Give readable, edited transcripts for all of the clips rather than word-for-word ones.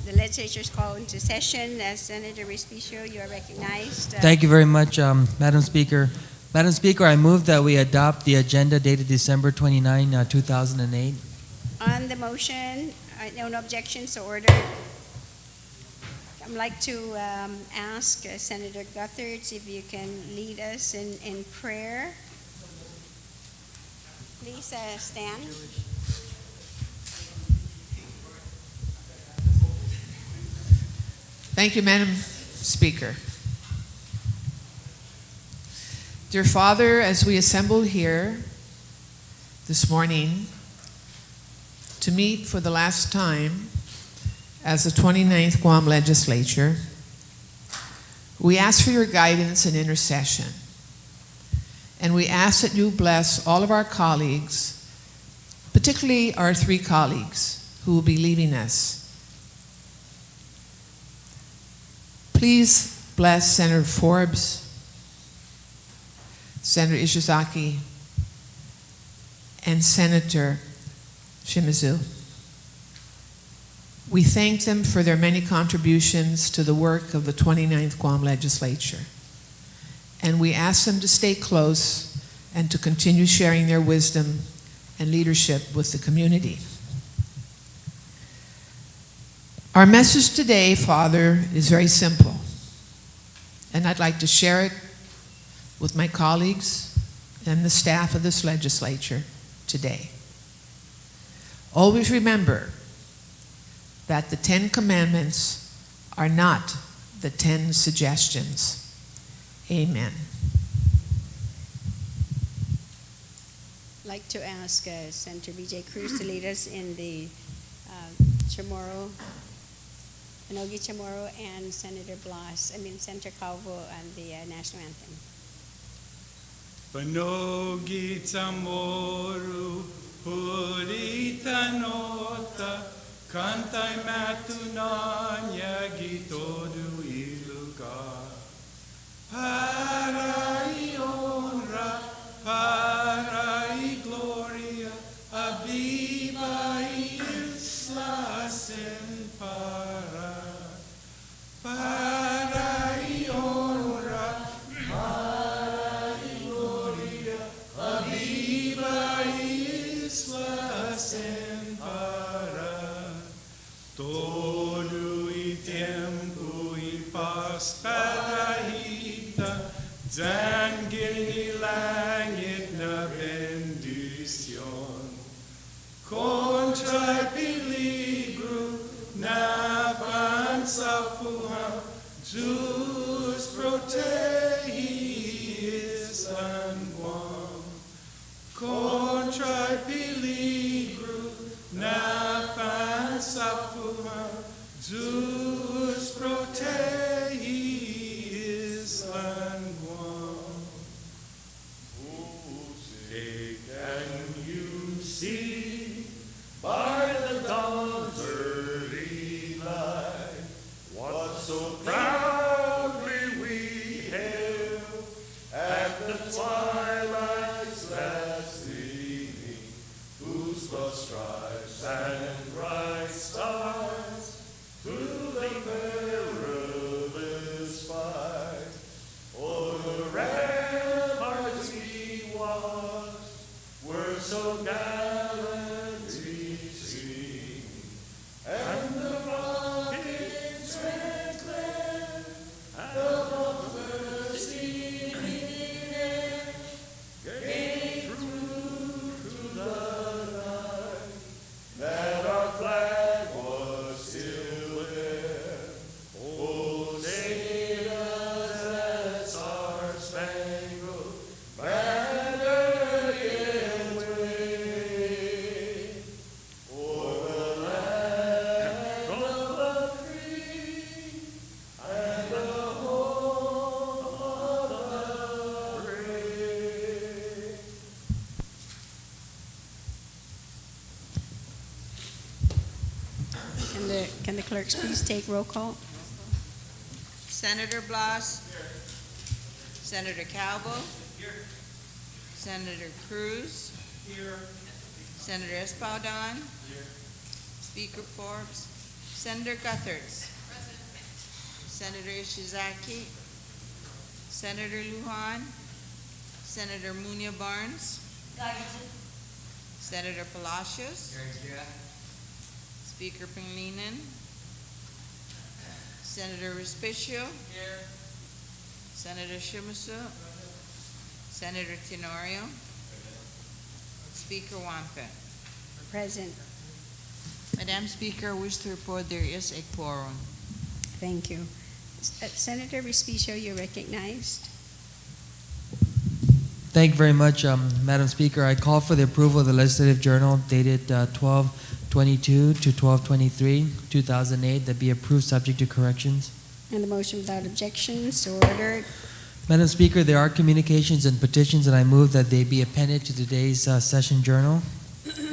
The legislature is called into session. Senator Respicio, you are recognized. Thank you very much, Madam Speaker. Madam Speaker, I move that we adopt the agenda dated December 29, 2008. On the motion, no objections, so ordered. I'd like to ask Senator Gutherts if you can lead us in prayer. Please stand. Thank you, Madam Speaker. Dear Father, as we assemble here this morning to meet for the last time as the 29th Guam Legislature, we ask for your guidance and intercession. And we ask that you bless all of our colleagues, particularly our 3 colleagues who will be leaving us. Please bless Senator Forbes, Senator Ishizaki, and Senator Shimizu. We thank them for their many contributions to the work of the 29th Guam Legislature. And we ask them to stay close and to continue sharing their wisdom and leadership with the community. Our message today, Father, is very simple. And I'd like to share it with my colleagues and the staff of this legislature today. Always remember that the 10 Commandments are not the 10 suggestions. Amen. I'd like to ask Senator B.J. Cruz to lead us in the Chamorro, Anogi Chamorro, and Senator Senator Calvo and the national anthem. Panogi Chamorro, Purita Nota, Kantai Matunanya Gitodu Iluka. Para y honra, para y gloria, a viva islas en para. Para y honra, para y gloria, a viva islas en para. Todo y tiempo y paz para dan gini langit na bendición, contra peligro na pansafuha, Deus protege San Guam, contra peligro na pansafuha, Deus protege San Guam. See, by the dawn's early light, what so proudly we hailed at the twilight's last evening, whose broad stripes and bright stars through the perilous fight, o'er the ramparts we watched, were so gallantly seen, and the rockets red glare above the thirsty air, gave through the night that our flag was still there. Oh, say does that star-spangled banner yet wave o'er the land of the free and the home of the brave. Can the clerks please take roll call? Senator Blas. Senator Calvo. Senator Cruz. Here. Senator Espadon. Speaker Forbes. Senator Guthertz. Senator Ishizaki. Senator Lujan. Senator Munya Barnes. Senator Palacios. Speaker Pangilinan. Senator Respicio. Senator Shimizu. Senator Tenorio. Speaker Wampa. Present. Madam Speaker, I wish to report there is a quorum. Thank you. Senator Respicio, you're recognized. Thank you very much, Madam Speaker. I call for the approval of the Legislative Journal dated 12/22 to 12/23/2008 that be approved subject to corrections. On the motion without objection, so ordered. Madam Speaker, there are communications and petitions, and I move that they be appended to today's session journal.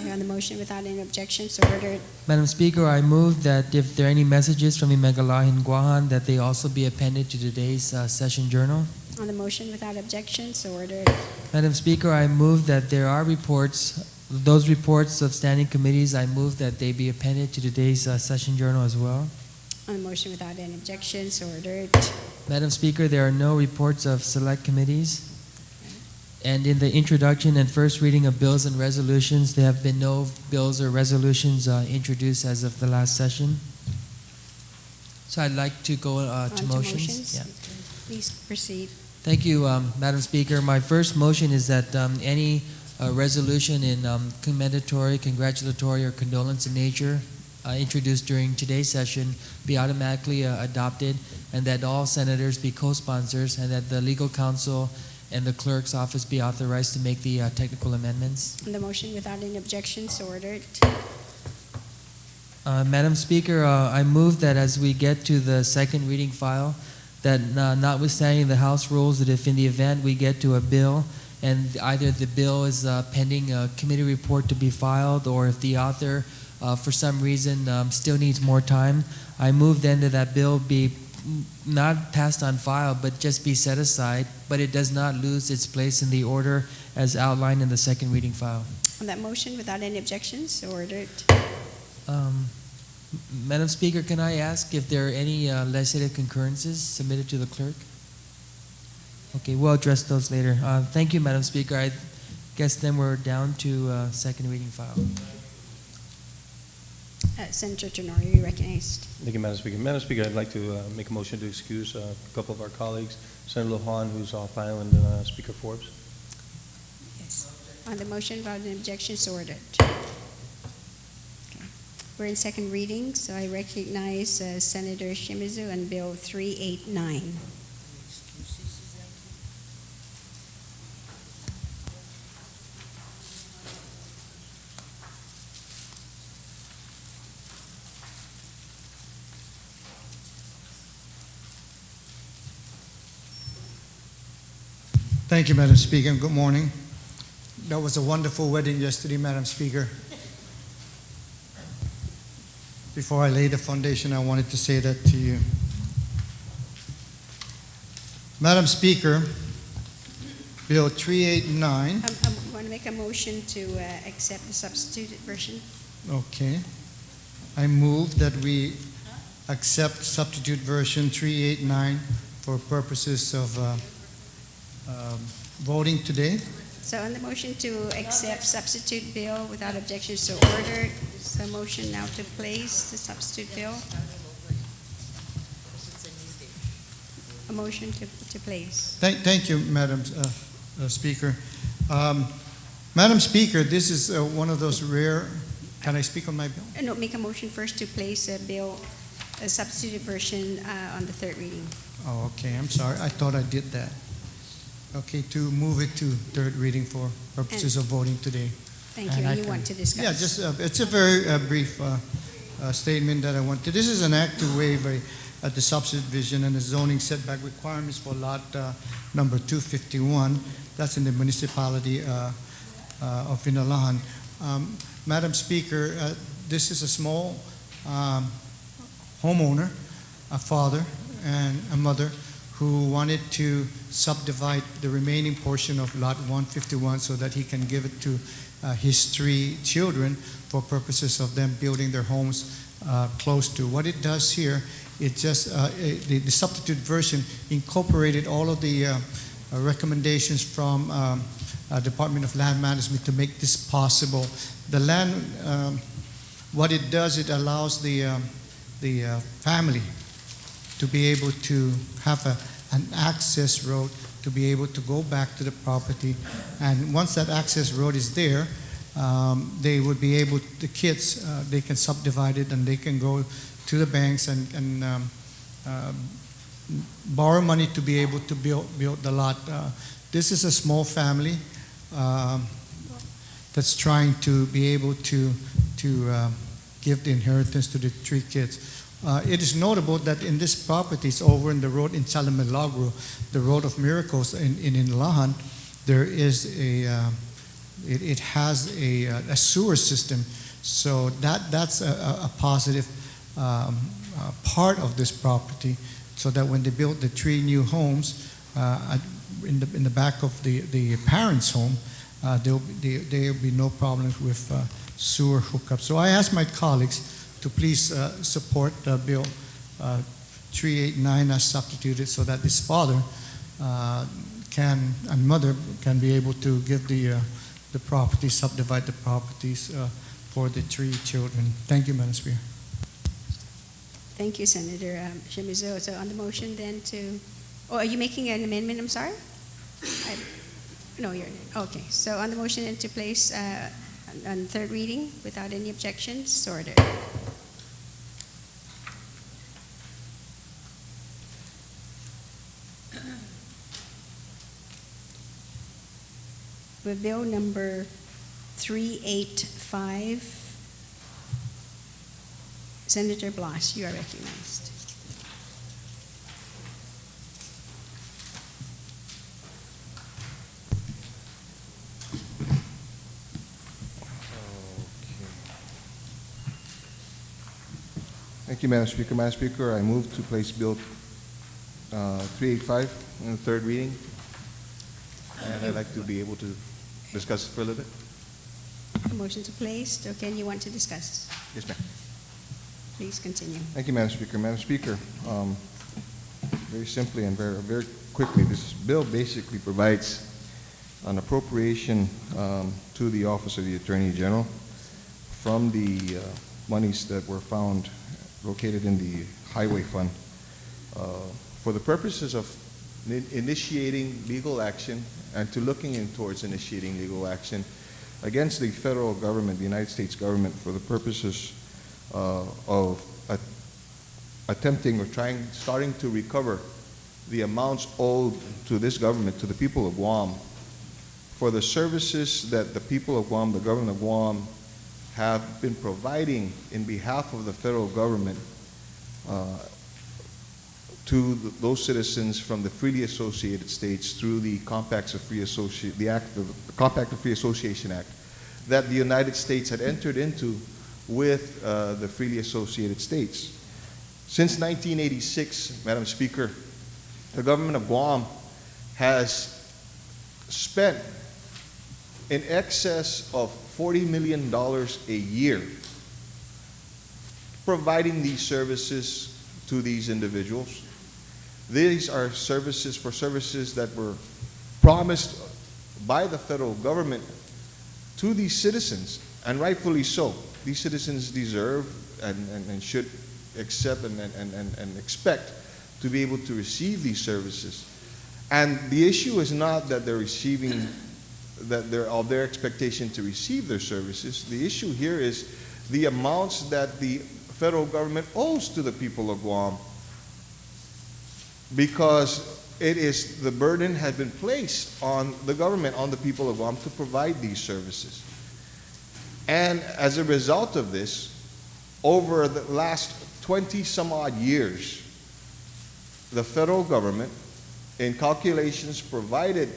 On the motion without any objection, so ordered. Madam Speaker, I move that if there are any messages from Imegalahin Guahan, that they also be appended to today's session journal. On the motion without objection, so ordered. Madam Speaker, I move that there are reports, those reports of standing committees, I move that they be appended to today's session journal as well. On the motion without any objection, so ordered. Madam Speaker, there are no reports of select committees. And in the introduction and first reading of bills and resolutions, there have been no bills or resolutions introduced as of the last session. So I'd like to go On to motions. Yeah. Please proceed. Thank you, Madam Speaker. My first motion is that any resolution in commendatory, congratulatory, or condolence in nature introduced during today's session be automatically adopted, and that all senators be co-sponsors, and that the legal counsel and the clerk's office be authorized to make the technical amendments. On the motion without any objection, so ordered. Madam Speaker, I move that as we get to the second reading file, that notwithstanding the House rules, that if in the event we get to a bill and either the bill is pending a committee report to be filed, or if the author for some reason still needs more time, I move then that that bill be not passed on file, but just be set aside, but it does not lose its place in the order as outlined in the second reading file. On that motion without any objections, so ordered. Madam Speaker, can I ask if there are any legislative concurrences submitted to the clerk? Okay, we'll address those later. Thank you, Madam Speaker. I guess then we're down to second reading file. Senator Tenorio, you recognized. Thank you, Madam Speaker. Madam Speaker, I'd like to make a motion to excuse a couple of our colleagues, Senator Lujan, who's off island, and Speaker Forbes. Yes. On the motion without any objection, so ordered. We're in second reading, so I recognize Senator Shimizu on Bill 389. Thank you, Madam Speaker, and good morning. That was a wonderful wedding yesterday, Madam Speaker. Before I lay the foundation, I wanted to say that to you. Madam Speaker, Bill 389. I want to make a motion to accept the substituted version. Okay. I move that we accept substitute version 389 for purposes of voting today. So on the motion to accept substitute bill without objection, so ordered. Is the motion now to place the substitute bill? A motion to place. Thank you, Madam Speaker. Madam Speaker, this is one of those rare. Can I speak on my bill? No, make a motion first to place a bill, a substituted version on the third reading. Oh, okay. I'm sorry. I thought I did that. Okay, to move it to third reading for purposes of voting today. Thank you. And you want to discuss? Yeah, just it's a very brief statement that I want to. This is an act to waive the subdivision and the zoning setback requirements for lot number 251. That's in the municipality of Inalahan. Madam Speaker, this is a small homeowner, a father and a mother, who wanted to subdivide the remaining portion of lot 151 so that he can give it to his 3 children for purposes of them building their homes close to. What it does here, it just, the substitute version incorporated all of the recommendations from Department of Land Management to make this possible. The land, what it does, it allows the family to be able to have an access road to be able to go back to the property. And once that access road is there, they would be able, the kids, they can subdivide it and they can go to the banks and borrow money to be able to build the lot. This is a small family that's trying to be able to give the inheritance to the 3 kids. It is notable that in this property, it's over in the road in Salamilagro, the Road of Miracles in Lahan, there is it has a sewer system. So that's a positive part of this property, so that when they build the 3 new homes in the back of the parents' home, there will be no problems with sewer hookup. So I ask my colleagues to please support Bill 389 as substituted, so that this father and mother can be able to give the property, subdivide the properties for the 3 children. Thank you, Madam Speaker. Thank you, Senator Shimizu. So on the motion then are you making an amendment? I'm sorry? No, you're, okay. So on the motion then to place on 3rd reading without any objections, so ordered. With bill number 385, Senator Blas, you are recognized. Thank you, Madam Speaker. Madam Speaker, I move to place Bill 385 in the 3rd reading, and I'd like to be able to discuss it for a little bit. A motion to place. Okay, and you want to discuss? Yes, ma'am. Please continue. Thank you, Madam Speaker. Madam Speaker, very simply and very quickly, this bill basically provides an appropriation to the Office of the Attorney General from the monies that were found located in the Highway Fund for the purposes of initiating legal action and to looking in towards initiating legal action against the federal government, the United States government, for the purposes of attempting or starting to recover the amounts owed to this government, to the people of Guam, for the services that the people of Guam, the government of Guam, have been providing in behalf of the federal government to those citizens from the freely associated states through the Compact of Free Association Act that the United States had entered into with the freely associated states. Since 1986, Madam Speaker, the government of Guam has spent in excess of $40 million a year providing these services to these individuals. These are services that were promised by the federal government to these citizens, and rightfully so. These citizens deserve and should accept and expect to be able to receive these services. And the issue is not that they're receiving, that they're of their expectation to receive their services. The issue here is the amounts that the federal government owes to the people of Guam, because the burden has been placed on the government, on the people of Guam, to provide these services. And as a result of this, over the last 20 some odd years, the federal government, in calculations provided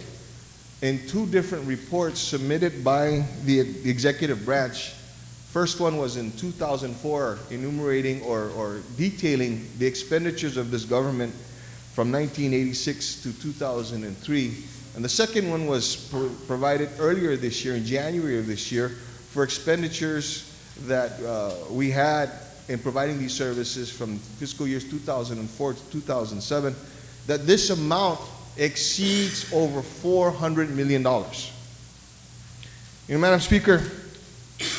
in 2 different reports submitted by the executive branch. First one was in 2004, enumerating or detailing the expenditures of this government from 1986 to 2003. And the second one was provided earlier this year, in January of this year, for expenditures that we had in providing these services from fiscal years 2004 to 2007, that this amount exceeds over $400 million. You know, Madam Speaker,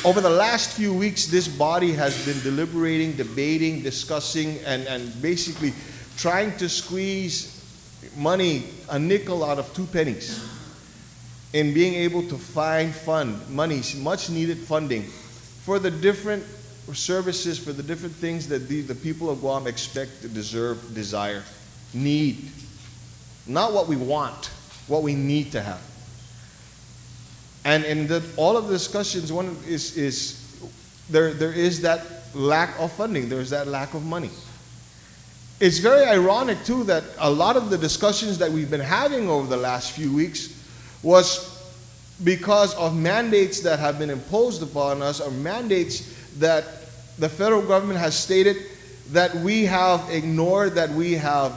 over the last few weeks, this body has been deliberating, debating, discussing, and basically trying to squeeze money, a nickel out of 2 pennies, in being able to find money, much needed funding for the different services, for the different things that the people of Guam expect, deserve, desire, need. Not what we want, what we need to have. And in all of the discussions, one is there is that lack of funding, there's that lack of money. It's very ironic too that a lot of the discussions that we've been having over the last few weeks was because of mandates that have been imposed upon us, or mandates that the federal government has stated that we have ignored, that we have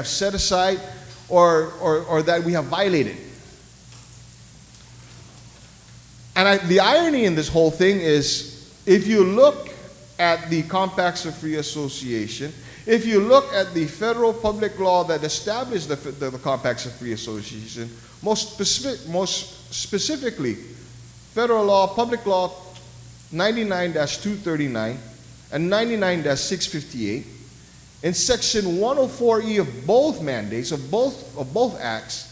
set aside, or that we have violated. And the irony in this whole thing is, if you look at the Compacts of Free Association, if you look at the federal public law that established the Compacts of Free Association, most specifically, Federal Law, Public Law 99-239 and 99-658, in Section 104E of both mandates, of both acts,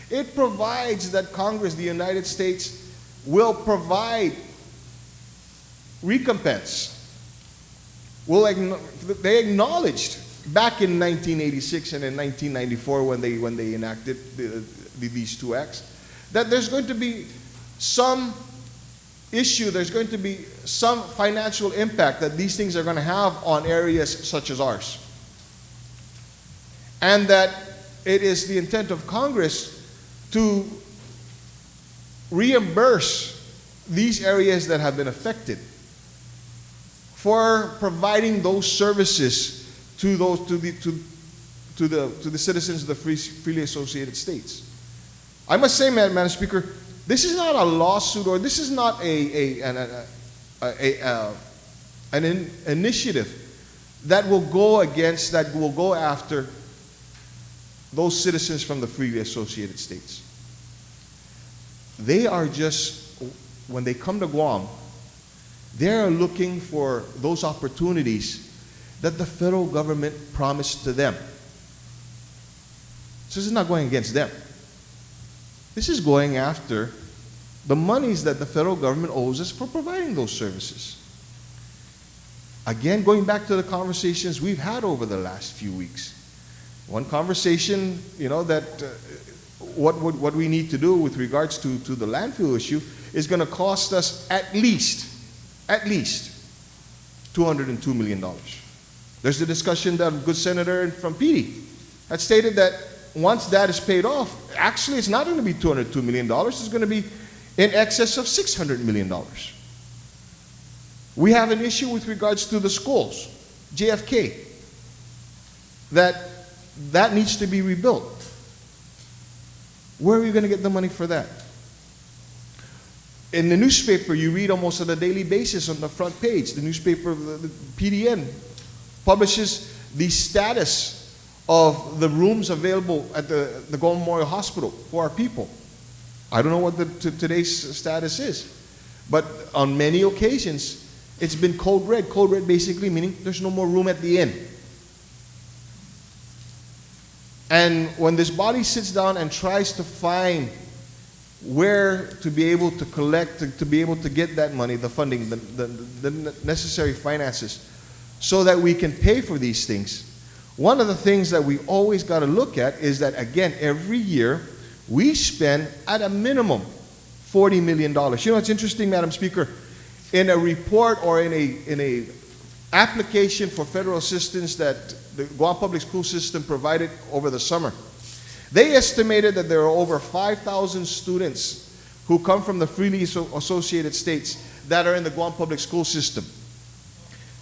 it provides that Congress, the United States, will provide recompense. They acknowledged back in 1986 and in 1994 when they enacted these 2 acts, that there's going to be some issue, there's going to be some financial impact that these things are going to have on areas such as ours. And that it is the intent of Congress to reimburse these areas that have been affected for providing those services to the citizens of the freely associated states. I must say, Madam Speaker, this is not a lawsuit, or this is not an initiative that will go after those citizens from the freely associated states. They are just, when they come to Guam, they're looking for those opportunities that the federal government promised to them. So this is not going against them. This is going after the monies that the federal government owes us for providing those services. Again, going back to the conversations we've had over the last few weeks. One conversation, that what we need to do with regards to the landfill issue is going to cost us at least $202 million. There's the discussion that a good senator from PD had stated that once that is paid off, actually it's not going to be $202 million, it's going to be in excess of $600 million. We have an issue with regards to the schools, JFK, that needs to be rebuilt. Where are you going to get the money for that? In the newspaper, you read almost on a daily basis on the front page, the newspaper, the PDN, publishes the status of the rooms available at the Guam Memorial Hospital for our people. I don't know what today's status is, but on many occasions, it's been code red. Code red basically meaning there's no more room at the inn. And when this body sits down and tries to find where to be able to collect, to be able to get that money, the funding, the necessary finances, so that we can pay for these things, one of the things that we always got to look at is that, again, every year we spend at a minimum $40 million. It's interesting, Madam Speaker, in a report or in a application for federal assistance that the Guam Public School System provided over the summer, they estimated that there are over 5,000 students who come from the freely associated states that are in the Guam Public School System.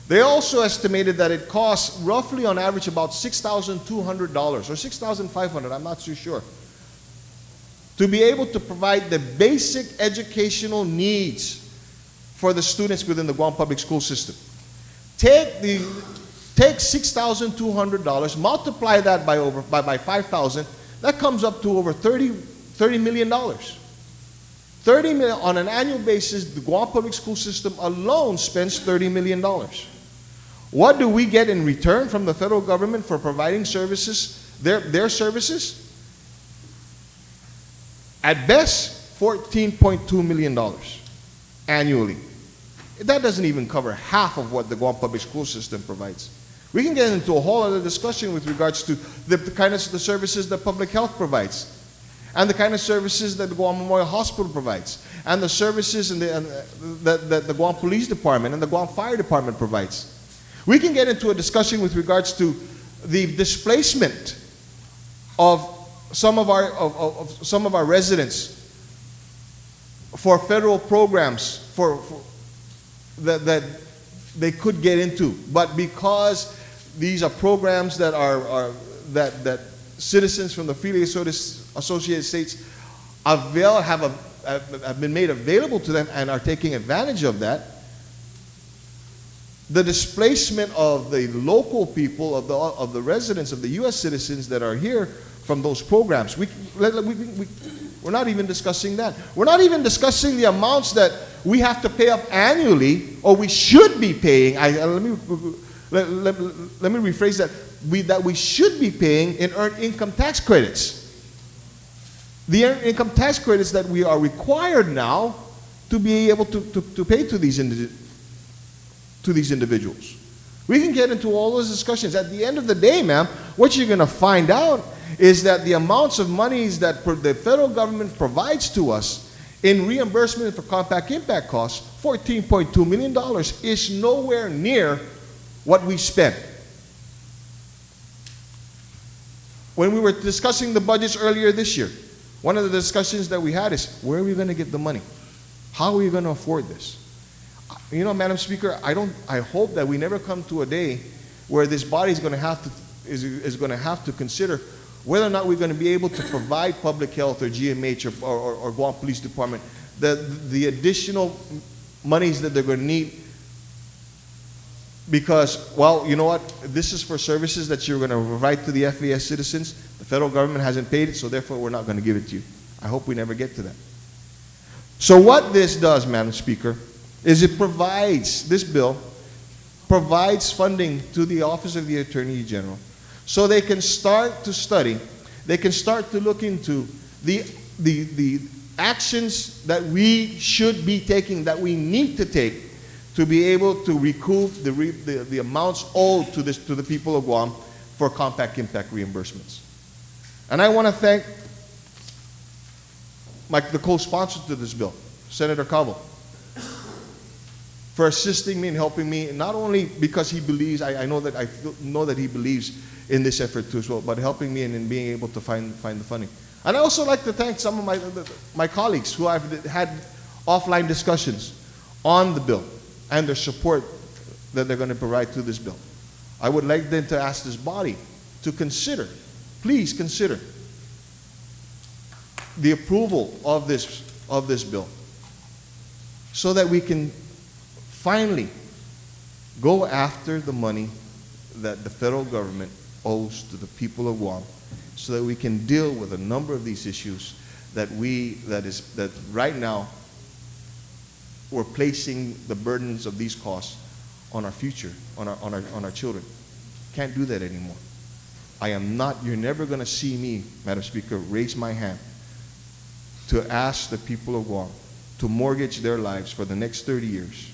They also estimated that it costs roughly on average about $6,200 or $6,500, I'm not too sure, to be able to provide the basic educational needs for the students within the Guam public school system. Take $6,200, multiply that by 5,000, that comes up to over $30 million. 30 million on an annual basis. The Guam public school system alone spends $30 million. What do we get in return from the federal government for providing services, their services? At best, $14.2 million annually. That doesn't even cover half of what the Guam public school system provides. We can get into a whole other discussion with regards to the kind of the services that public health provides, and the kind of services that the Guam Memorial Hospital provides, and the services that the Guam Police Department and the Guam Fire Department provides. We can get into a discussion with regards to the displacement of some of our residents for federal programs that they could get into, but because these are programs that that citizens from the freely associated states have been made available to them and are taking advantage of that, the displacement of the local people, of the residents, of the U.S. citizens that are here from those programs, we're not even discussing that. We're not even discussing the amounts that we have to pay up annually, or we should be paying. Let me rephrase that. That we should be paying in earned income tax credits. The earned income tax credits that we are required now to be able to pay to these individuals. We can get into all those discussions. At the end of the day, ma'am, what you're going to find out is that the amounts of monies that the federal government provides to us in reimbursement for compact impact costs, $14.2 million, is nowhere near what we spend. When we were discussing the budgets earlier this year, one of the discussions that we had is, where are we going to get the money? How are we going to afford this? You know, Madam Speaker, I hope that we never come to a day where this body is going to have to consider whether or not we're going to be able to provide public health or GMH or Guam Police Department the additional monies that they're going to need, because, well, you know what, this is for services that you're going to provide to the FAS citizens. The federal government hasn't paid it, so therefore we're not going to give it to you. I hope we never get to that. So what this does, Madam Speaker, is this bill provides funding to the Office of the Attorney General, so they can start to study, they can start to look into the actions that we should be taking, that we need to take to be able to recoup the amounts owed to the people of Guam for compact impact reimbursements. And I want to thank the co-sponsor to this bill, Senator Cabo, for assisting me and helping me, not only because he believes, I know that he believes in this effort too as well, but helping me in being able to find the funding. And I also like to thank some of my colleagues who I've had offline discussions on the bill and their support that they're going to provide to this bill. I would like then to ask this body to consider, please consider, the approval of this bill, so that we can finally go after the money that the federal government owes to the people of Guam, so that we can deal with a number of these issues that right now we're placing the burdens of these costs on our future, on our children. Can't do that anymore. You're never going to see me, Madam Speaker, raise my hand to ask the people of Guam to mortgage their lives for the next 30 years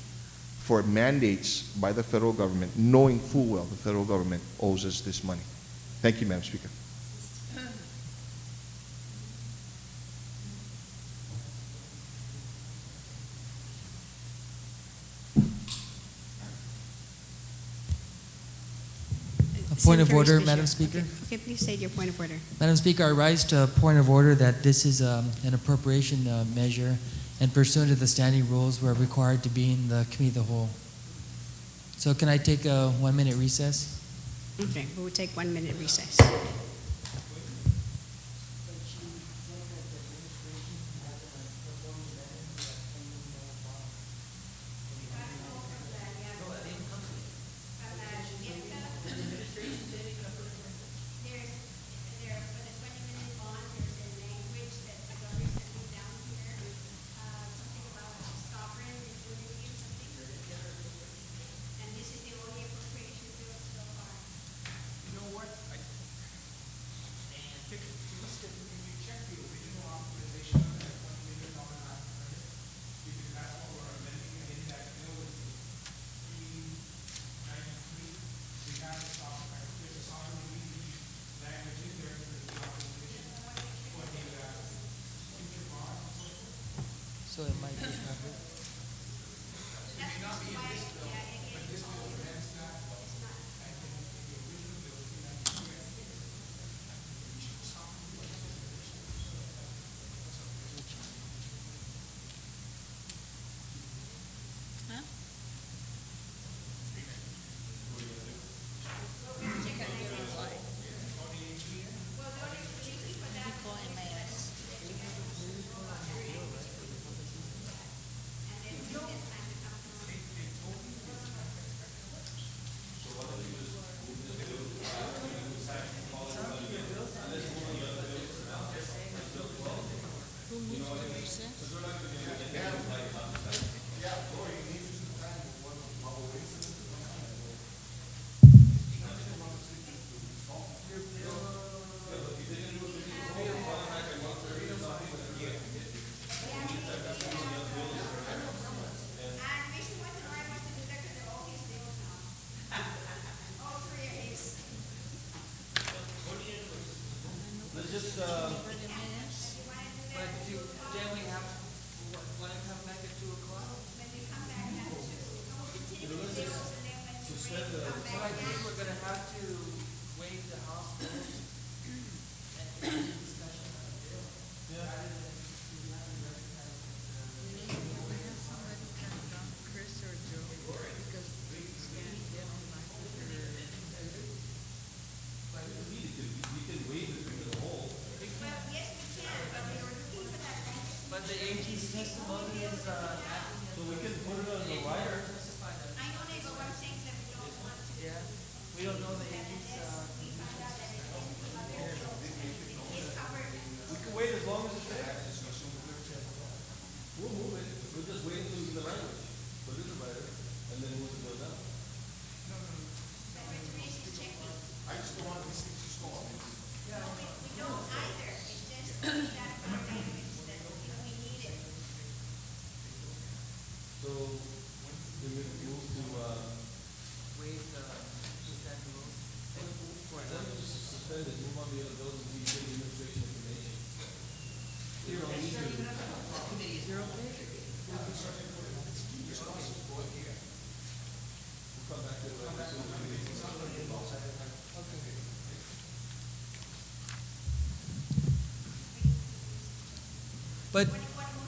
for mandates by the federal government, knowing full well the federal government owes us this money. Thank you, Madam Speaker. Point of Senator order, Fisher. Madam Speaker. Okay, please state your point of order. Madam Speaker, I rise to a point of order that this is an appropriation measure, and pursuant to the standing rules, we're required to be in the committee of the whole. So can I take a 1-minute recess? Okay, we will take 1 minute recess. So it might be covered.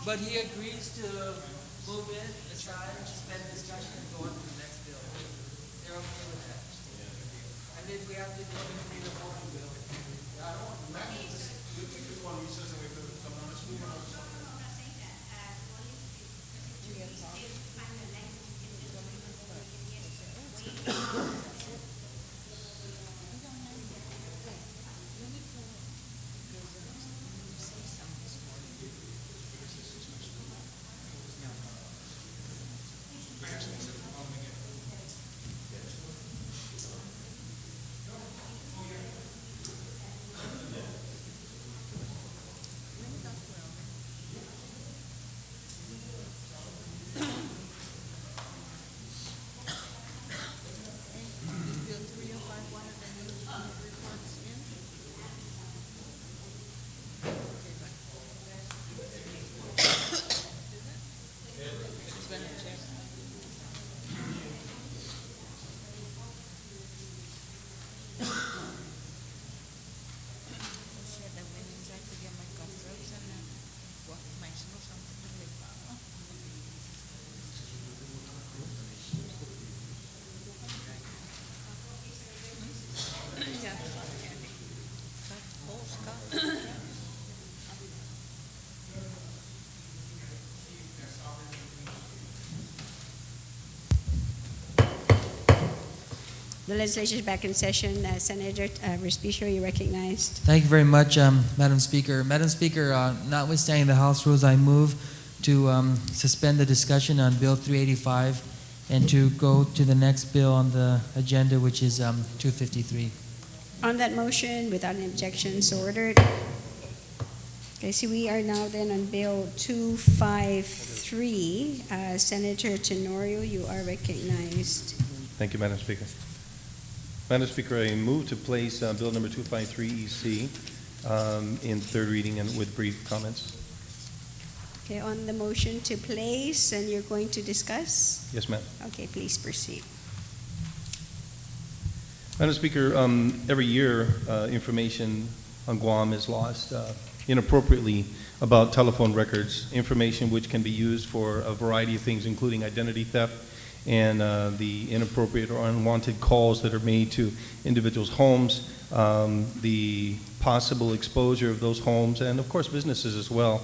But he agrees to move it aside, suspend discussion, and go on to the next bill. They're okay with that. And then we have to do the three or four bill. The legislature is back in session. Senator Respicio, you recognized. Thank you very much, Madam Speaker. Madam Speaker, notwithstanding the House rules, I move to suspend the discussion on Bill 385 and to go to the next bill on the agenda, which is 253. On that motion, without any objection, so ordered. Okay, so we are now then on Bill 253. Senator Tenorio, you are recognized. Thank you, Madam Speaker. Madam Speaker, I move to place Bill number 253 EC in third reading and with brief comments. Okay, on the motion to place, and you're going to discuss? Yes, ma'am. Okay, please proceed. Madam Speaker, every year, information on Guam is lost inappropriately about telephone records, information which can be used for a variety of things, including identity theft and the inappropriate or unwanted calls that are made to individuals' homes, the possible exposure of those homes, and of course businesses as well,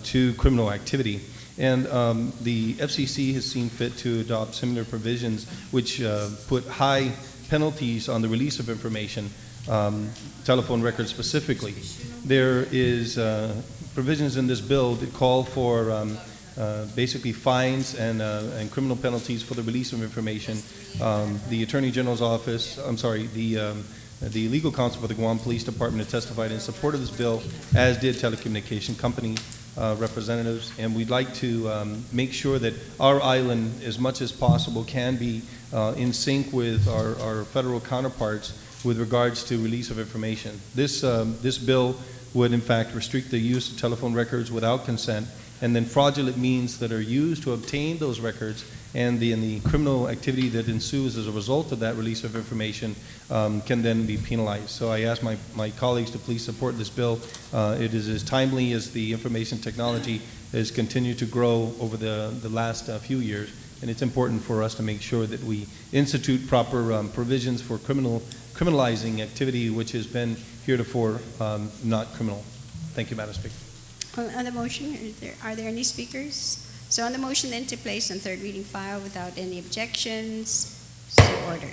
to criminal activity. And the FCC has seen fit to adopt similar provisions which put high penalties on the release of information, telephone records specifically. There is provisions in this bill that call for basically fines and criminal penalties for the release of information. The Attorney General's office, the legal counsel for the Guam Police Department has testified in support of this bill, as did telecommunication company representatives, and we'd like to make sure that our island, as much as possible, can be in sync with our federal counterparts with regards to release of information. This bill would in fact restrict the use of telephone records without consent, and then fraudulent means that are used to obtain those records and the criminal activity that ensues as a result of that release of information can then be penalized. So I ask my colleagues to please support this bill. It is as timely as the information technology has continued to grow over the last few years, and it's important for us to make sure that we institute proper provisions for criminalizing activity which has been heretofore not criminal. Thank you, Madam Speaker. On the motion, are there any speakers? So on the motion then to place on third reading file without any objections, so ordered.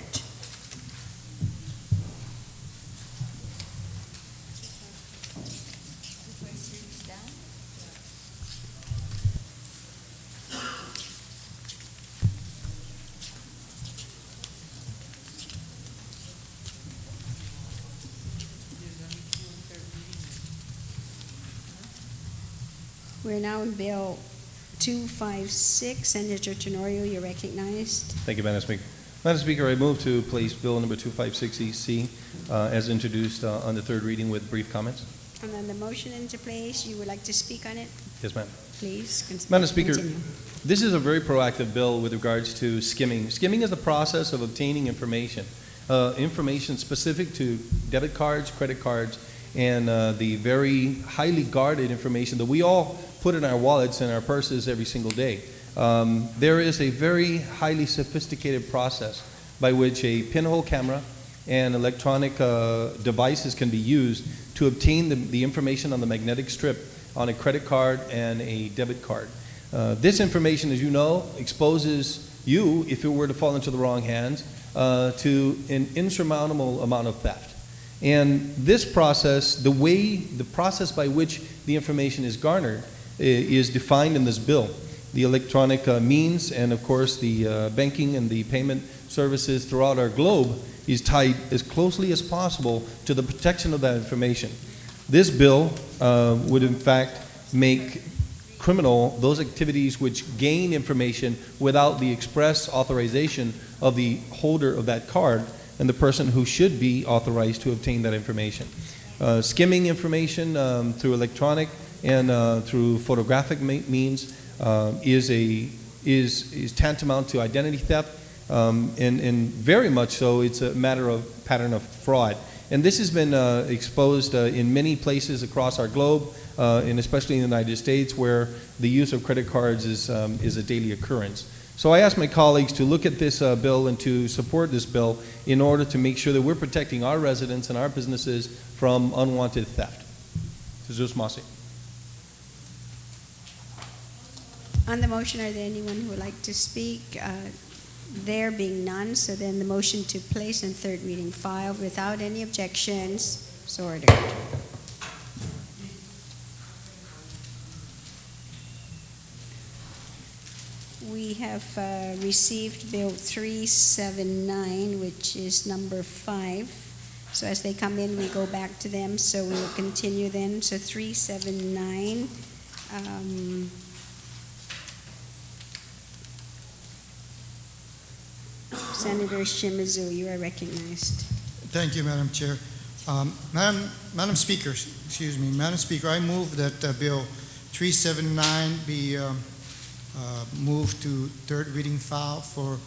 We're now in Bill 256. Senator Tenorio, you're recognized. Thank you, Madam Speaker. Madam Speaker, I move to place Bill number 256EC as introduced on the third reading with brief comments. And on the motion into place, you would like to speak on it? Yes, ma'am. Please. Madam Speaker, continue. this is a very proactive bill with regards to skimming. Skimming is the process of obtaining information specific to debit cards, credit cards, and the very highly guarded information that we all put in our wallets and our purses every single day. There is a very highly sophisticated process by which a pinhole camera and electronic devices can be used to obtain the information on the magnetic strip on a credit card and a debit card. This information, as you know, exposes you, if it were to fall into the wrong hands, to an insurmountable amount of theft. And this process, the process by which the information is garnered is defined in this bill. The electronic means and, of course, the banking and the payment services throughout our globe is tied as closely as possible to the protection of that information. This bill would, in fact, make criminal those activities which gain information without the express authorization of the holder of that card and the person who should be authorized to obtain that information. Skimming information through electronic and through photographic means is tantamount to identity theft, and very much so it's a pattern of fraud. And this has been exposed in many places across our globe, and especially in the United States, where the use of credit cards is a daily occurrence. So I ask my colleagues to look at this bill and to support this bill in order to make sure that we're protecting our residents and our businesses from unwanted theft. Jesus Masi. On the motion, are there anyone who would like to speak? There being none, so then the motion to place in third reading file without any objections, so ordered. We have received Bill 379, which is number 5. So as they come in, we go back to them, so we will continue then. So 379. Senator Shimizu, you are recognized. Thank you, Madam Chair. Madam Speaker, I move that Bill 379 be moved to third reading file for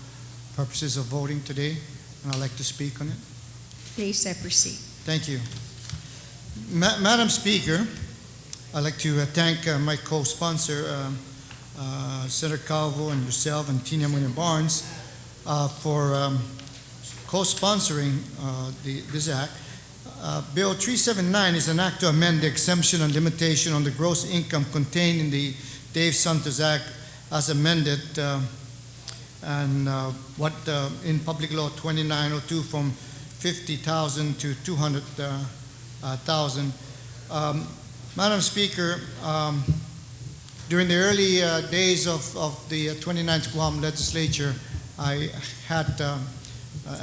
purposes of voting today, and I'd like to speak on it. Please proceed. Thank you. Madam Speaker, I'd like to thank my co-sponsor, Senator Calvo, and yourself and Tina Munoz Barnes for co-sponsoring this act. Bill 379 is an act to amend the exemption and limitation on the gross income contained in the Dave Santos Act as amended, in Public Law 2902 from 50,000 to 200,000. Madam Speaker, during the early days of the 29th Guam Legislature, I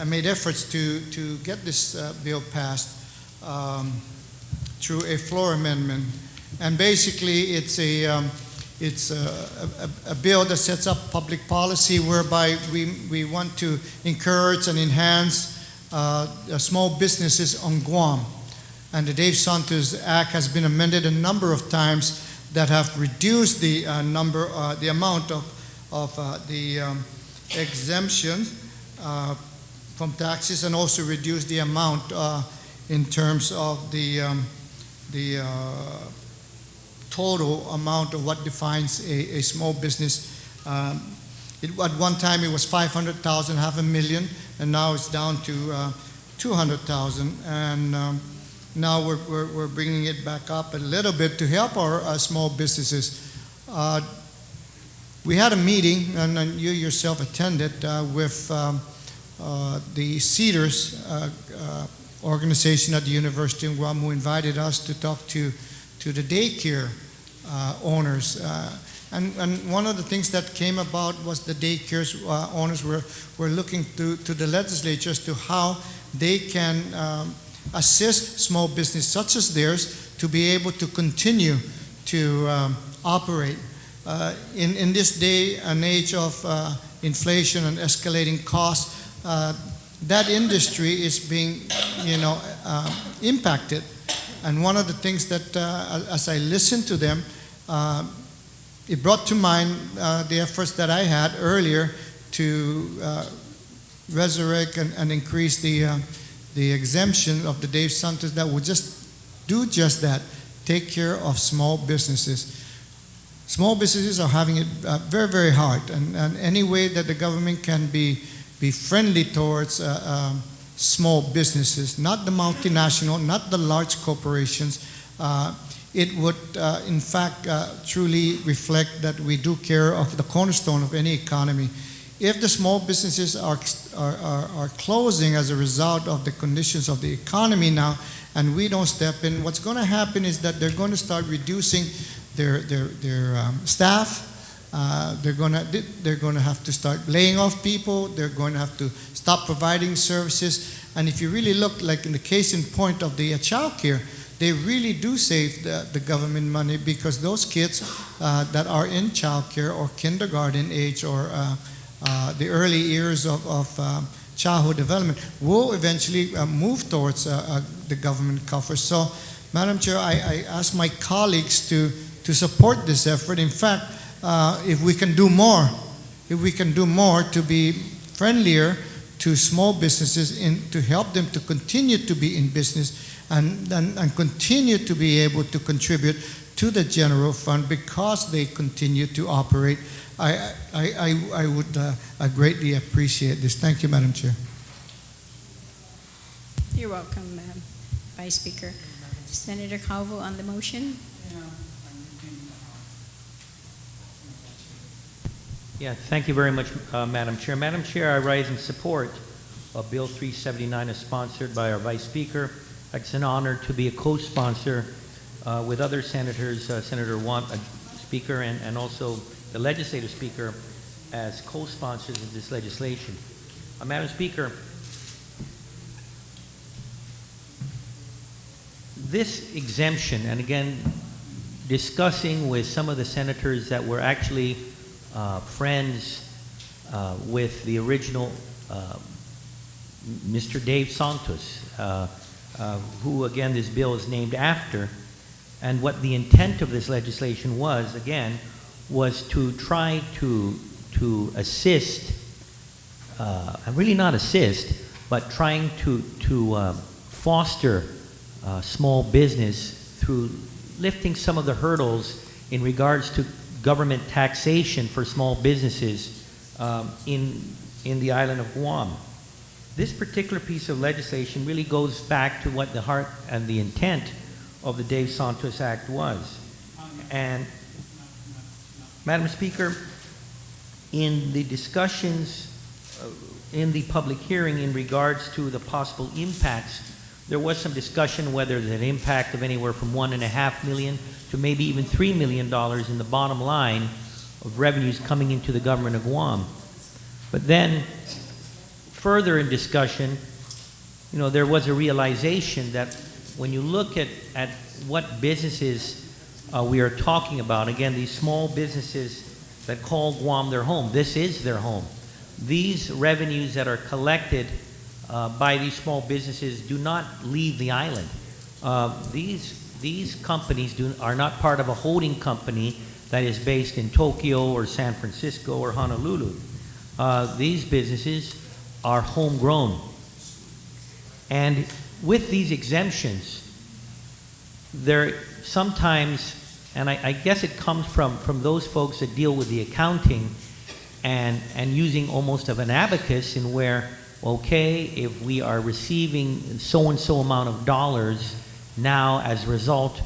made efforts to get this bill passed through a floor amendment, and basically it's a bill that sets up public policy whereby we want to encourage and enhance small businesses on Guam. And the Dave Santos Act has been amended a number of times that have reduced the amount of the exemption from taxes, and also reduced the amount in terms of the total amount of what defines a small business. At one time it was 500,000, half a million, and now it's down to 200,000. And now we're bringing it back up a little bit to help our small businesses. We had a meeting, and you yourself attended, with the Cedars organization at the University of Guam, who invited us to talk to the daycare owners. And one of the things that came about was the daycare owners were looking to the legislature as to how they can assist small business such as theirs to be able to continue to operate. In this day and age of inflation and escalating costs, that industry is being, impacted. And one of the things that, as I listened to them, it brought to mind the efforts that I had earlier to resurrect and increase the exemption of the Dave Santos that would just do just that, take care of small businesses. Small businesses are having it very, very hard, and any way that the government can be friendly towards small businesses, not the multinational, not the large corporations, it would, in fact, truly reflect that we do care of the cornerstone of any economy. If the small businesses are closing as a result of the conditions of the economy now, and we don't step in, what's going to happen is that they're going to start reducing their staff. They're going to have to start laying off people. They're going to have to stop providing services. And if you really look, like in the case in point of the child care, they really do save the government money, because those kids that are in child care or kindergarten age or the early years of childhood development will eventually move towards the government coffers. So, Madam Chair, I ask my colleagues to support this effort. In fact, if we can do more to be friendlier to small businesses, to help them to continue to be in business and continue to be able to contribute to the general fund because they continue to operate, I would greatly appreciate this. Thank you, Madam Chair. You're welcome, Vice Speaker. Senator Calvo on the motion. Yeah, thank you very much, Madam Chair. Madam Chair, I rise in support of Bill 379 as sponsored by our Vice Speaker. It's an honor to be a co-sponsor with other senators, Senator Speaker, and also the Legislative Speaker as co-sponsors of this legislation. Madam Speaker, this exemption, and again, discussing with some of the senators that were actually friends with the original Mr. Dave Santos, who again this bill is named after, And what the intent of this legislation was, again, was to try to assist, really not assist, but trying to foster small business through lifting some of the hurdles in regards to government taxation for small businesses in the island of Guam. This particular piece of legislation really goes back to what the heart and the intent of the Dave Santos Act was. And, Madam Speaker, in the discussions in the public hearing in regards to the possible impacts, there was some discussion whether there's an impact of anywhere from $1.5 million to maybe even $3 million in the bottom line of revenues coming into the government of Guam. But then, further in discussion, there was a realization that when you look at what businesses we are talking about, again, these small businesses that call Guam their home, this is their home. These revenues that are collected by these small businesses do not leave the island. These companies are not part of a holding company that is based in Tokyo or San Francisco or Honolulu. These businesses are homegrown. And with these exemptions, there sometimes, and I guess it comes from those folks that deal with the accounting and using almost of an abacus in where, okay, if we are receiving so-and-so amount of dollars now as a result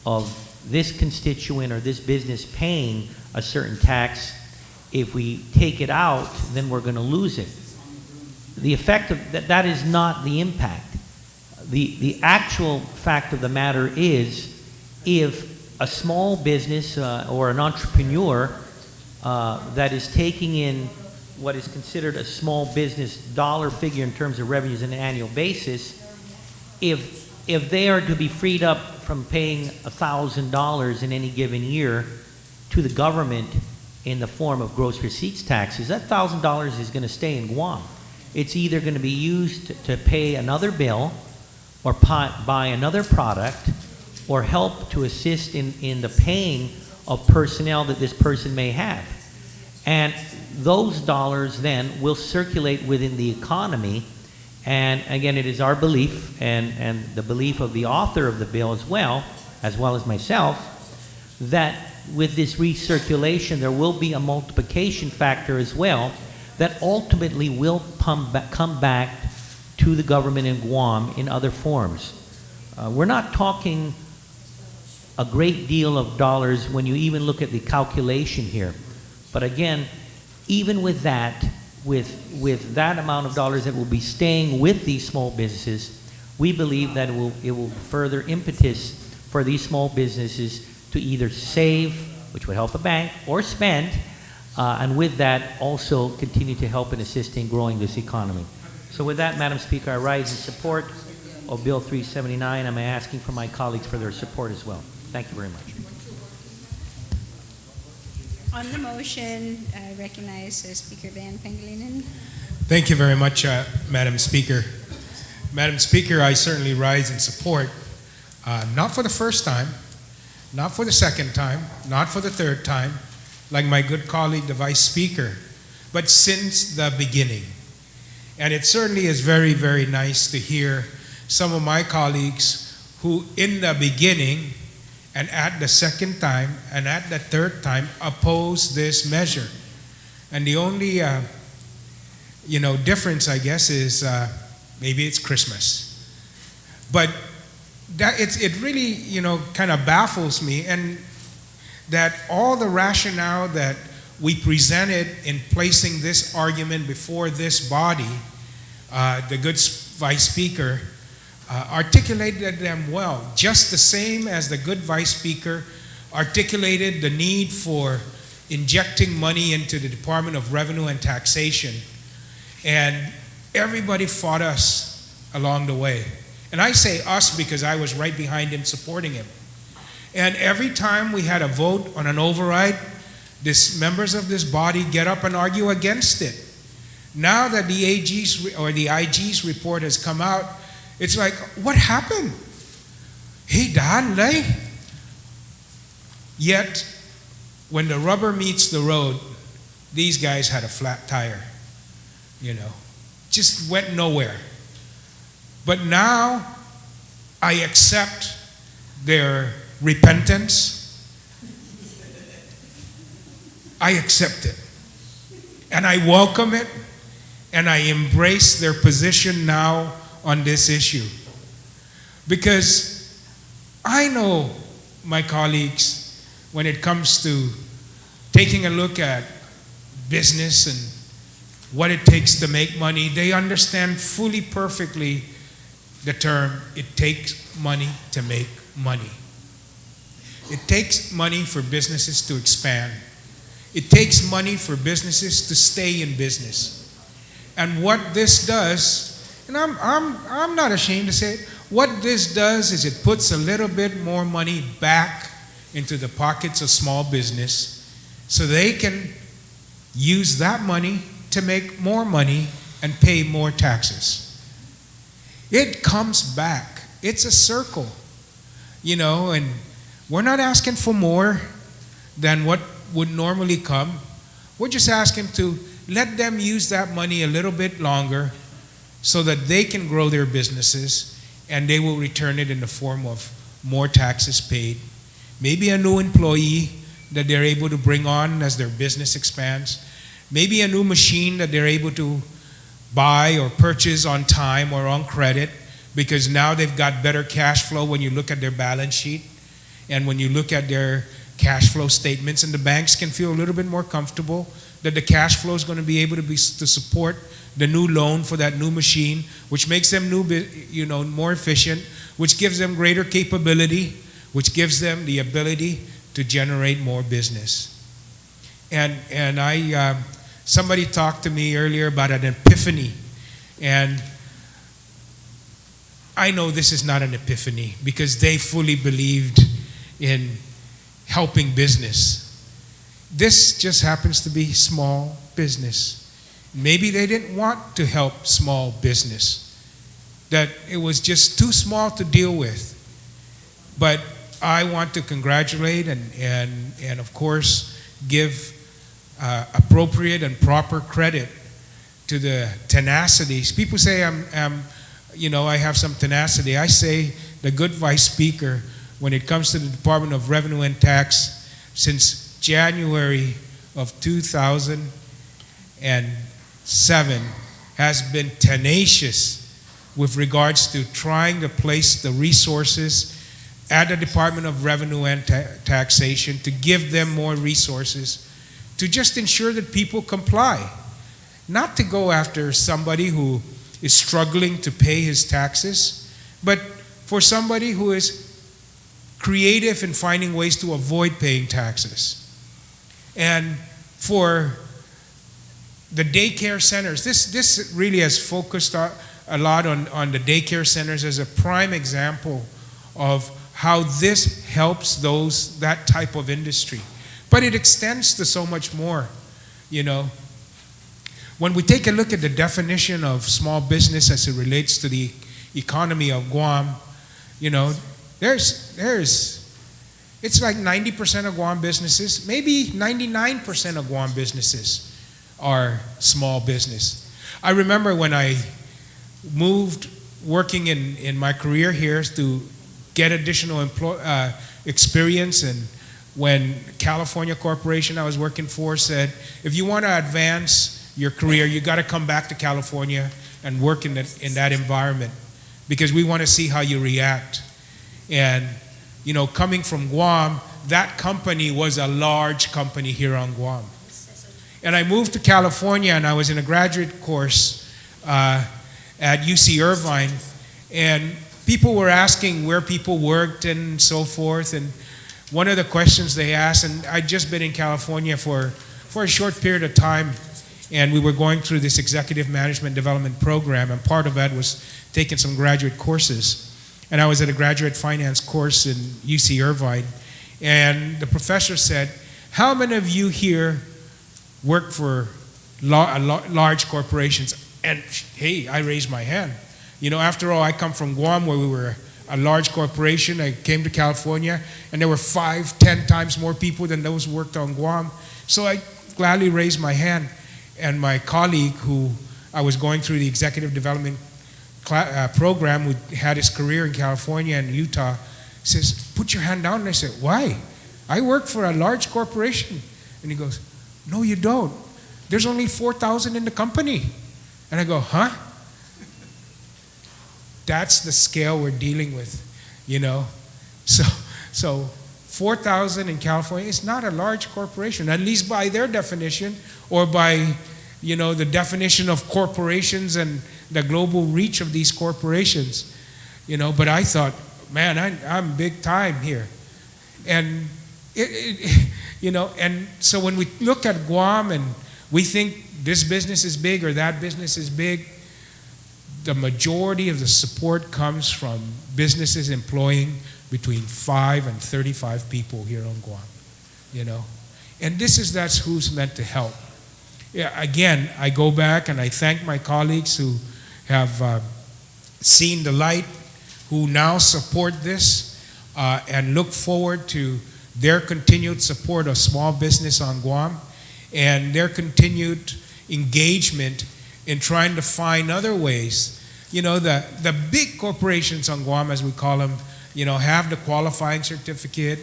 of this constituent or this business paying a certain tax, if we take it out, then we're going to lose it. The effect of that is not the impact. The actual fact of the matter is, if a small business or an entrepreneur that is taking in what is considered a small business dollar figure in terms of revenues on an annual basis, if they are to be freed up from paying $1,000 in any given year to the government in the form of gross receipts taxes, that $1,000 is going to stay in Guam. It's either going to be used to pay another bill or buy another product or help to assist in the paying of personnel that this person may have. And those dollars then will circulate within the economy. And again, it is our belief and the belief of the author of the bill as well as myself, that with this recirculation there will be a multiplication factor as well that ultimately will come back to the government in Guam in other forms. We're not talking a great deal of dollars when you even look at the calculation here. But again, even with that, with that amount of dollars that will be staying with these small businesses, we believe that it will further impetus for these small businesses to either save, which would help a bank, or spend, and with that also continue to help and assist in growing this economy. So with that, Madam Speaker, I rise in support of Bill 379. I'm asking for my colleagues for their support as well. Thank you very much. On the motion, I recognize Speaker Van Pangilinan. Thank you very much, Madam Speaker. Madam Speaker, I certainly rise in support, not for the first time, not for the second time, not for the third time, like my good colleague, the Vice Speaker, but since the beginning. And it certainly is very, very nice to hear some of my colleagues who in the beginning and at the second time and at the third time oppose this measure. And the only difference, I guess, is maybe it's Christmas. But it really kind of baffles me, and that all the rationale that we presented in placing this argument before this body, the good Vice Speaker articulated them well, just the same as the good Vice Speaker articulated the need for injecting money into the Department of Revenue and Taxation. And everybody fought us along the way. And I say us because I was right behind him supporting him. And every time we had a vote on an override, members of this body get up and argue against it. Now that the AG's or the IG's report has come out, it's like, what happened? Hey, Dan, lay. Yet, when the rubber meets the road, these guys had a flat tire, just went nowhere. But now, I accept their repentance. I accept it. And I welcome it, and I embrace their position now on this issue. Because I know my colleagues, when it comes to taking a look at business and what it takes to make money, they understand fully perfectly the term, it takes money to make money. It takes money for businesses to expand. It takes money for businesses to stay in business. And what this does, and I'm not ashamed to say it, what this does is it puts a little bit more money back into the pockets of small business so they can use that money to make more money and pay more taxes. It comes back. It's a circle, and we're not asking for more than what would normally come. We're just asking to let them use that money a little bit longer so that they can grow their businesses, and they will return it in the form of more taxes paid. Maybe a new employee that they're able to bring on as their business expands. Maybe a new machine that they're able to buy or purchase on time or on credit, because now they've got better cash flow when you look at their balance sheet and when you look at their cash flow statements, and the banks can feel a little bit more comfortable that the cash flow is going to be able to support the new loan for that new machine, which makes them more efficient, which gives them greater capability, which gives them the ability to generate more business. And I somebody talked to me earlier about an epiphany, and I know this is not an epiphany because they fully believed in helping business. This just happens to be small business. Maybe they didn't want to help small business, that it was just too small to deal with. But I want to congratulate and of course give appropriate and proper credit to the tenacity. People say I have some tenacity. I say the good vice speaker, when it comes to the Department of Revenue and Tax, since January of 2007, has been tenacious with regards to trying to place the resources at the Department of Revenue and Taxation to give them more resources to just ensure that people comply. Not to go after somebody who is struggling to pay his taxes, but for somebody who is creative in finding ways to avoid paying taxes. And for the daycare centers, this really has focused a lot on the daycare centers as a prime example of how this helps that type of industry. But it extends to so much more, When we take a look at the definition of small business as it relates to the economy of Guam, it's like 90% of Guam businesses, maybe 99% of Guam businesses are small business. I remember when I moved working in my career here to get additional experience, and when California Corporation I was working for said, if you want to advance your career, you got to come back to California and work in that environment, because we want to see how you react. And coming from Guam, that company was a large company here on Guam. And I moved to California, and I was in a graduate course at UC Irvine, and people were asking where people worked and so forth. And one of the questions they asked, and I'd just been in California for a short period of time, and we were going through this executive management development program, and part of that was taking some graduate courses. And I was at a graduate finance course in UC Irvine, and the professor said, how many of you here work for large corporations? And hey, I raised my hand. After all, I come from Guam, where we were a large corporation. I came to California, and there were 5, 10 times more people than those who worked on Guam. So I gladly raised my hand, and my colleague, who I was going through the executive development program, who had his career in California and Utah, says, "Put your hand down." And I said, "Why? I work for a large corporation." And he goes, "No, you don't. There's only 4,000 in the company." And I go, "Huh?" That's the scale we're dealing with, you know. So 4,000 in California is not a large corporation, at least by their definition, or by, you know, the definition of corporations and the global reach of these corporations, you know. But I thought, man, I'm big time here. And, you know, and so when we look at Guam and we think this business is big or that business is big, the majority of the support comes from businesses employing between 5 and 35 people here on Guam, you know. And that's who's meant to help. Yeah, again, I go back and I thank my colleagues who have seen the light, who now support this, and look forward to their continued support of small business on Guam and their continued engagement in trying to find other ways. You know, the big corporations on Guam, as we call them, you know, have the qualifying certificate,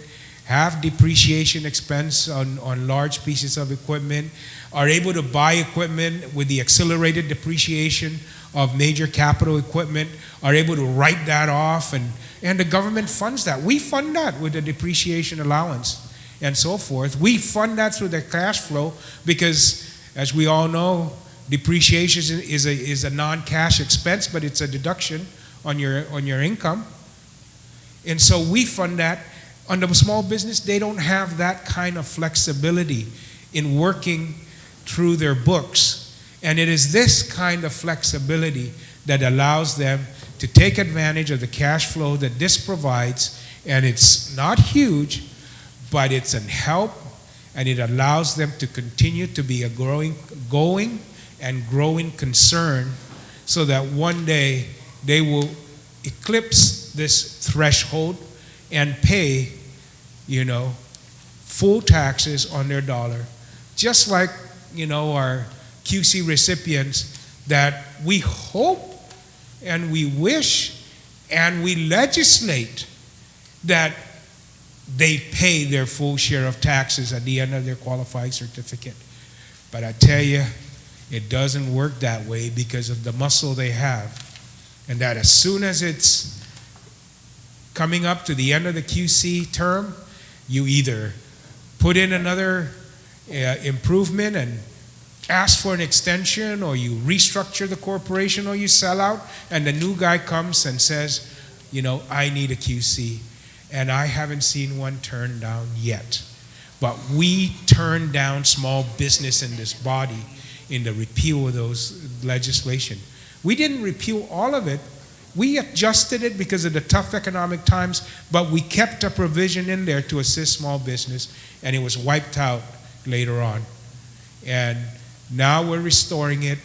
have depreciation expense on large pieces of equipment, are able to buy equipment with the accelerated depreciation of major capital equipment, are able to write that off, and the government funds that. We fund that with the depreciation allowance and so forth. We fund that through the cash flow because, as we all know, depreciation is a non-cash expense, but it's a deduction on your income. And so we fund that. On the small business, they don't have that kind of flexibility in working through their books. And it is this kind of flexibility that allows them to take advantage of the cash flow that this provides. And it's not huge, but it's a help, and it allows them to continue to be a growing concern, so that one day they will eclipse this threshold and pay, you know, full taxes on their dollar, just like, you know, our QC recipients that we hope and we wish and we legislate that they pay their full share of taxes at the end of their qualifying certificate. But I tell you, it doesn't work that way because of the muscle they have. And that as soon as it's coming up to the end of the QC term, you either put in another improvement and ask for an extension, or you restructure the corporation, or you sell out, and the new guy comes and says, you know, I need a QC. And I haven't seen one turned down yet. But we turned down small business in this body in the repeal of those legislation. We didn't repeal all of it. We adjusted it because of the tough economic times, but we kept a provision in there to assist small business, and it was wiped out later on. And now we're restoring it.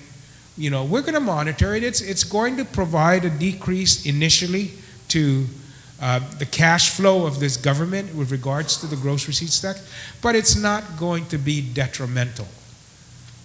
You know, we're going to monitor it. It's going to provide a decrease initially to the cash flow of this government with regards to the gross receipts tax, but it's not going to be detrimental.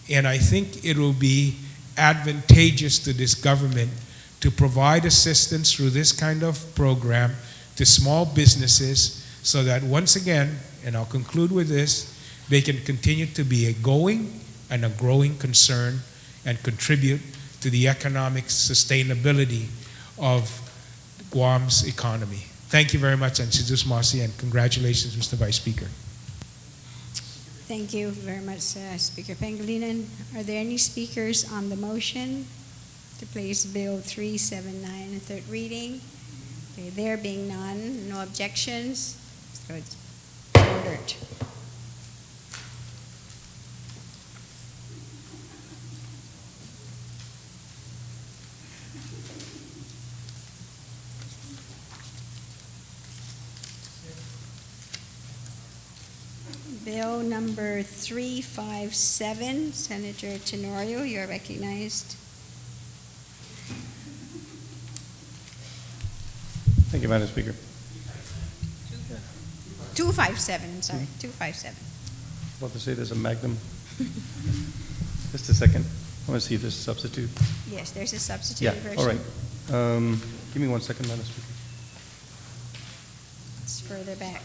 And I think it will be advantageous to this government to provide assistance through this kind of program to small businesses, so that once again, and I'll conclude with this, they can continue to be a going and a growing concern and contribute to the economic sustainability of Guam's economy. Thank you very much, and Sidus Masi, and congratulations, Mr. Vice Speaker. Thank you very much, Speaker Pangilinan. Are there any speakers on the motion to place Bill 379 in third reading? Okay, there being none, no objections, so it's ordered. Bill number 357, Senator Tenorio, you're recognized. Thank you, Madam Speaker. 257, I'm sorry, 257. About to say there's a Magnum. Just a second. I want to see if there's a substitute. Yes, there's a Yeah, substitute version. all right. Give me 1 second, Madam Speaker. It's further back.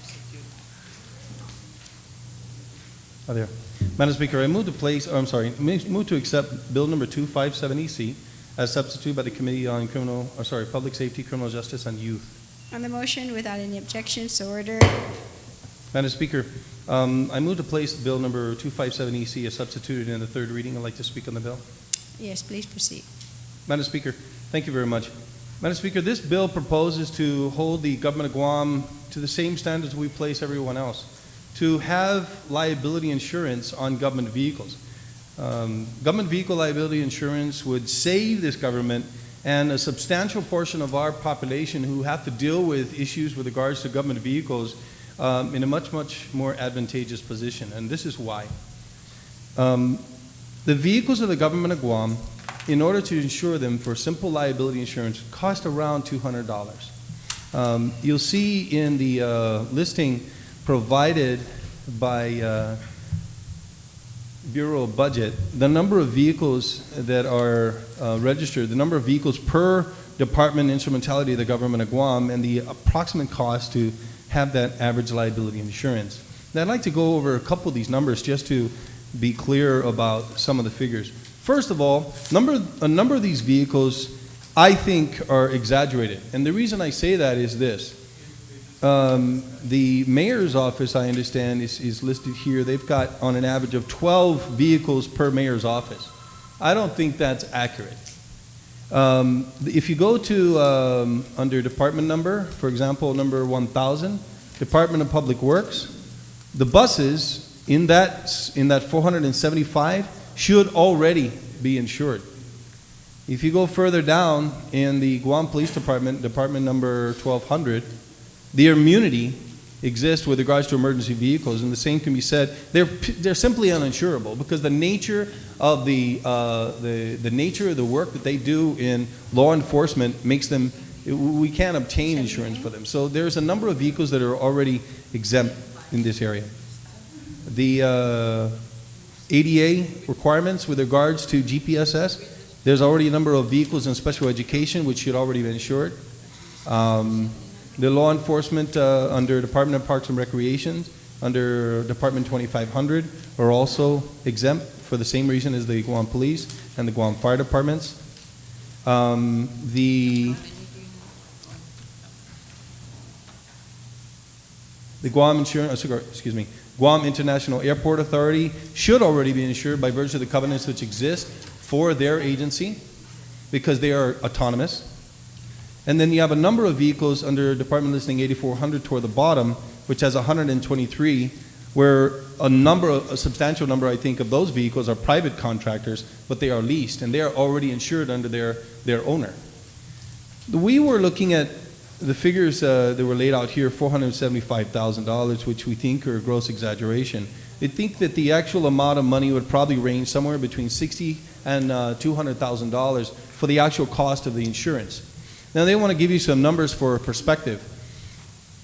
Oh, there. Madam Speaker, I move to place, oh, I'm sorry, move to accept Bill number 257EC as substitute by the Committee on Public Safety, Criminal Justice, and Youth. On the motion, without any objections, so ordered. Madam Speaker, I move to place Bill number 257EC as substituted in the third reading. I'd like to speak on the bill. Yes, please proceed. Madam Speaker, thank you very much. Madam Speaker, this bill proposes to hold the government of Guam to the same standards we place everyone else, to have liability insurance on government vehicles. Government vehicle liability insurance would save this government and a substantial portion of our population who have to deal with issues with regards to government vehicles in a much, much more advantageous position, and this is why. The vehicles of the government of Guam, in order to insure them for simple liability insurance, cost around $200. You'll see in the listing provided by Bureau of Budget, the number of vehicles that are registered, the number of vehicles per department instrumentality of the government of Guam, and the approximate cost to have that average liability insurance. Now, I'd like to go over a couple of these numbers just to be clear about some of the figures. First of all, a number of these vehicles I think are exaggerated. And the reason I say that is this. The mayor's office, I understand, is listed here. They've got on an average of 12 vehicles per mayor's office. I don't think that's accurate. If you go to under department number, for example, number 1000, Department of Public Works, the buses in that 475 should already be insured. If you go further down in the Guam Police Department, department number 1200, the immunity exists with regards to emergency vehicles, and the same can be said. They're simply uninsurable because the nature of the nature of the work that they do in law enforcement makes them, we can't obtain insurance for them. So there's a number of vehicles that are already exempt in this area. The ADA requirements with regards to GPSS, there's already a number of vehicles in special education which should already be insured. The law enforcement under Department of Parks and Recreation, under Department 2500, are also exempt for the same reason as the Guam Police and the Guam Fire Departments. The Guam Guam International Airport Authority should already be insured by virtue of the covenants which exist for their agency because they are autonomous. And then you have a number of vehicles under Department Listing 8400 toward the bottom, which has 123, where a substantial number, I think, of those vehicles are private contractors, but they are leased, and they are already insured under their owner. We were looking at the figures that were laid out here, $475,000, which we think are a gross exaggeration. I think that the actual amount of money would probably range somewhere between $60,000 and $200,000 for the actual cost of the insurance. Now, they want to give you some numbers for perspective.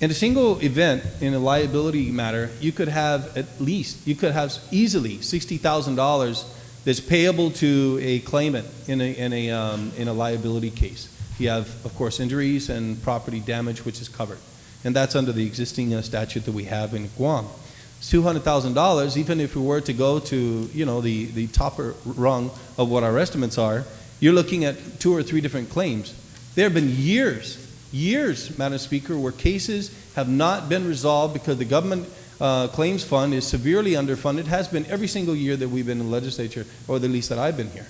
In a single event, in a liability matter, you could have easily $60,000 that's payable to a claimant in a liability case. You have, of course, injuries and property damage, which is covered. And that's under the existing statute that we have in Guam. It's $200,000, even if we were to go to, the top rung of what our estimates are, you're looking at 2 or 3 different claims. There have been years, Madam Speaker, where cases have not been resolved because the government claims fund is severely underfunded. It has been every single year that we've been in the legislature, or at least that I've been here.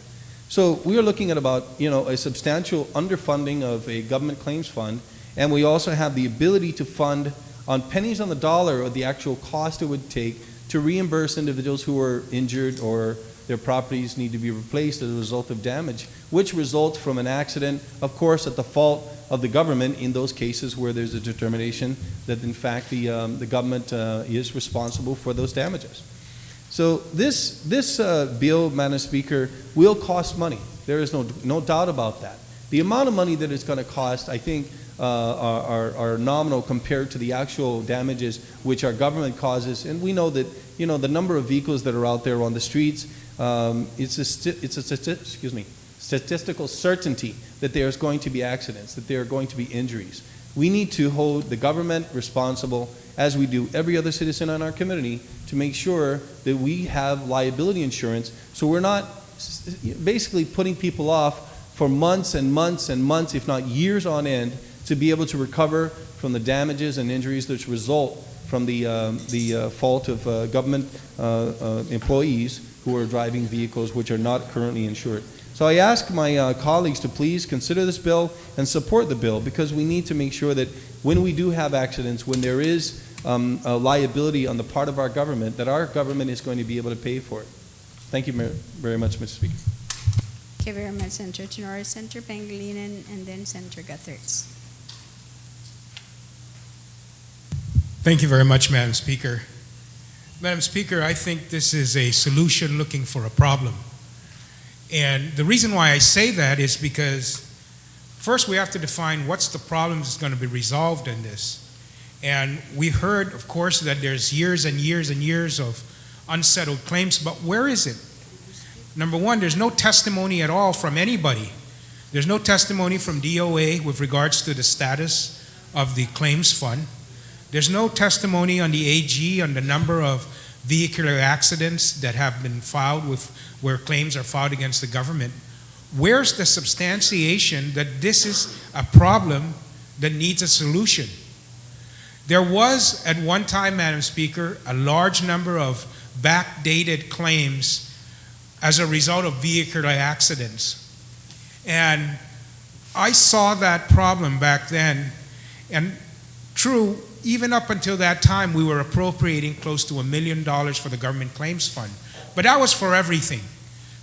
So we are looking at about, a substantial underfunding of a government claims fund, and we also have the ability to fund on pennies on the dollar of the actual cost it would take to reimburse individuals who are injured or their properties need to be replaced as a result of damage, which results from an accident, of course, at the fault of the government in those cases where there's a determination that, in fact, the government is responsible for those damages. So this bill, Madam Speaker, will cost money. There is no doubt about that. The amount of money that it's going to cost, I think, are nominal compared to the actual damages which our government causes. And we know that, the number of vehicles that are out there on the streets, it's a statistical certainty that there's going to be accidents, that there are going to be injuries. We need to hold the government responsible, as we do every other citizen in our community, to make sure that we have liability insurance, so we're not basically putting people off for months and months and months, if not years on end, to be able to recover from the damages and injuries that result from the fault of government employees who are driving vehicles which are not currently insured. So I ask my colleagues to please consider this bill and support the bill, because we need to make sure that when we do have accidents, when there is a liability on the part of our government, that our government is going to be able to pay for it. Thank you very much, Mr. Speaker. Thank you very much, Senator Tenor, Senator Pangilinan, and then Senator Guthertz. Thank you very much, Madam Speaker. Madam Speaker, I think this is a solution looking for a problem. And the reason why I say that is because first we have to define what's the problem that's going to be resolved in this. And we heard, of course, that there's years and years and years of unsettled claims, but where is it? Number one, there's no testimony at all from anybody. There's no testimony from DOA with regards to the status of the claims fund. There's no testimony on the AG on the number of vehicular accidents that have been filed with where claims are filed against the government. Where's the substantiation that this is a problem that needs a solution? There was at one time, Madam Speaker, a large number of backdated claims as a result of vehicular accidents. And I saw that problem back then, and true, even up until that time, we were appropriating close to $1 million for the government claims fund. But that was for everything.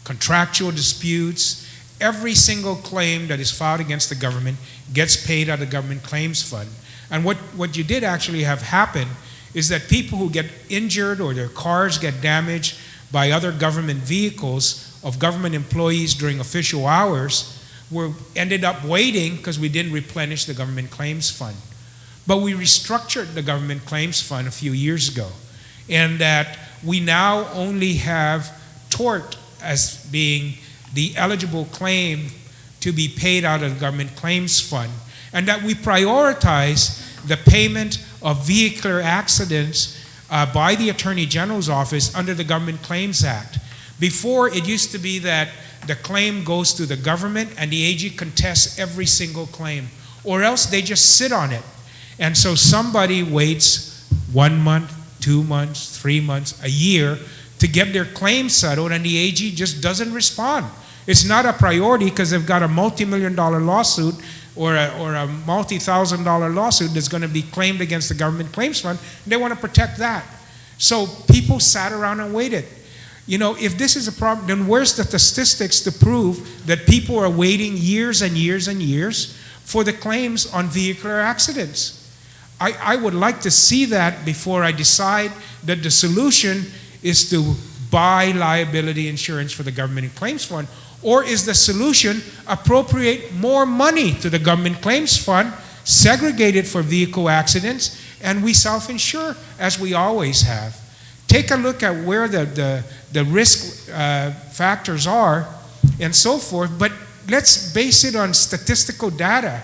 Contractual disputes, every single claim that is filed against the government gets paid out of the government claims fund. And what you did actually have happen is that people who get injured or their cars get damaged by other government vehicles of government employees during official hours ended up waiting because we didn't replenish the government claims fund. But we restructured the government claims fund a few years ago, and that we now only have tort as being the eligible claim to be paid out of the government claims fund, and that we prioritize the payment of vehicular accidents by the Attorney General's office under the Government Claims Act. Before, it used to be that the claim goes to the government and the AG contests every single claim, or else they just sit on it. And so somebody waits 1 month, 2 months, 3 months, a year to get their claim settled, and the AG just doesn't respond. It's not a priority because they've got a multi-million-dollar lawsuit or a multi-thousand-dollar lawsuit that's going to be claimed against the government claims fund. They want to protect that. So people sat around and waited. You know, if this is a problem, then where's the statistics to prove that people are waiting years and years and years for the claims on vehicular accidents? I would like to see that before I decide that the solution is to buy liability insurance for the government claims fund, or is the solution appropriate more money to the government claims fund, segregate it for vehicle accidents, and we self-insure as we always have. Take a look at where the risk factors are and so forth, but let's base it on statistical data.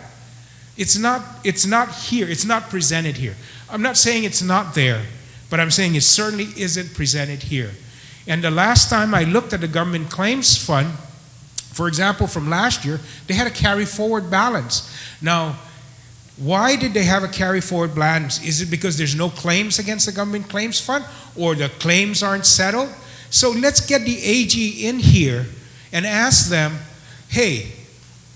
It's not here. It's not presented here. I'm not saying it's not there, but I'm saying it certainly isn't presented here. And the last time I looked at the government claims fund, for example, from last year, they had a carry-forward balance. Now, why did they have a carry-forward balance? Is it because there's no claims against the government claims fund, or the claims aren't settled? So let's get the AG in here and ask them, hey,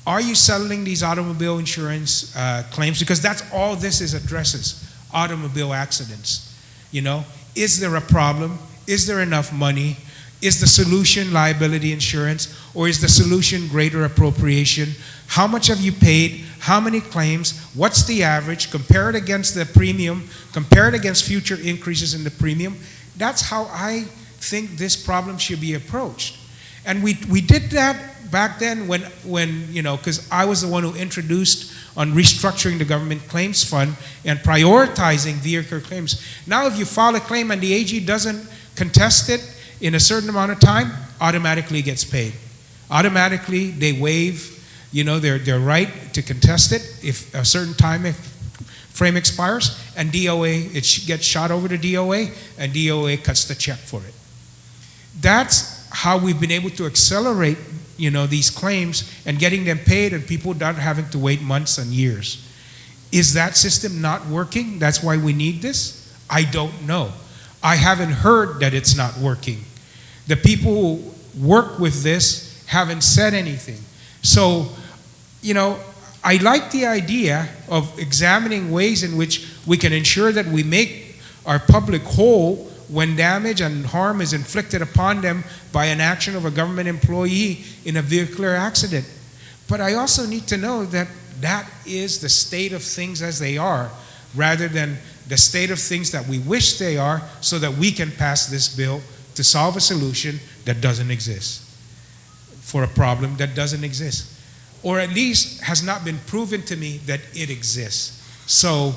are you settling these automobile insurance claims? Because that's all this addresses, automobile accidents. You know, is there a problem? Is there enough money? Is the solution liability insurance, or is the solution greater appropriation? How much have you paid? How many claims? What's the average? Compare it against the premium. Compare it against future increases in the premium. That's how I think this problem should be approached. And we did that back then when you know, because I was the one who introduced on restructuring the government claims fund and prioritizing vehicle claims. Now if you file a claim and the AG doesn't contest it in a certain amount of time, automatically gets paid. Automatically they waive, you know, their right to contest it if a certain time frame expires, and DOA, gets shot over to DOA, and DOA cuts the check for it. That's how we've been able to accelerate, you know, these claims and getting them paid and people not having to wait months and years. Is that system not working? That's why we need this? I don't know. I haven't heard that it's not working. The people who work with this haven't said anything. So, you know, I like the idea of examining ways in which we can ensure that we make our public whole when damage and harm is inflicted upon them by an action of a government employee in a vehicular accident. But I also need to know that that is the state of things as they are, rather than the state of things that we wish they are, so that we can pass this bill to solve a solution that doesn't exist, for a problem that doesn't exist, or at least has not been proven to me that it exists. So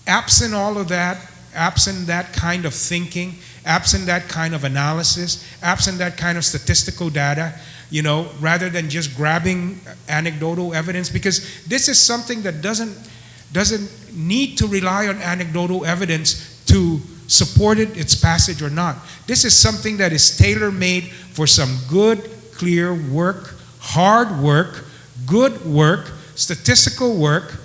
absent all of that, absent that kind of thinking, absent that kind of analysis, absent that kind of statistical data, you know, rather than just grabbing anecdotal evidence, because this is something that doesn't need to rely on anecdotal evidence to support its passage or not. This is something that is tailor-made for some good, clear work, hard work, good work, statistical work,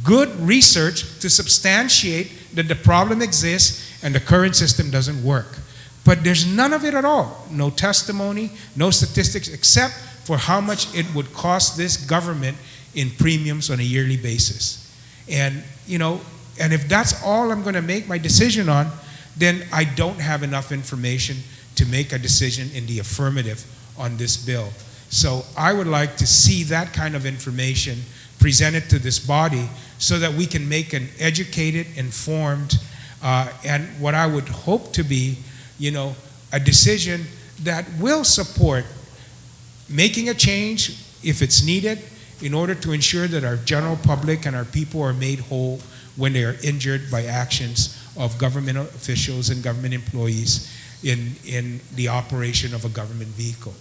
good research to substantiate that the problem exists and the current system doesn't work. But there's none of it at all. No testimony, no statistics, except for how much it would cost this government in premiums on a yearly basis. And, you know, and if that's all I'm going to make my decision on, then I don't have enough information to make a decision in the affirmative on this bill. So I would like to see that kind of information presented to this body so that we can make an educated, informed, and what I would hope to be, you know, a decision that will support making a change if it's needed in order to ensure that our general public and our people are made whole when they are injured by actions of government officials and government employees in the operation of a government vehicle.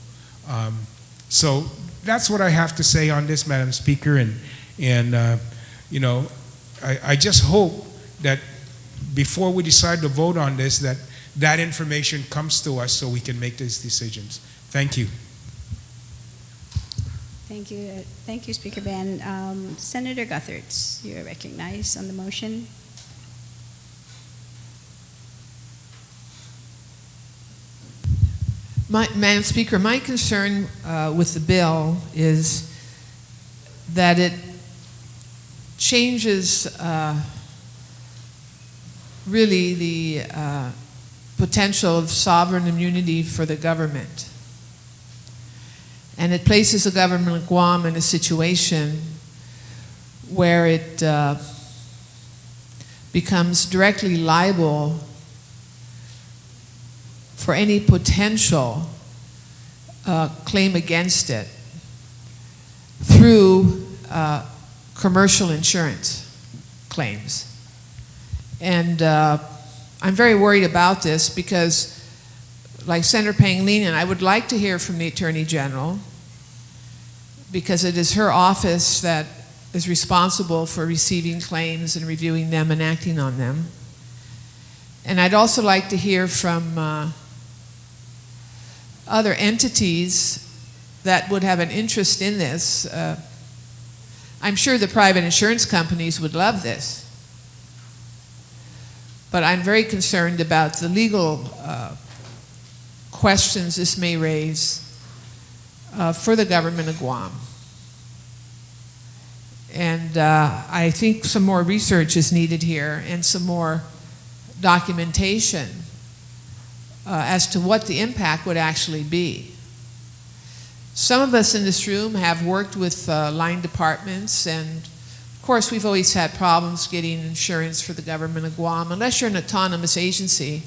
So that's what I have to say on this, Madam Speaker, and you know, I just hope that before we decide to vote on this, that information comes to us so we can make these decisions. Thank you. Thank you, Speaker Ben. Senator Guthertz, you are recognized on the motion. Madam Speaker, my concern with the bill is that it changes really the potential of sovereign immunity for the government. And it places the government of Guam in a situation where it becomes directly liable for any potential claim against it through commercial insurance claims. And I'm very worried about this because, like Senator Pangilinan, I would like to hear from the Attorney General, because it is her office that is responsible for receiving claims and reviewing them and acting on them. And I'd also like to hear from other entities that would have an interest in this. I'm sure the private insurance companies would love this. But I'm very concerned about the legal questions this may raise for the government of Guam. And I think some more research is needed here and some more documentation as to what the impact would actually be. Some of us in this room have worked with line departments, and of course we've always had problems getting insurance for the government of Guam. Unless you're an autonomous agency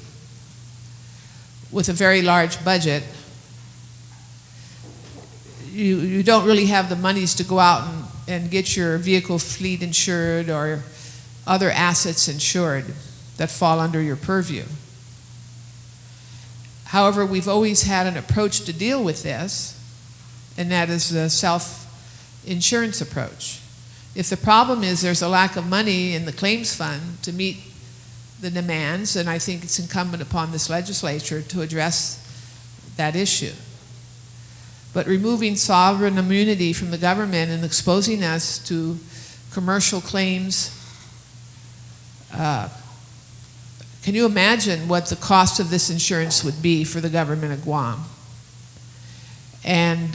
with a very large budget, you don't really have the monies to go out and get your vehicle fleet insured or other assets insured that fall under your purview. However, we've always had an approach to deal with this, and that is the self-insurance approach. If the problem is there's a lack of money in the claims fund to meet the demands, then I think it's incumbent upon this legislature to address that issue. But removing sovereign immunity from the government and exposing us to commercial claims, can you imagine what the cost of this insurance would be for the government of Guam? And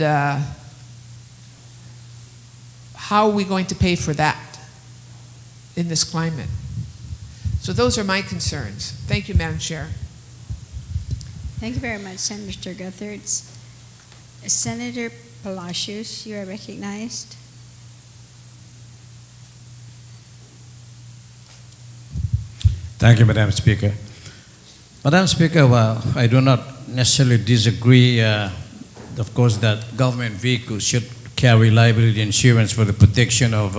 how are we going to pay for that in this climate? So those are my concerns. Thank you, Madam Chair. Thank you very much, Senator Guthertz. Senator Palacios, you are recognized. Thank you, Madam Speaker. Madam Speaker, well, I do not necessarily disagree, of course, that government vehicles should carry liability insurance for the protection of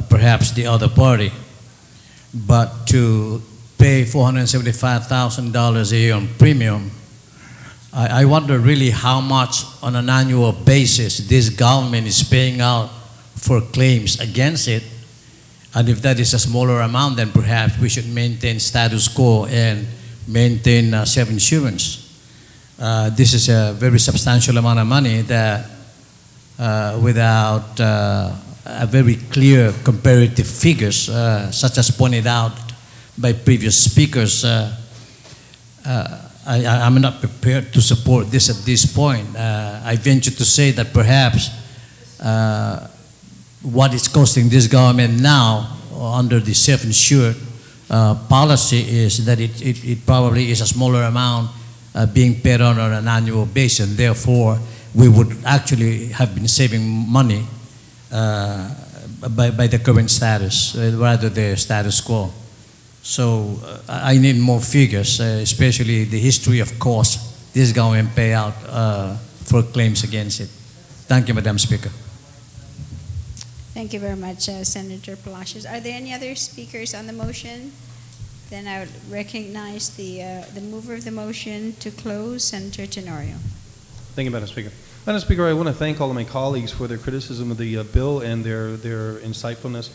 perhaps the other party. But to pay $475,000 a year on premium, I wonder really how much on an annual basis this government is paying out for claims against it. And if that is a smaller amount, then perhaps we should maintain status quo and maintain self-insurance. This is a very substantial amount of money that without a very clear comparative figures, such as pointed out by previous speakers, I'm not prepared to support this at this point. I venture to say that perhaps what it's costing this government now under the self-insured policy is that it probably is a smaller amount being paid on an annual basis, and therefore we would actually have been saving money by the current status rather the status quo. So I need more figures, especially the history of cost this government pay out for claims against it. Thank you, Madam Speaker. Thank you very much, Senator Palacios. Are there any other speakers on the motion? Then I would recognize the mover of the motion to close, Senator Tenorio. Thank you, Madam Speaker. Madam Speaker, I want to thank all of my colleagues for their criticism of the bill and their insightfulness.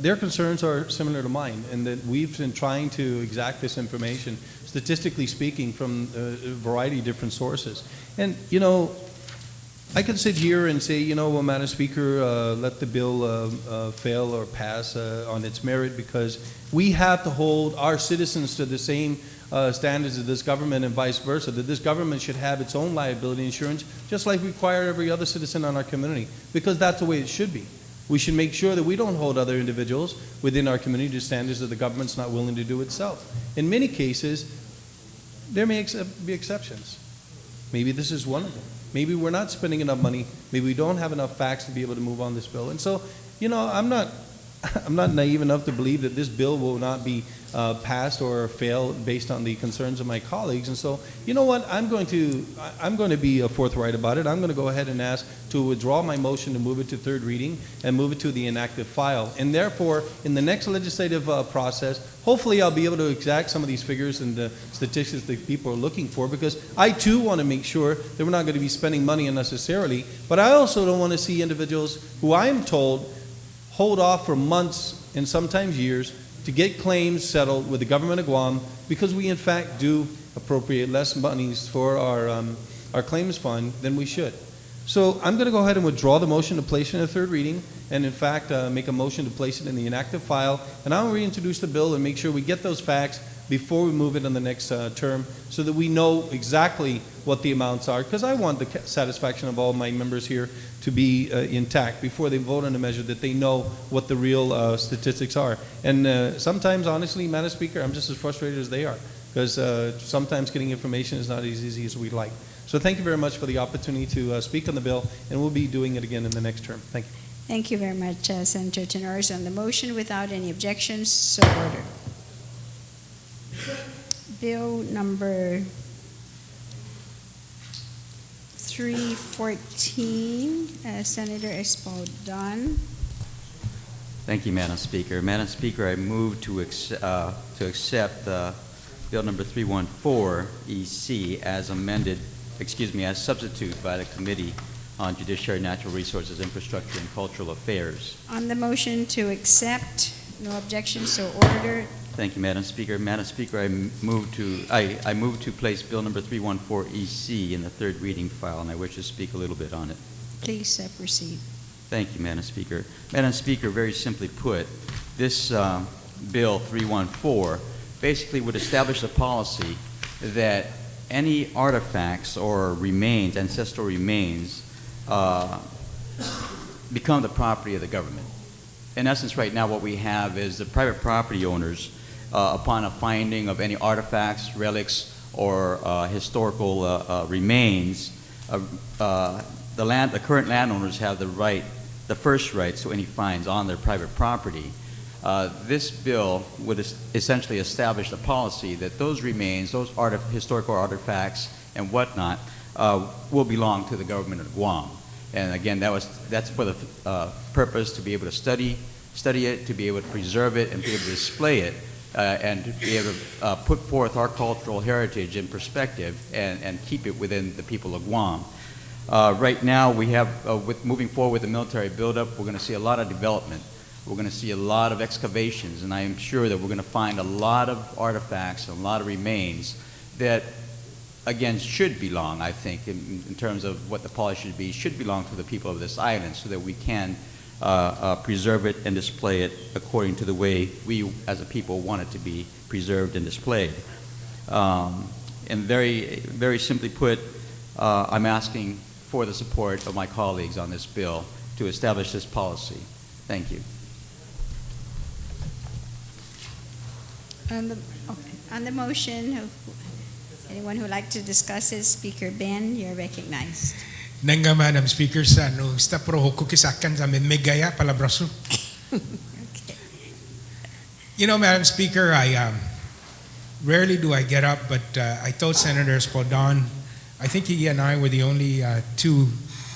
Their concerns are similar to mine, in that we've been trying to exact this information, statistically speaking, from a variety of different sources. And, you know, I could sit here and say, you know, well, Madam Speaker, let the bill fail or pass on its merit, because we have to hold our citizens to the same standards of this government and vice versa, that this government should have its own liability insurance, just like we require every other citizen on our community, because that's the way it should be. We should make sure that we don't hold other individuals within our community to standards that the government's not willing to do itself. In many cases, there may be exceptions. Maybe this is one of them. Maybe we're not spending enough money. Maybe we don't have enough facts to be able to move on this bill. And so, you know, I'm not naive enough to believe that this bill will not be passed or fail based on the concerns of my colleagues. And so, you know what? I'm going to be forthright about it. I'm going to go ahead and ask to withdraw my motion to move it to third reading and move it to the inactive file. And therefore, in the next legislative process, hopefully I'll be able to exact some of these figures and the statistics that people are looking for, because I too want to make sure that we're not going to be spending money unnecessarily. But I also don't want to see individuals who I am told hold off for months and sometimes years to get claims settled with the government of Guam, because we in fact do appropriate less monies for our claims fund than we should. So I'm going to go ahead and withdraw the motion to place it in a third reading, and in fact make a motion to place it in the inactive file, and I'll reintroduce the bill and make sure we get those facts before we move it in the next term, so that we know exactly what the amounts are, because I want the satisfaction of all my members here to be intact before they vote on a measure, that they know what the real statistics are. And sometimes, honestly, Madam Speaker, I'm just as frustrated as they are, because sometimes getting information is not as easy as we'd like. So thank you very much for the opportunity to speak on the bill, and we'll be doing it again in the next term. Thank you. Thank you very much, Senator Tenorio. On the motion, without any objections, so ordered. Bill number 314, Senator Espaldon. Thank you, Madam Speaker. Madam Speaker, I move to accept Bill number 314 EC as amended, as substitute by the Committee on Judiciary, Natural Resources, Infrastructure, and Cultural Affairs. On the motion to accept, no objection, so ordered. Thank you, Madam Speaker. Madam Speaker, I move to place Bill number 314 EC in the third reading file, and I wish to speak a little bit on it. Please proceed. Thank you, Madam Speaker. Madam Speaker, very simply put, this Bill 314 basically would establish a policy that any artifacts or remains, ancestral remains, become the property of the government. In essence, right now what we have is the private property owners, upon a finding of any artifacts, relics, or historical remains, the current landowners have the first rights to any fines on their private property. This bill would essentially establish a policy that those remains, those historical artifacts and whatnot, will belong to the government of Guam. And again, that's for the purpose to be able to study it, to be able to preserve it, and be able to display it, and to be able to put forth our cultural heritage in perspective and keep it within the people of Guam. Right now, we have, moving forward with the military buildup, we're going to see a lot of development. We're going to see a lot of excavations, and I am sure that we're going to find a lot of artifacts and a lot of remains that, again, should belong, I think, in terms of what the policy should belong to the people of this island, so that we can preserve it and display it according to the way we as a people want it to be preserved and displayed. And very, very simply put, I'm asking for the support of my colleagues on this bill to establish this policy. Thank you. On the motion, anyone who would like to discuss it, Speaker Ben, you're recognized. Nanga, Madam Speaker, sa no sta pro hukukisakan sa megaya palabraso. Okay. You know, Madam Speaker, rarely do I get up, but I told Senator Espaldon, I think he and I were the only two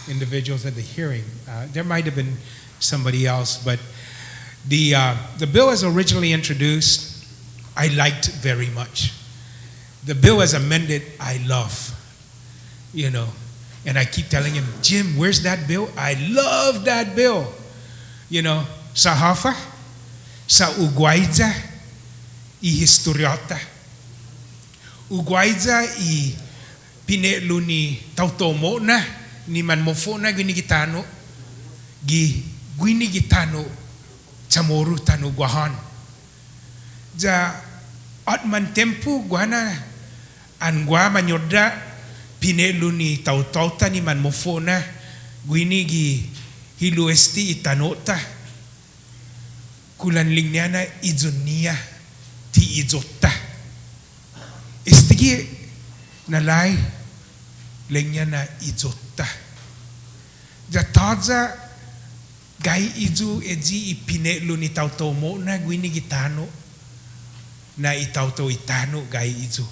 individuals at the hearing. There might have been somebody else, but the bill as originally introduced, I liked very much. The bill as amended, I love, you know. And I keep telling him, Jim, where's that bill? I love that bill. You know, sa hafa, sa ugwaidza, I historiota. Ugwaidza I pinelu ni tautomo na, ni manmofo na gwinigitano, gwinigitano chamoru tanu guahan. Ja at man tempo guana an gua manyoda pinelu ni tautauta ni manmofona guinigi hiluesti itanota kulan lingniana izonia ti izota istigi nalai lingniana izota ja taza gai izu eji ipinelu ni tautomo na guinigi tano na itauto itano gai izu.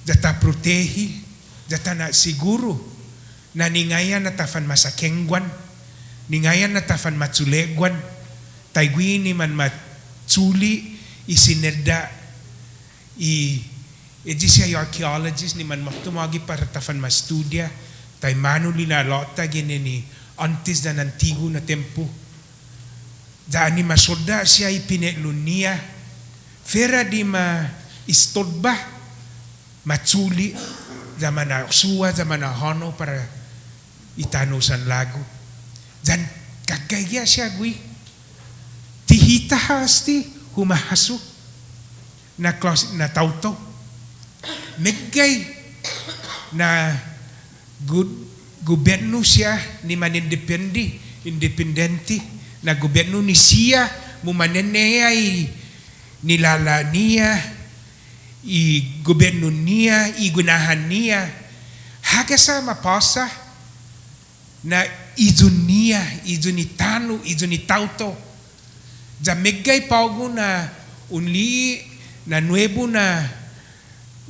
Jata protehi, jata na siguro na ningayan na tafan masakengwan, ningayan na tafan matsulegwan, taigwi ni man matsuli, isineda, siya archaeologist ni man matumagi para tafan mastudia, tay manu linalota gini ni antes na antigo na tempo. Daan ni masoda siya ipinelunia, Fera di ma istodba, matsuli, zaman na suwa, zaman na hono para itano san lago. Dan kagaya siya gui. Tihita hasti humahaso na tauto. Megay na gobyerno siya ni independenti na gobyerno ni siya mumanenea nilala niya, I gobyerno niya, I gunahan niya, hagasa mapasa na izun niya, izun itano, izun itauto. Jamegay paugo na unli na nuevo na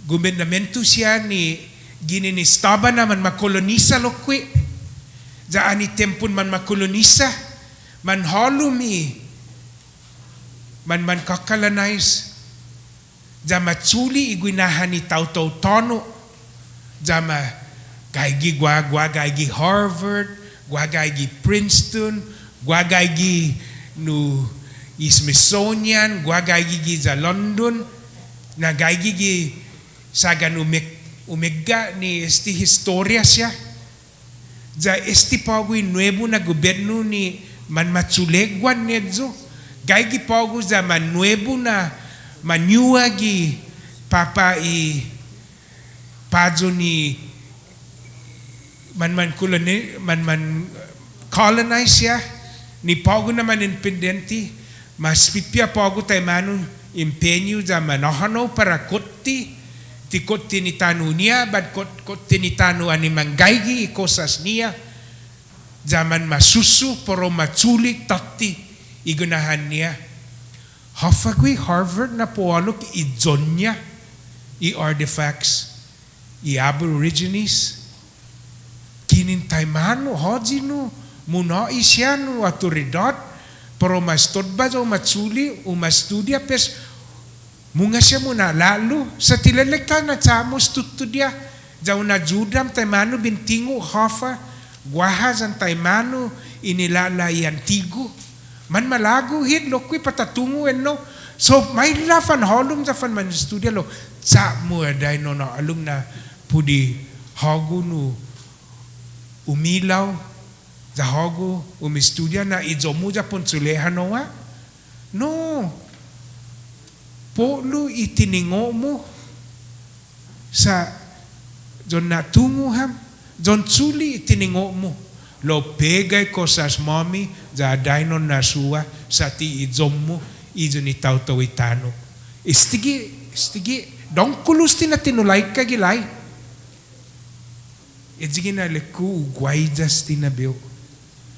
gobernamento siya ni Gininistaba na man makolonisa lokwi. Ja ani tempun man makolonisa. Man holumi. Man kakalanize. Ja matsuli iguinahan ni tau-tau tono. Ja ma gaigi gwa gaigi Harvard, gwa gaigi Princeton, gwa gaigi no Smithsonian, gwa gaigi sa London, na gaigi sagan umega ni esti historia siya. Ja esti pagui nuevo na gobyerno ni man matsulegwan nedzo. Gaigi pagu za man nuevo na manyua gi papa i padzo ni man colonize ya ni pagu na man independenti mas pipia pagu tay manu empenyo za manohano para kotti ti kotti ni tanu niya bad kotti ni tanu ani manggaigi ikosas niya zaman masusu pero matsuli tati igunahan niya hafagwi Harvard na poalok i-zon niya i-artifacts i-aborigines kinintay mano hojino muna isyano autoridad pero mastodba o matsuli o mastudia pes munga siya muna lalo sa tilalagta na tsamos tutudya jaw na judam taymano bintingo hafa guahas ang taymano inilalayan tigo man malago hit lokwi patatungo no so may lafan holum sa fan man studia lo sa mo aday no na alum na pudi hago no umilaw sa hago umistudia na idzomu sa ponsulehan no polo itiningo mo sa John natungo ham John tsuli itiningo mo lo pegay ko sa mommy za dainon nasua sa ti idzom mo idzo ni tau-tau itano istigi dong kulusti na tinulay ka gilay idzigi na leku ugwayjas tinabio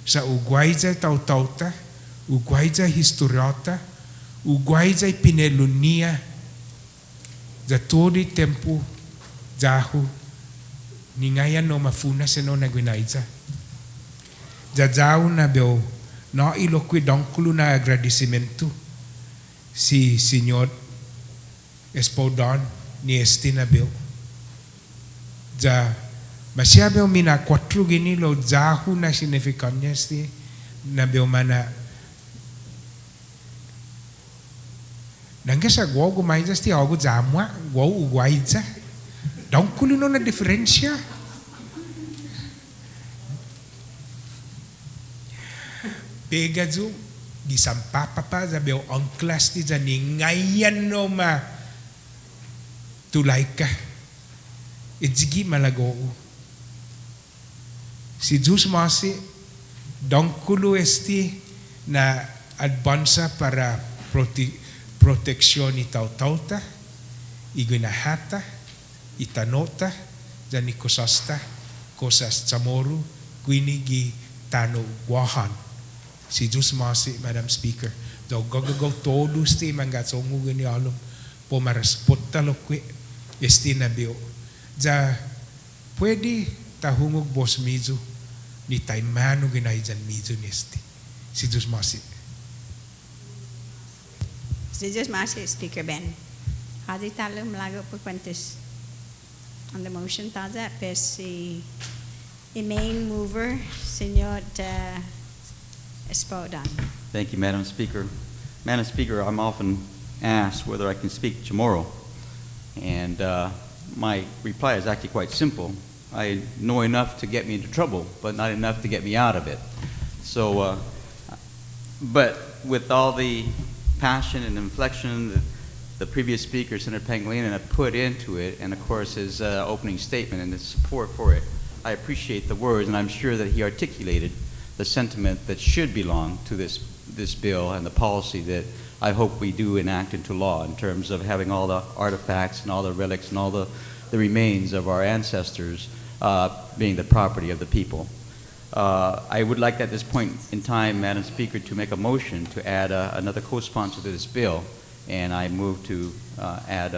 sa ugwayja tau-tau ta ugwayja historiota ugwayja pinelunia za tori tempo jahu ningayan no mafuna se no naguinaiza jajau na beo no ilokwi donkulu na agradecimiento si Señor Espodon ni Estina beo ja masya beo mina 4 gini lo jahu na significanya sti na beo mana nangga sa gua gumaiza sti agu jamwa gua ugwaiza donkulu no na diferensya pegazo gisampapa pa sabi ang class ti jani ngayan no ma tulay ka idzigi malago si Diyos masi dongkulo esti na advansa para proteksyon ni tau-tauta igunahata itanota jani kosasta kosas chamoro kwinigi tano guahan si Diyos masi, Madam Speaker. Daw gagagaw todo sti mangatsongo gani alum po maraspot talokwe esti na bio. Ja pwede tahungog boss mizo ni taimano ginay dyan mizo nesti. Si Diyos masi. Si Diyos masi, Speaker Ben. Hadi talo malago po kwantis. On the motion taza, pes si main mover, Senyor Espodan. Thank you, Madam Speaker. Madam Speaker, I'm often asked whether I can speak Chamorro, and my reply is actually quite simple. I know enough to get me into trouble, but not enough to get me out of it. So, but with all the passion and inflection that the previous speaker, Senator Pangilinan, had put into it, and of course his opening statement and his support for it, I appreciate the words, and I'm sure that he articulated the sentiment that should belong to this bill and the policy that I hope we do enact into law in terms of having all the artifacts and all the relics and all the remains of our ancestors being the property of the people. I would like at this point in time, Madam Speaker, to make a motion to add another co-sponsor to this bill, and I move to add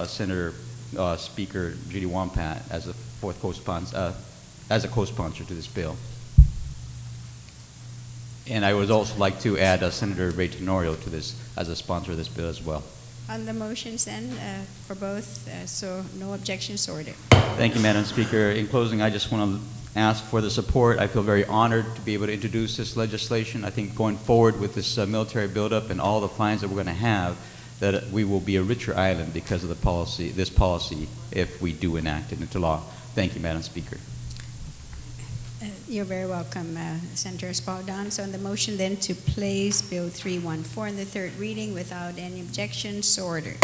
Senator Speaker Judy Wampat as a fourth co-sponsor, as a co-sponsor to this bill. And I would also like to add Senator Ray Tenorio to this as a sponsor of this bill as well. On the motions then, for both, so no objections, so ordered. Thank you, Madam Speaker. In closing, I just want to ask for the support. I feel very honored to be able to introduce this legislation. I think going forward with this military buildup and all the fines that we're going to have, that we will be a richer island because of the policy, this policy, if we do enact it into law. Thank you, Madam Speaker. You're very welcome, Senator Espaldon. So on the motion then to place Bill 314 in the third reading without any objections, so ordered.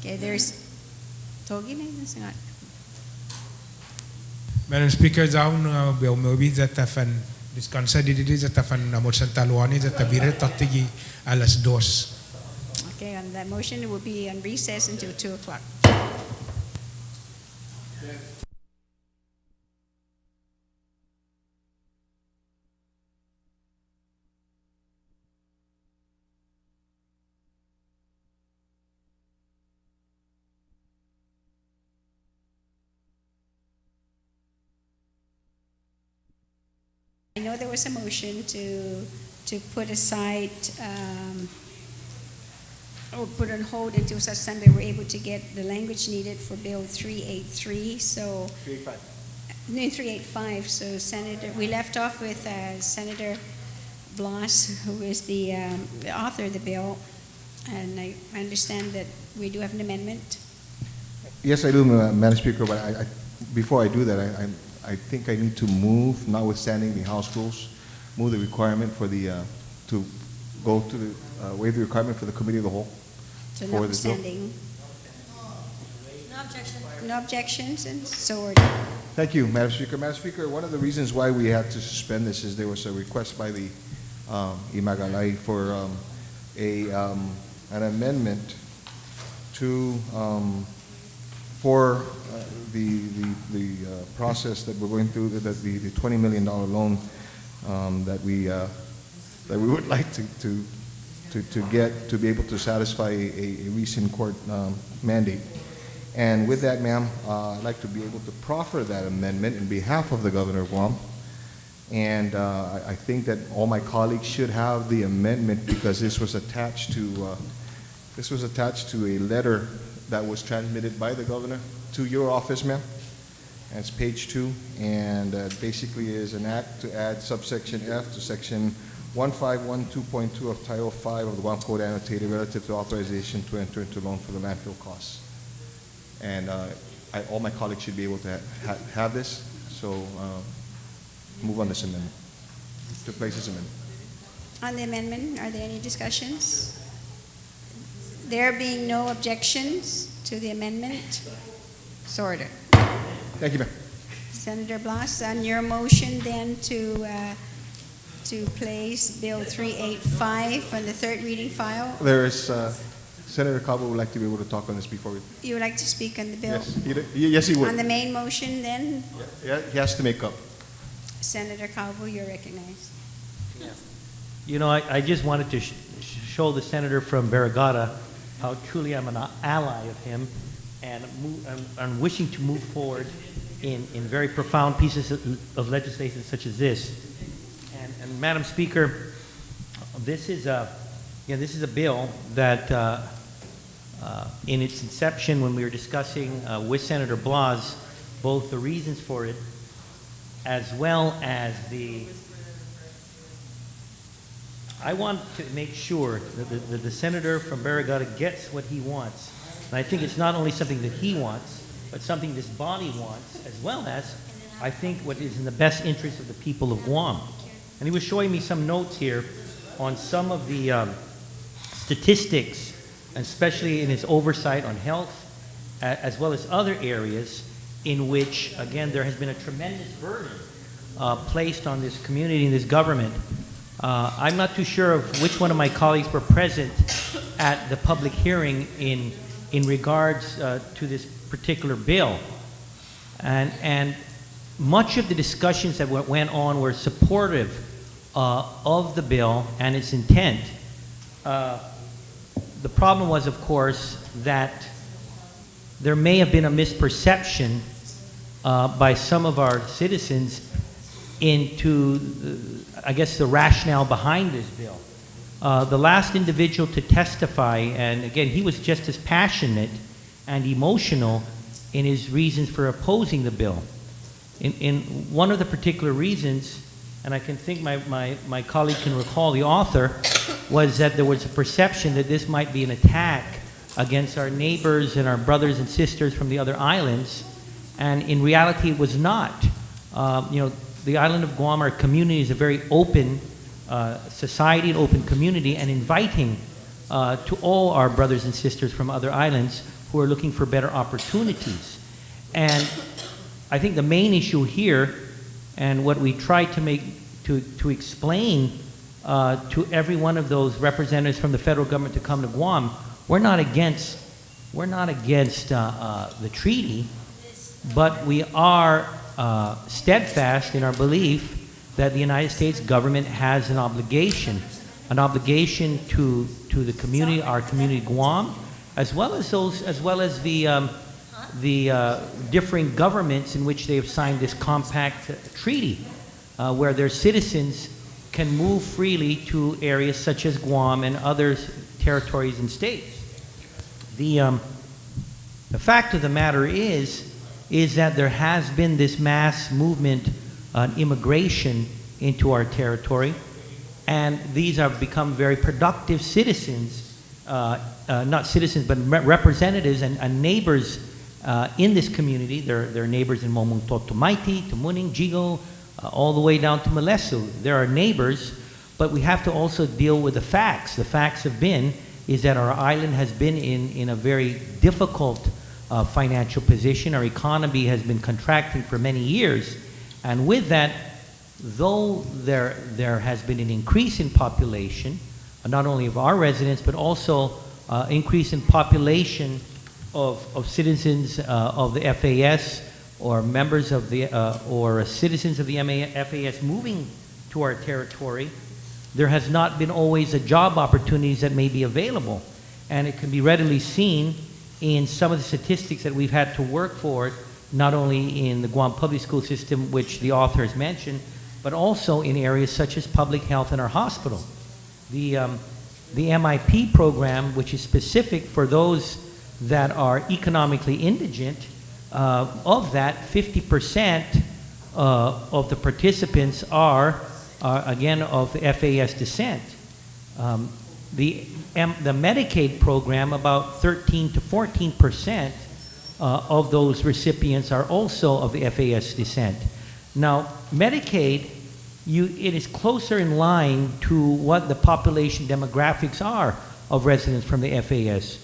Okay, there's Togi na yun sa nga. Madam Speaker, daun bill movie that fan diskansa di that fan namot santaluani that tabire tatigi alas 2. Okay, on that motion, it will be on recess until 2 o'clock. I know there was a motion to put aside or put on hold until such time that we're able to get the language needed for Bill 383. So 385. So Senator, we left off with Senator Blas, who is the author of the bill, and I understand that we do have an amendment. Yes, I do, Madam Speaker, but before I do that, I think I need to move, notwithstanding the House rules, move the requirement for the, to go to the, waive the requirement for the Committee of the Whole. So for this bill. notwithstanding. No objections, and so ordered. Thank you, Madam Speaker. Madam Speaker, one of the reasons why we had to suspend this is there was a request by the Imagalay for an amendment to for the process that we're going through, the $20 million loan that we would like to get to be able to satisfy a recent court mandate. And with that, ma'am, I'd like to be able to proffer that amendment in behalf of the Governor of Guam. And I think that all my colleagues should have the amendment because this was attached to a letter that was transmitted by the Governor to your office, ma'am. And it's page 2, and basically is an act to add subsection F to section 1512.2 of Title 5 of the Guam Code Annotated relative to authorization to enter into loan for the landfill costs. And all my colleagues should be able to have this, so move on this amendment, to place this amendment. On the amendment, are there any discussions? There being no objections to the amendment, so ordered. Thank you, ma'am. Senator Blas, on your motion then to place Bill 385 on the third reading file. There is, Senator Cabo would like to be able to talk on this before we... You would like to speak on the bill? Yes, he would. On the main motion then, Yeah, he has to make up. Senator Calvo, you're recognized. You know, I just wanted to show the senator from Barrigada how truly I'm an ally of him, and I'm wishing to move forward in very profound pieces of legislation such as this. And Madam Speaker, this is a bill that in its inception, when we were discussing with Senator Blas both the reasons for it as well as I want to make sure that the senator from Barrigada gets what he wants. And I think it's not only something that he wants, but something this body wants, as well as, I think, what is in the best interest of the people of Guam. And he was showing me some notes here on some of the statistics, especially in his oversight on health, as well as other areas in which, again, there has been a tremendous burden placed on this community and this government. I'm not too sure of which one of my colleagues were present at the public hearing in regards to this particular bill. And much of the discussions that went on were supportive of the bill and its intent. The problem was, of course, that there may have been a misperception by some of our citizens into, I guess, the rationale behind this bill. The last individual to testify, and again, he was just as passionate and emotional in his reasons for opposing the bill. In one of the particular reasons, and I can think my colleague can recall the author, was that there was a perception that this might be an attack against our neighbors and our brothers and sisters from the other islands, and in reality it was not. The island of Guam, our community, is a very open society, an open community, and inviting to all our brothers and sisters from other islands who are looking for better opportunities. And I think the main issue here, and what we try to make to explain to every one of those representatives from the federal government to come to Guam, we're not against the treaty, but we are steadfast in our belief that the United States government has an obligation to the community, our community Guam, as well as the differing governments in which they have signed this compact treaty, where their citizens can move freely to areas such as Guam and other territories and states. The fact of the matter is that there has been this mass movement, immigration into our territory, and these have become very productive citizens, not citizens, but representatives and neighbors in this community. They're neighbors in Momong Totomaiti, Tumuning, Jigo, all the way down to Malesu. There are neighbors, but we have to also deal with the facts. The facts have been is that our island has been in a very difficult financial position. Our economy has been contracting for many years, and with that, though there has been an increase in population, not only of our residents, but also increase in population of citizens of the FAS or members of the or citizens of the FAS moving to our territory, there has not been always a job opportunities that may be available, and it can be readily seen in some of the statistics that we've had to work for, not only in the Guam public school system, which the author has mentioned, but also in areas such as public health and our hospital. The MIP program, which is specific for those that are economically indigent, of that, 50% of the participants are again of FAS descent. The Medicaid program, about 13 to 14% of those recipients are also of the FAS descent. Now, Medicaid, it is closer in line to what the population demographics are of residents from the FAS,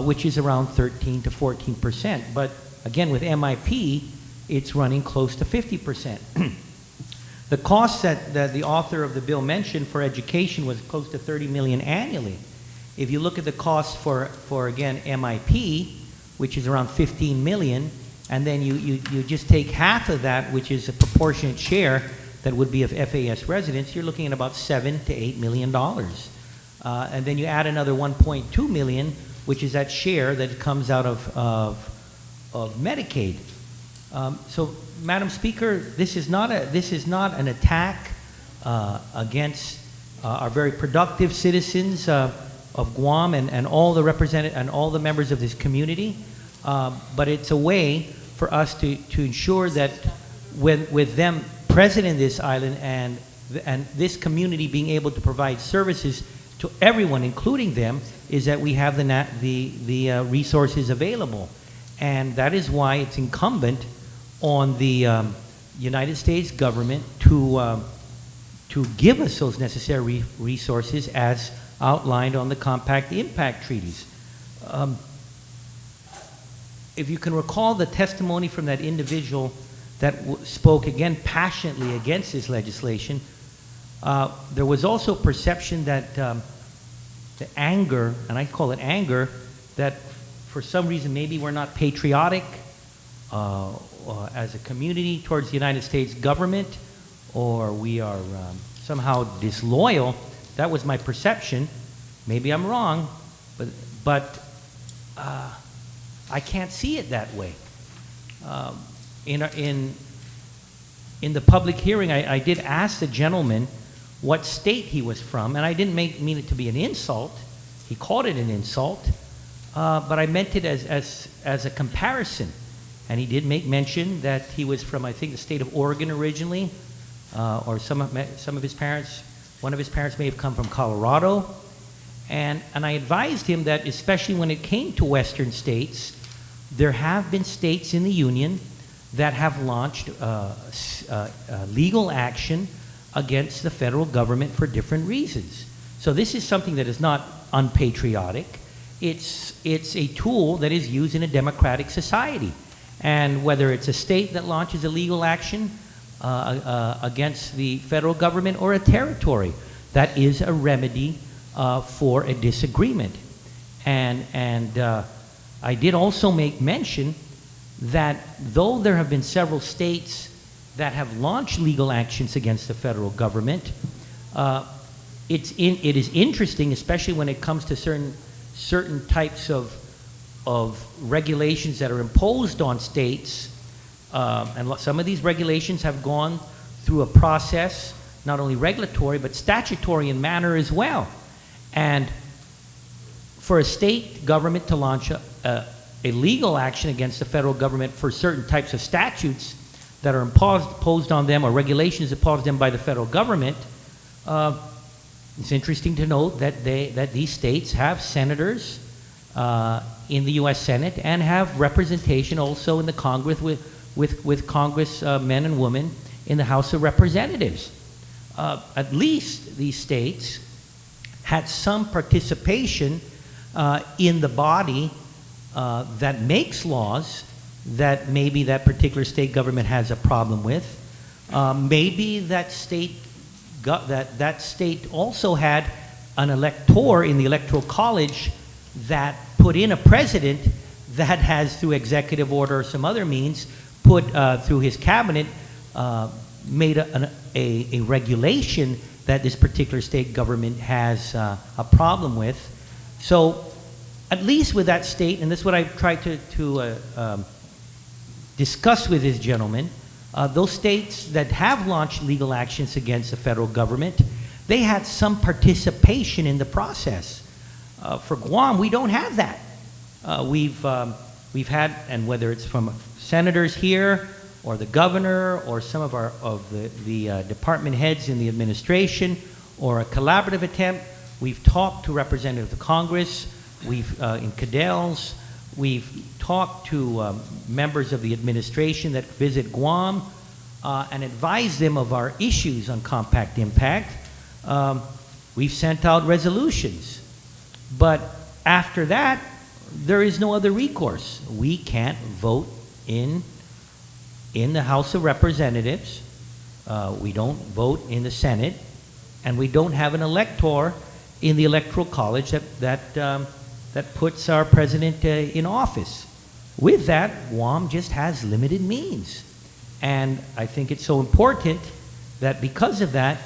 which is around 13 to 14%. But again, with MIP, it's running close to 50%. The cost that the author of the bill mentioned for education was close to $30 million annually. If you look at the cost for again, MIP, which is around $15 million, and then you just take half of that, which is a proportionate share that would be of FAS residents, you're looking at about $7 to $8 million. And then you add another $1.2 million, which is that share that comes out of Medicaid. So, Madam Speaker, this is not an attack against our very productive citizens of Guam and all the members of this community, but it's a way for us to ensure that with them present in this island and this community being able to provide services to everyone, including them, is that we have the resources available. And that is why it's incumbent on the United States government to give us those necessary resources as outlined on the Compact Impact Treaties. If you can recall the testimony from that individual that spoke again passionately against this legislation, there was also perception that the anger, and I call it anger, that for some reason maybe we're not patriotic as a community towards the United States government, or we are somehow disloyal. That was my perception. Maybe I'm wrong, but I can't see it that way. In the public hearing, I did ask the gentleman what state he was from, and I didn't mean it to be an insult. He called it an insult, but I meant it as a comparison. And he did make mention that he was from, I think, the state of Oregon originally, or some of his parents. One of his parents may have come from Colorado. And I advised him that, especially when it came to Western states, there have been states in the Union that have launched legal action against the federal government for different reasons. So this is something that is not unpatriotic. It's a tool that is used in a democratic society. And whether it's a state that launches a legal action against the federal government or a territory, that is a remedy for a disagreement. And I did also make mention that though there have been several states that have launched legal actions against the federal government, it is interesting, especially when it comes to certain types of regulations that are imposed on states, and some of these regulations have gone through a process, not only regulatory, but statutory in manner as well. And for a state government to launch a legal action against the federal government for certain types of statutes that are imposed on them, or regulations imposed on them by the federal government, it's interesting to note that these states have senators in the U.S. Senate and have representation also in the Congress with congressmen and women in the House of Representatives. At least these states had some participation in the body that makes laws that maybe that particular state government has a problem with. Maybe that state also had an elector in the Electoral College that put in a president that has, through executive order or some other means, put through his cabinet, made a regulation that this particular state government has a problem with. So at least with that state, and this is what I tried to discuss with this gentleman, those states that have launched legal actions against the federal government, they had some participation in the process. For Guam, we don't have that. We've had, and whether it's from senators here, or the governor, or some of the department heads in the administration, or a collaborative attempt, we've talked to representatives of Congress, in Cadell's, we've talked to members of the administration that visit Guam and advise them of our issues on compact impact. We've sent out resolutions. But after that, there is no other recourse. We can't vote in the House of Representatives. We don't vote in the Senate. And we don't have an elector in the Electoral College that puts our president in office. With that, Guam just has limited means. And I think it's so important that because of that,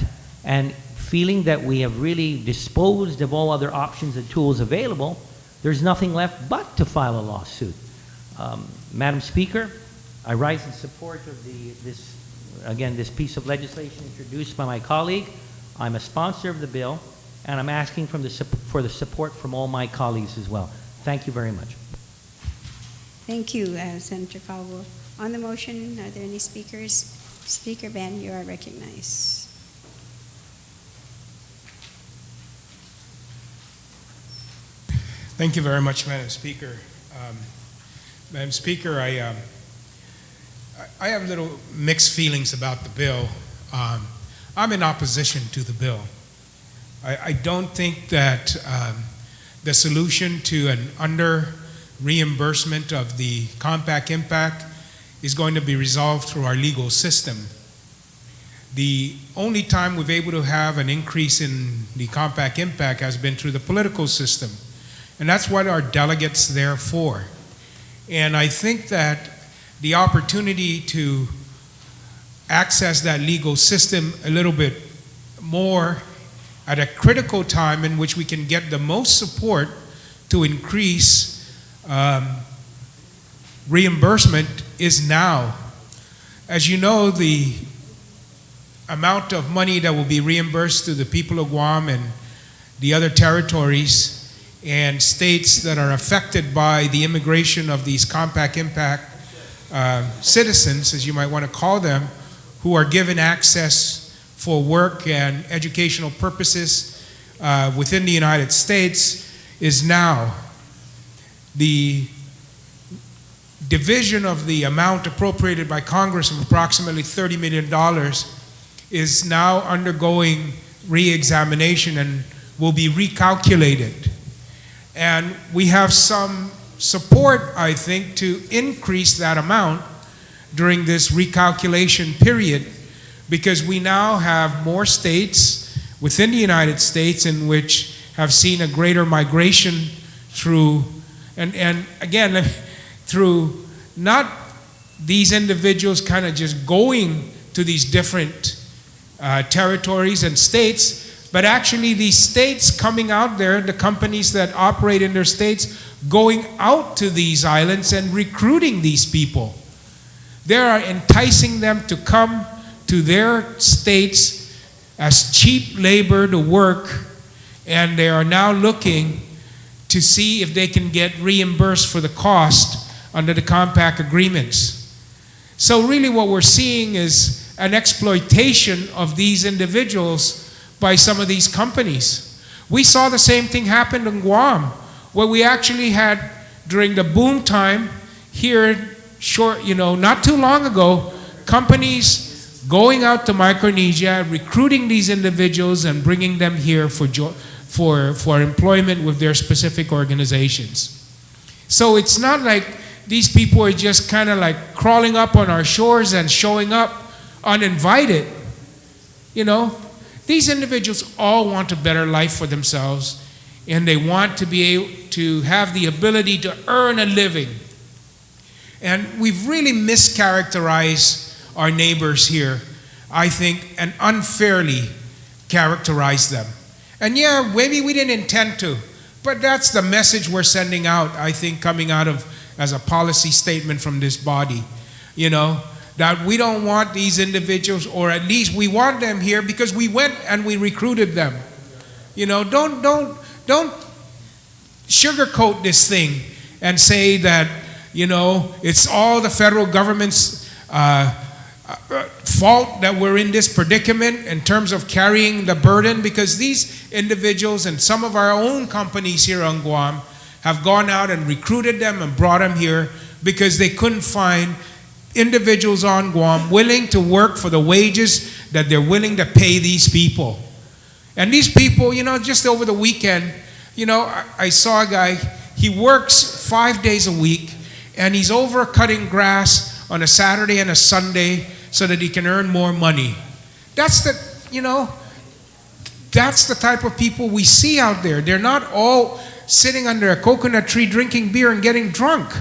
and feeling that we have really disposed of all other options and tools available, there's nothing left but to file a lawsuit. Madam Speaker, I rise in support of this piece of legislation introduced by my colleague. I'm a sponsor of the bill, and I'm asking for the support from all my colleagues as well. Thank you very much. Thank you, Senator Caldwell. On the motion, are there any speakers? Speaker Ben, you are recognized. Thank you very much, Madam Speaker. Madam Speaker, I have little mixed feelings about the bill. I'm in opposition to the bill. I don't think that the solution to an under reimbursement of the compact impact is going to be resolved through our legal system. The only time we've been able to have an increase in the compact impact has been through the political system. And that's what our delegates there for. And I think that the opportunity to access that legal system a little bit more at a critical time in which we can get the most support to increase reimbursement is now. As you know, the amount of money that will be reimbursed to the people of Guam and the other territories and states that are affected by the immigration of these compact impact citizens, as you might want to call them, who are given access for work and educational purposes within the United States, is now. The division of the amount appropriated by Congress of approximately $30 million is now undergoing re-examination and will be recalculated. And we have some support, I think, to increase that amount during this recalculation period, because we now have more states within the United States in which have seen a greater migration through, and again, through not these individuals kind of just going to these different territories and states, but actually these states coming out there, the companies that operate in their states, going out to these islands and recruiting these people. They are enticing them to come to their states as cheap labor to work, and they are now looking to see if they can get reimbursed for the cost under the compact agreements. So really what we're seeing is an exploitation of these individuals by some of these companies. We saw the same thing happen in Guam, where we actually had, during the boom time here, not too long ago, companies going out to Micronesia, recruiting these individuals and bringing them here for employment with their specific organizations. So it's not like these people are just kind of like crawling up on our shores and showing up uninvited. These individuals all want a better life for themselves, and they want to be able to have the ability to earn a living. And we've really mischaracterized our neighbors here, I think, and unfairly characterized them. And yeah, maybe we didn't intend to, but that's the message we're sending out, I think, coming out of as a policy statement from this body, that we don't want these individuals, or at least we want them here because we went and we recruited them. Don't sugarcoat this thing and say that, it's all the federal government's fault that we're in this predicament in terms of carrying the burden, because these individuals and some of our own companies here on Guam have gone out and recruited them and brought them here because they couldn't find individuals on Guam willing to work for the wages that they're willing to pay these people. And these people, just over the weekend, I saw a guy, he works 5 days a week, and he's over cutting grass on a Saturday and a Sunday so that he can earn more money. That's the type of people we see out there. They're not all sitting under a coconut tree drinking beer and getting drunk.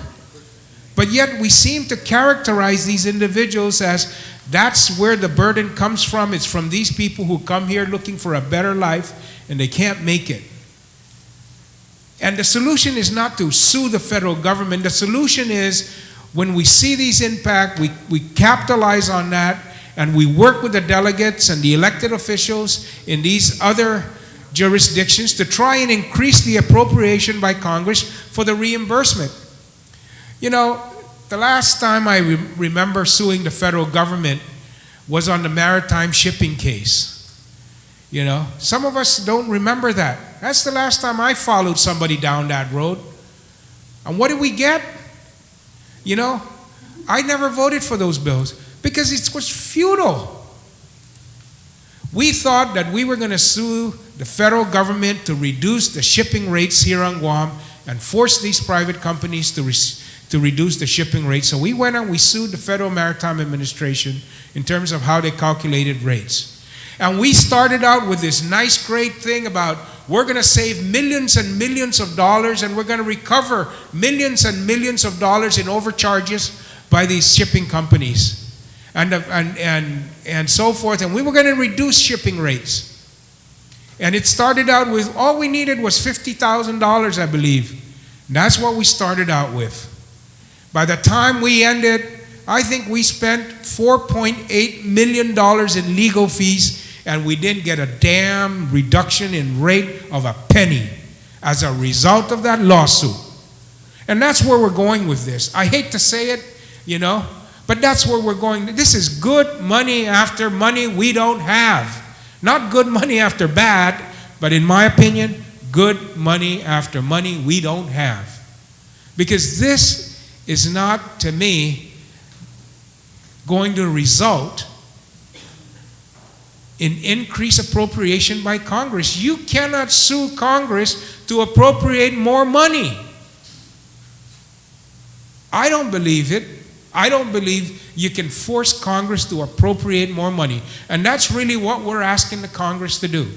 But yet we seem to characterize these individuals as that's where the burden comes from. It's from these people who come here looking for a better life and they can't make it. And the solution is not to sue the federal government. The solution is, when we see these impact, we capitalize on that, and we work with the delegates and the elected officials in these other jurisdictions to try and increase the appropriation by Congress for the reimbursement. The last time I remember suing the federal government was on the maritime shipping case. Some of us don't remember that. That's the last time I followed somebody down that road. And what did we get? I never voted for those bills because it was futile. We thought that we were going to sue the federal government to reduce the shipping rates here on Guam and force these private companies to reduce the shipping rates. So we went and we sued the Federal Maritime Administration in terms of how they calculated rates. And we started out with this nice, great thing about we're going to save millions and millions of dollars, and we're going to recover millions and millions of dollars in overcharges by these shipping companies and so forth, and we were going to reduce shipping rates. And it started out with, all we needed was $50,000, I believe. And that's what we started out with. By the time we ended, I think we spent $4.8 million in legal fees, and we didn't get a damn reduction in rate of a penny as a result of that lawsuit. And that's where we're going with this. I hate to say it, you know, but that's where we're going. This is good money after money we don't have. Not good money after bad, but in my opinion, good money after money we don't have. Because this is not, to me, going to result in increased appropriation by Congress. You cannot sue Congress to appropriate more money. I don't believe it. I don't believe you can force Congress to appropriate more money. And that's really what we're asking the Congress to do.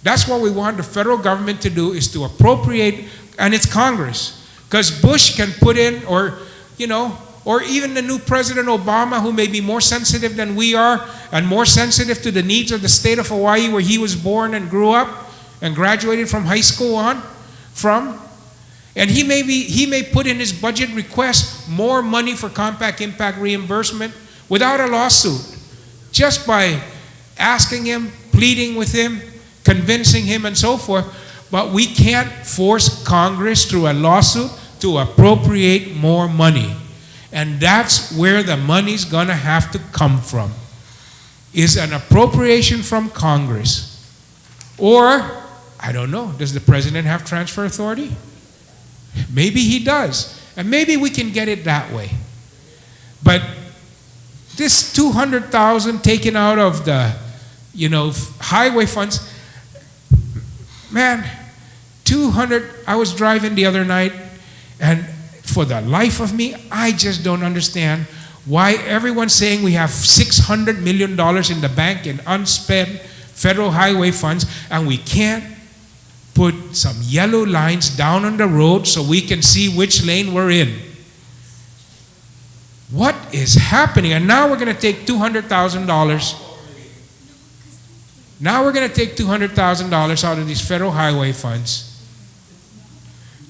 That's what we want the federal government to do, is to appropriate, and it's Congress. Because Bush can put in, or, you know, or even the new President Obama, who may be more sensitive than we are, and more sensitive to the needs of the state of Hawaii, where he was born and grew up and graduated from high school from. And he may put in his budget request more money for compact impact reimbursement without a lawsuit, just by asking him, pleading with him, convincing him, and so forth. But we can't force Congress through a lawsuit to appropriate more money. And that's where the money's going to have to come from, is an appropriation from Congress. Or, I don't know, does the president have transfer authority? Maybe he does. And maybe we can get it that way. But this $200,000 taken out of the, you know, highway funds, man, 200, I was driving the other night, and for the life of me, I just don't understand why everyone's saying we have $600 million in the bank in unspent federal highway funds, and we can't put some yellow lines down on the road so we can see which lane we're in. What is happening? And now we're going to take $200,000. Now we're going to take $200,000 out of these federal highway funds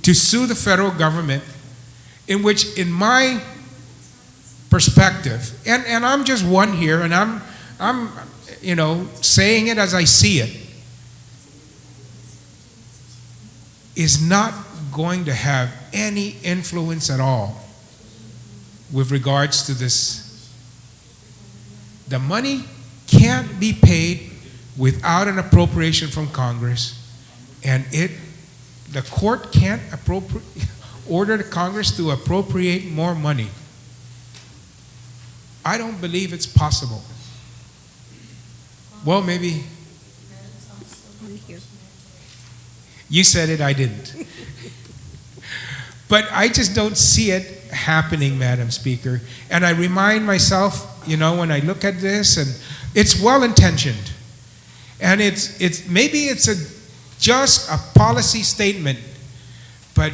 to sue the federal government, in which, in my perspective, and I'm just one here, and I'm you know, saying it as I see it, is not going to have any influence at all with regards to this. The money can't be paid without an appropriation from Congress, and the court can't order the Congress to appropriate more money. I don't believe it's possible. Well, maybe. You said it, I didn't. But I just don't see it happening, Madam Speaker. And I remind myself, you know, when I look at this, and it's well-intentioned. And maybe it's just a policy statement, but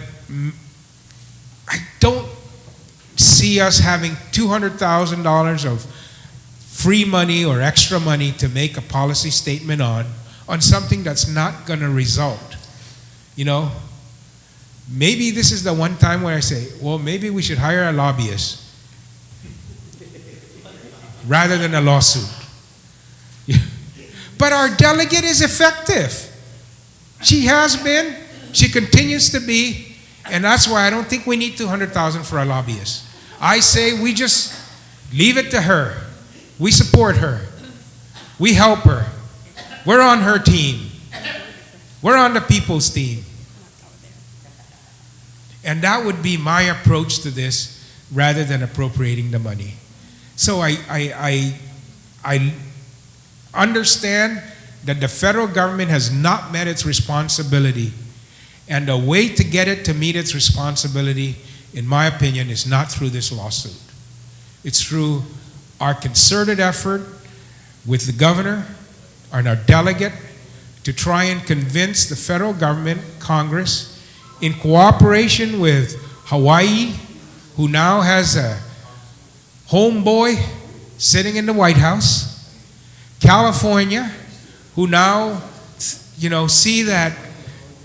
I don't see us having $200,000 of free money or extra money to make a policy statement on something that's not going to result. You know, maybe this is the one time where I say, well, maybe we should hire a lobbyist rather than a lawsuit. But our delegate is effective. She has been, she continues to be, and that's why I don't think we need $200,000 for a lobbyist. I say we just leave it to her. We support her. We help her. We're on her team. We're on the people's team. And that would be my approach to this, rather than appropriating the money. So I understand that the federal government has not met its responsibility, and the way to get it to meet its responsibility, in my opinion, is not through this lawsuit. It's through our concerted effort with the governor and our delegate to try and convince the federal government, Congress, in cooperation with Hawaii, who now has a homeboy sitting in the White House, California, who now, see that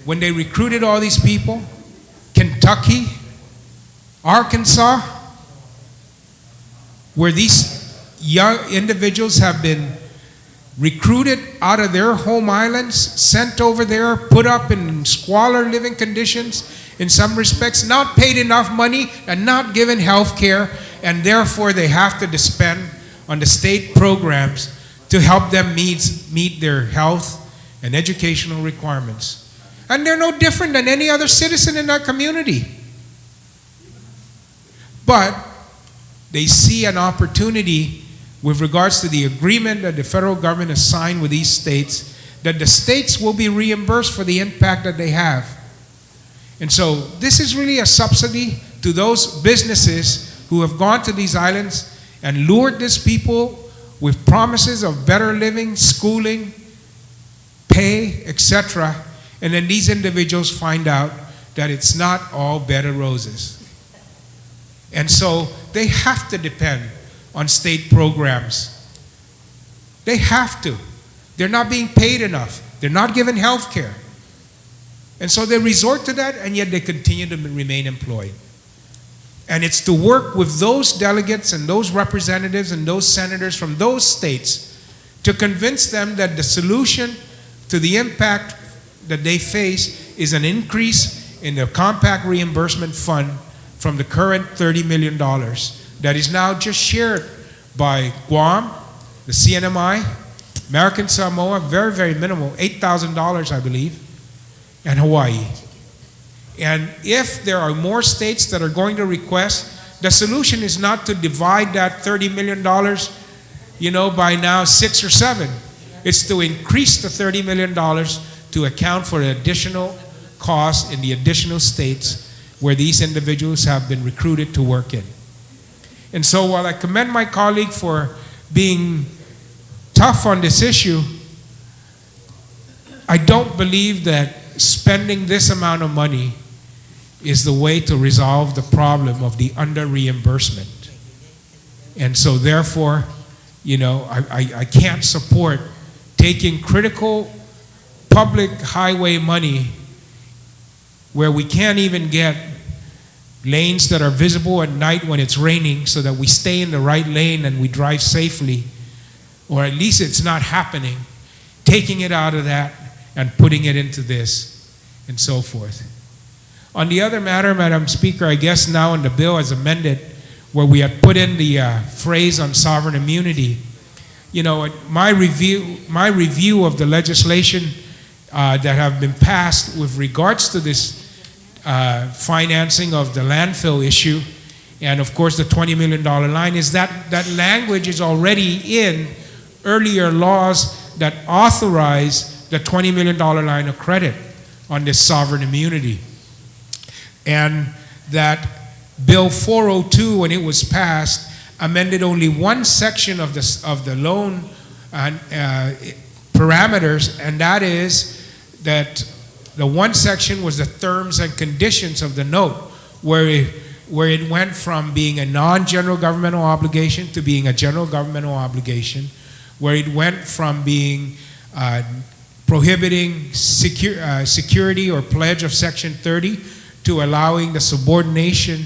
when they recruited all these people, Kentucky, Arkansas, where these young individuals have been recruited out of their home islands, sent over there, put up in squalor living conditions in some respects, not paid enough money and not given health care, and therefore they have to depend on the state programs to help them meet their health and educational requirements. And they're no different than any other citizen in that community. But they see an opportunity with regards to the agreement that the federal government has signed with these states, that the states will be reimbursed for the impact that they have. And so this is really a subsidy to those businesses who have gone to these islands and lured these people with promises of better living, schooling, pay, etc. And then these individuals find out that it's not all bed of roses. And so they have to depend on state programs. They have to. They're not being paid enough. They're not given health care. And so they resort to that, and yet they continue to remain employed. And it's to work with those delegates and those representatives and those senators from those states to convince them that the solution to the impact that they face is an increase in the compact reimbursement fund from the current $30 million that is now just shared by Guam, the CNMI, American Samoa, very, very minimal, $8,000 I believe, and Hawaii. And if there are more states that are going to request, the solution is not to divide that $30 million, by now 6 or 7. It's to increase the $30 million to account for the additional costs in the additional states where these individuals have been recruited to work in. And so while I commend my colleague for being tough on this issue, I don't believe that spending this amount of money is the way to resolve the problem of the under reimbursement. And so therefore, I can't support taking critical public highway money where we can't even get lanes that are visible at night when it's raining so that we stay in the right lane and we drive safely, or at least it's not happening, taking it out of that and putting it into this and so forth. On the other matter, Madam Speaker, I guess now in the bill as amended, where we had put in the phrase on sovereign immunity, my review of the legislation that have been passed with regards to this financing of the landfill issue, and of course the $20 million line, is that language is already in earlier laws that authorize the $20 million line of credit on this sovereign immunity. And that Bill 402, when it was passed, amended only one section of the loan parameters, and that is that the one section was the terms and conditions of the note, where it went from being a non-general governmental obligation to being a general governmental obligation, where it went from being prohibiting security or pledge of Section 30 to allowing the subordination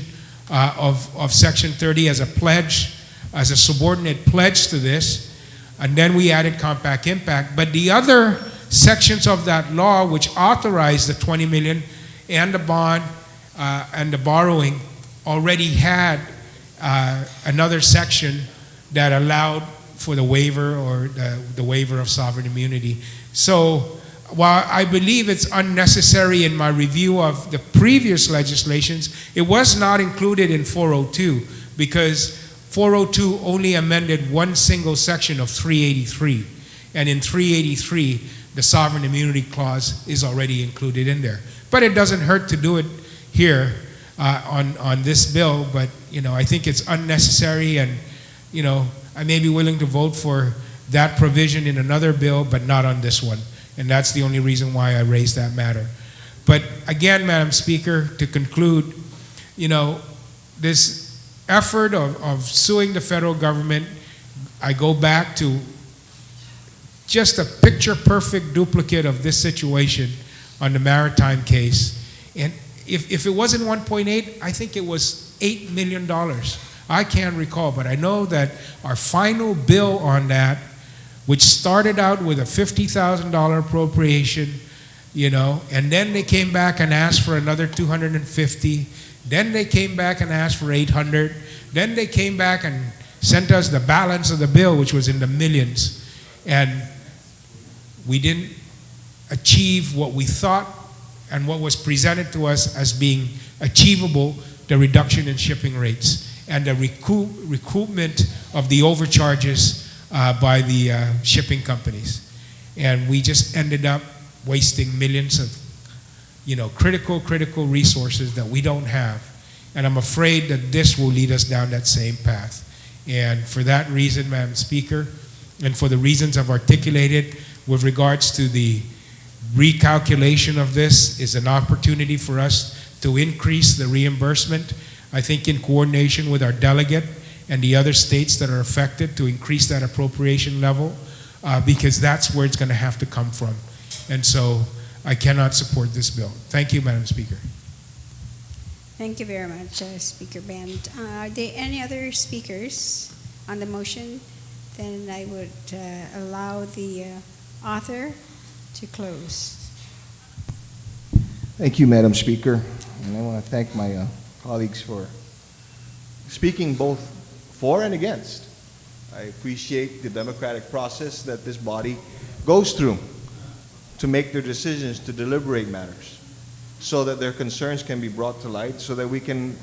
of Section 30 as a pledge, as a subordinate pledge to this. And then we added compact impact. But the other sections of that law which authorized the $20 million and the bond and the borrowing already had another section that allowed for the waiver or the waiver of sovereign immunity. So while I believe it's unnecessary in my review of the previous legislations, it was not included in 402 because 402 only amended one single section of 383. And in 383, the sovereign immunity clause is already included in there. But it doesn't hurt to do it here on this bill, but I think it's unnecessary, and I may be willing to vote for that provision in another bill, but not on this one. And that's the only reason why I raised that matter. But again, Madam Speaker, to conclude, this effort of suing the federal government, I go back to just a picture-perfect duplicate of this situation on the maritime case. And if it wasn't 1.8, I think it was $8 million. I can't recall, but I know that our final bill on that, which started out with a $50,000 appropriation, you know, and then they came back and asked for another 250. Then they came back and asked for 800. Then they came back and sent us the balance of the bill, which was in the millions. And we didn't achieve what we thought and what was presented to us as being achievable, the reduction in shipping rates and the recoupment of the overcharges by the shipping companies. And we just ended up wasting millions of, you know, critical resources that we don't have. And I'm afraid that this will lead us down that same path. And for that reason, Madam Speaker, and for the reasons I've articulated with regards to the recalculation of this, is an opportunity for us to increase the reimbursement, I think in coordination with our delegate and the other states that are affected, to increase that appropriation level, because that's where it's going to have to come from. And so I cannot support this bill. Thank you, Madam Speaker. Thank you very much, Speaker Band. Are there any other speakers on the motion? Then I would allow the author to close. Thank you, Madam Speaker. And I want to thank my colleagues for speaking both for and against. I appreciate the democratic process that this body goes through to make their decisions, to deliberate matters, so that their concerns can be brought to light, so that we can,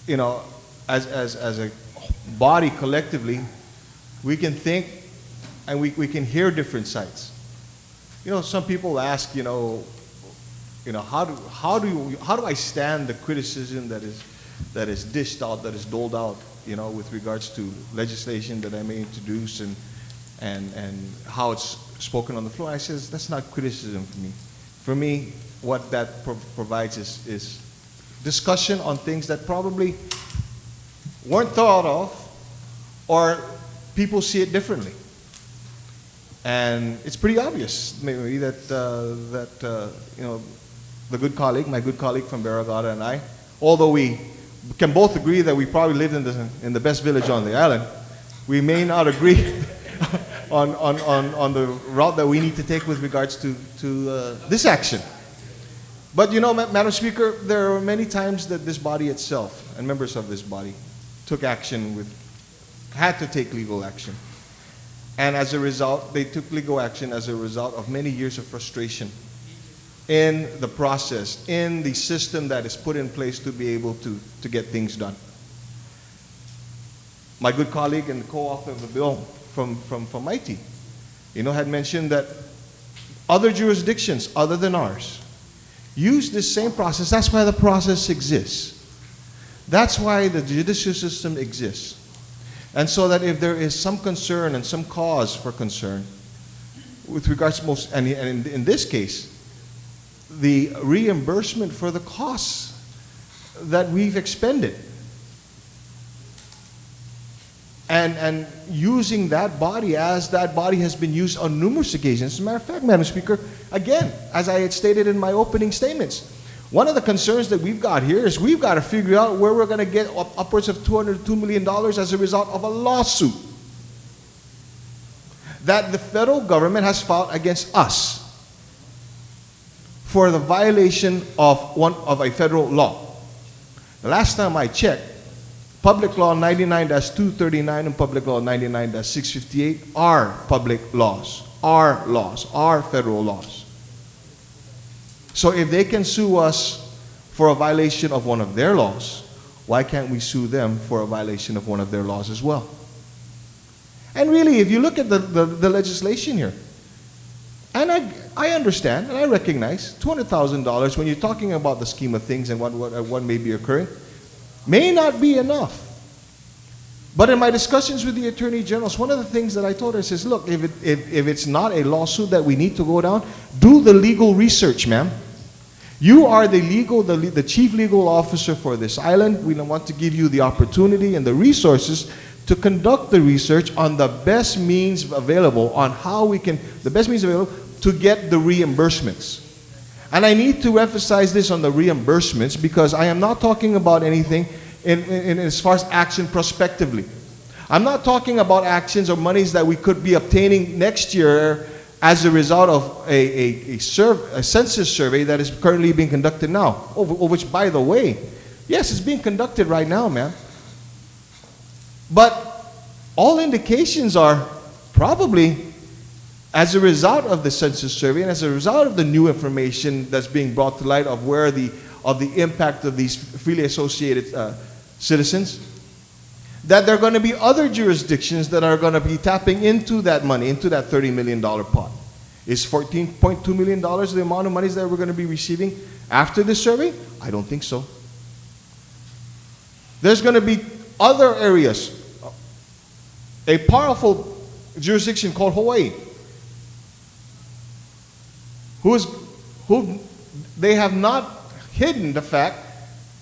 you know, as a body collectively, we can think and we can hear different sides. You know, some people ask, how do I stand the criticism that is dished out, that is doled out, with regards to legislation that I may introduce and how it's spoken on the floor. I says, that's not criticism for me. For me, what that provides is discussion on things that probably weren't thought of, or people see it differently. And it's pretty obvious, maybe, that my good colleague from Barragata and I, although we can both agree that we probably lived in the best village on the island, we may not agree on the route that we need to take with regards to this action. But Madam Speaker, there are many times that this body itself and members of this body took action had to take legal action. And as a result, they took legal action as a result of many years of frustration in the process, in the system that is put in place to be able to get things done. My good colleague and co-author of the bill from Haiti, had mentioned that other jurisdictions other than ours use this same process. That's why the process exists. That's why the judicial system exists. And so that if there is some concern and some cause for concern with regards to and in this case, the reimbursement for the costs that we've expended, and using that body as that body has been used on numerous occasions. As a matter of fact, Madam Speaker, again, as I had stated in my opening statements, one of the concerns that we've got here is we've got to figure out where we're going to get upwards of $202 million as a result of a lawsuit that the federal government has filed against us for the violation of a federal law. The last time I checked, Public Law 99-239 and Public Law 99-658 are public laws, are federal laws. So if they can sue us for a violation of one of their laws, why can't we sue them for a violation of one of their laws as well? And really, if you look at the legislation here, and I understand and I recognize $200,000 when you're talking about the scheme of things and what may be occurring may not be enough. But in my discussions with the Attorney Generals, one of the things that I told her is, look, if it's not a lawsuit that we need to go down, do the legal research, ma'am. You are the chief legal officer for this island. We want to give you the opportunity and the resources to conduct the research on the best means available, to get the reimbursements. And I need to emphasize this on the reimbursements because I am not talking about anything in as far as action prospectively. I'm not talking about actions or monies that we could be obtaining next year as a result of a census survey that is currently being conducted now, which, by the way, yes, it's being conducted right now, ma'am. But all indications are probably as a result of the census survey and as a result of the new information that's being brought to light of the impact of these freely associated citizens, that there are going to be other jurisdictions that are going to be tapping into that money, into that $30 million pot. Is $14.2 million the amount of monies that we're going to be receiving after this survey? I don't think so. There's going to be other areas. A powerful jurisdiction called Hawaii, who they have not hidden the fact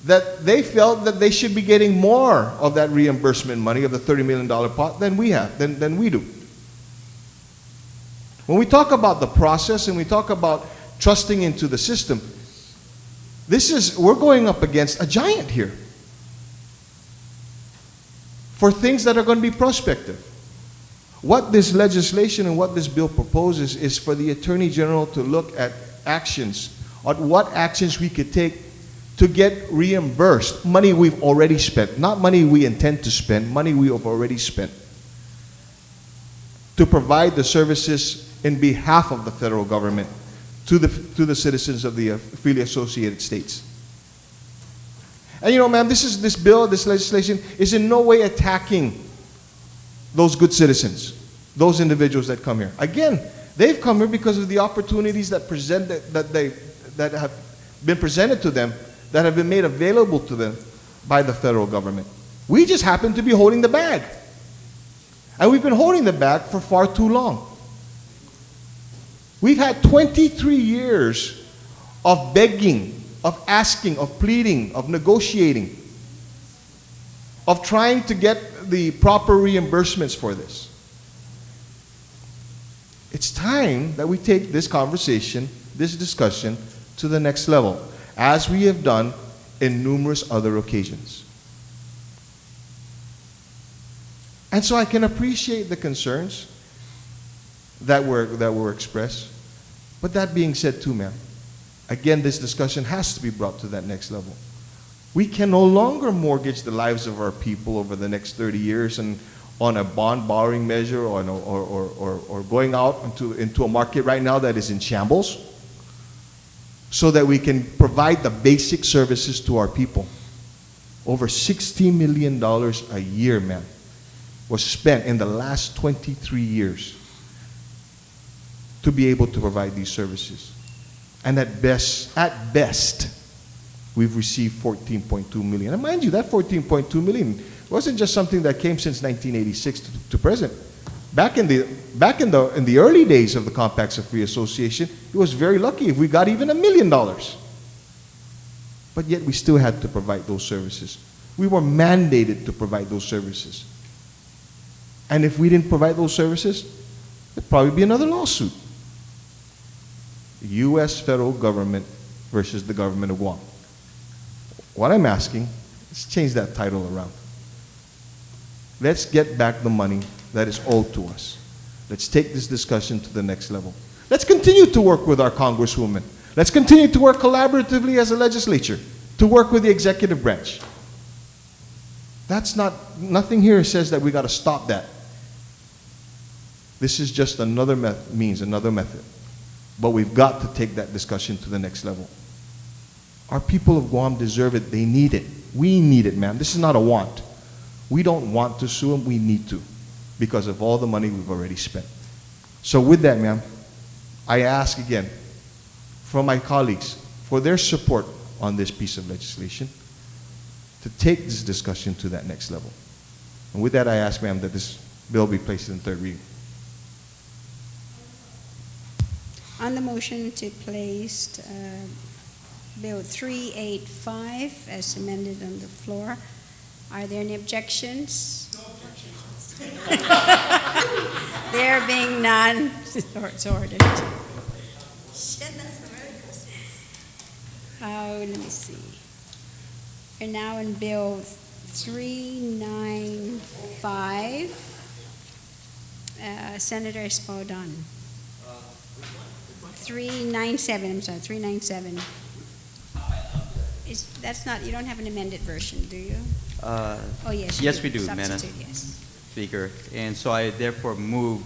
that they felt that they should be getting more of that reimbursement money of the $30 million pot than we have, than we do. When we talk about the process and we talk about trusting into the system, we're going up against a giant here for things that are going to be prospective. What this legislation and what this bill proposes is for the Attorney General to look at actions, on what actions we could take to get reimbursed money we've already spent, not money we intend to spend, money we have already spent, to provide the services in behalf of the federal government to the citizens of the freely associated states. And you know, ma'am, this legislation is in no way attacking those good citizens, those individuals that come here. Again, they've come here because of the opportunities that have been presented to them, that have been made available to them by the federal government. We just happen to be holding the bag. And we've been holding the bag for far too long. We've had 23 years of begging, of asking, of pleading, of negotiating, of trying to get the proper reimbursements for this. It's time that we take this conversation, this discussion, to the next level, as we have done in numerous other occasions. And so I can appreciate the concerns that were expressed. But that being said too, ma'am, again, this discussion has to be brought to that next level. We can no longer mortgage the lives of our people over the next 30 years and on a bond borrowing measure or going out into a market right now that is in shambles so that we can provide the basic services to our people. Over $60 million a year, ma'am, was spent in the last 23 years to be able to provide these services. And at best, we've received $14.2 million. And mind you, that $14.2 million wasn't just something that came since 1986 to present. Back in the early days of the Compacts of Free Association, it was very lucky if we got even $1 million. But yet we still had to provide those services. We were mandated to provide those services. And if we didn't provide those services, there'd probably be another lawsuit. The U.S. federal government versus the government of Guam. What I'm asking is change that title around. Let's get back the money that is owed to us. Let's take this discussion to the next level. Let's continue to work with our congresswoman. Let's continue to work collaboratively as a legislature to work with the executive branch. Nothing here says that we got to stop that. This is just another another method. But we've got to take that discussion to the next level. Our people of Guam deserve it. They need it. We need it, ma'am. This is not a want. We don't want to sue them. We need to because of all the money we've already spent. So with that, ma'am, I ask again from my colleagues for their support on this piece of legislation to take this discussion to that next level. And with that, I ask, ma'am, that this bill be placed in third reading. On the motion to place Bill 385 as amended on the floor. Are there any objections? No objections. There being none, it's ordered. Let me see. We're now in Bill 395. Senator Espadon. 397, I'm sorry, 397. That's not, you don't have an amended version, do you? Oh, yes. Yes, we do, Madam Substitute, yes. Speaker. And so I therefore move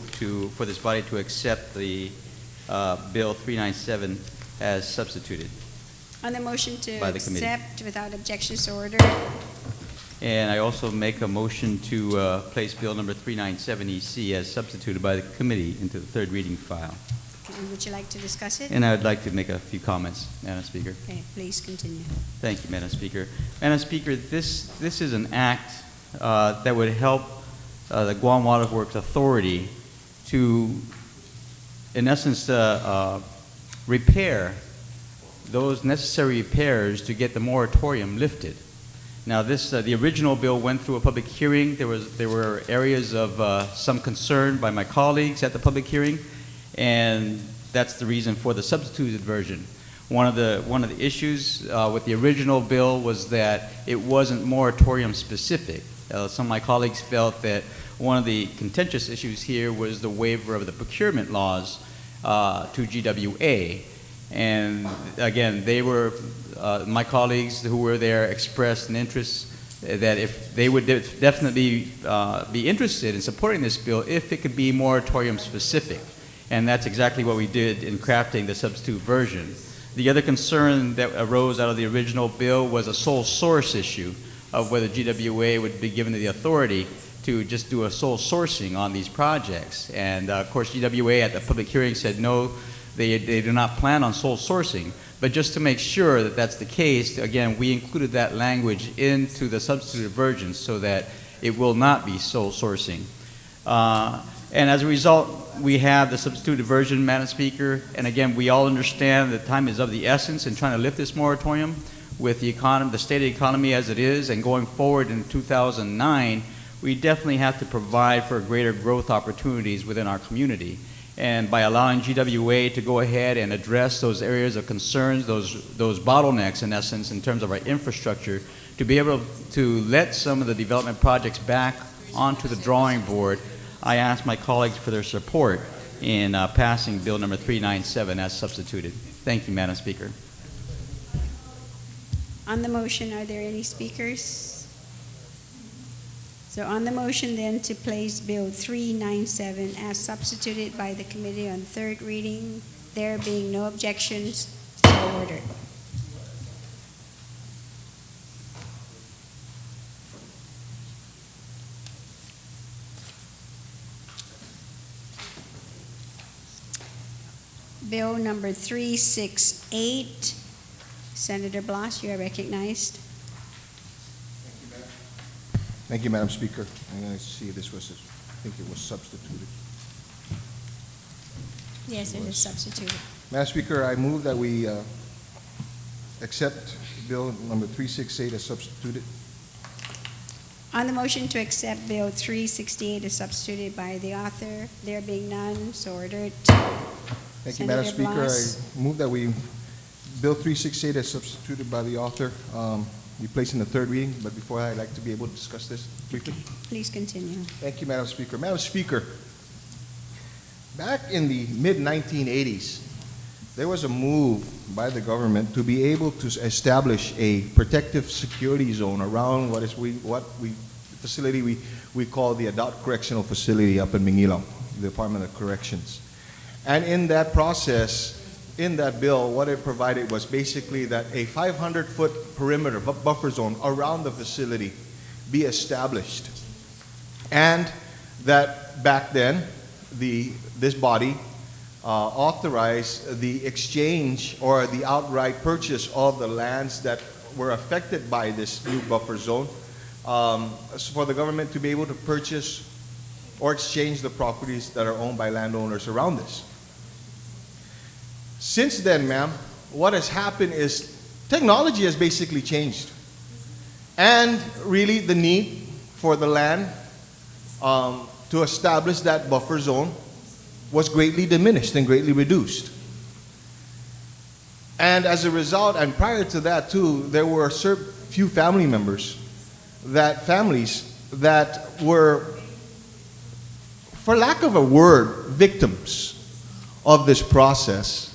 for this body to accept the Bill 397 as substituted. On the motion to By the committee. accept without objections, so ordered. And I also make a motion to place Bill number 397 EC as substituted by the committee into the third reading file. Okay, would you like to discuss it? And I would like to make a few comments, Madam Speaker. Okay, please continue. Thank you, Madam Speaker. Madam Speaker, this is an act that would help the Guam Water Works Authority to, in essence, repair those necessary repairs to get the moratorium lifted. Now, the original bill went through a public hearing. There were areas of some concern by my colleagues at the public hearing, and that's the reason for the substituted version. One of the issues with the original bill was that it wasn't moratorium specific. Some of my colleagues felt that one of the contentious issues here was the waiver of the procurement laws to GWA. And again, my colleagues who were there expressed an interest that if they would definitely be interested in supporting this bill if it could be moratorium specific. And that's exactly what we did in crafting the substitute version. The other concern that arose out of the original bill was a sole source issue of whether GWA would be given the authority to just do a sole sourcing on these projects. And of course, GWA at the public hearing said no, they do not plan on sole sourcing. But just to make sure that that's the case, again, we included that language into the substituted version so that it will not be sole sourcing. And as a result, we have the substituted version, Madam Speaker. And again, we all understand that time is of the essence in trying to lift this moratorium with the economy, the state of the economy as it is, and going forward in 2009, we definitely have to provide for greater growth opportunities within our community. And by allowing GWA to go ahead and address those areas of concerns, those bottlenecks in essence in terms of our infrastructure, to be able to let some of the development projects back onto the drawing board, I ask my colleagues for their support in passing Bill number 397 as substituted. Thank you, Madam Speaker. On the motion, are there any speakers? So on the motion then to place Bill 397 as substituted by the committee on third reading, there being no objections, so ordered. Bill number 368, Senator Blas, you are recognized. Thank you, Madam Speaker. I'm going to see this was, I think it was substituted. Yes, it is substituted. Madam Speaker, I move that we accept Bill number 368 as substituted. On the motion to accept Bill 368 as substituted by the author, there being none, so ordered. Thank you, Madam Senator Speaker. Blas. I move that we, Bill 368 as substituted by the author, be placed in the third reading, but before that, I'd like to be able to discuss this briefly. Please continue. Thank you, Madam Speaker. Madam Speaker, back in the mid-1980s, there was a move by the government to be able to establish a protective security zone around facility we call the Adult Correctional Facility up in Mingilao, the Department of Corrections. And in that process, in that bill, what it provided was basically that a 500-foot perimeter buffer zone around the facility be established. And that back then, this body authorized the exchange or the outright purchase of the lands that were affected by this new buffer zone for the government to be able to purchase or exchange the properties that are owned by landowners around this. Since then, ma'am, what has happened is technology has basically changed. And really the need for the land to establish that buffer zone was greatly diminished and greatly reduced. And as a result, and prior to that too, there were a few families that were, for lack of a word, victims of this process,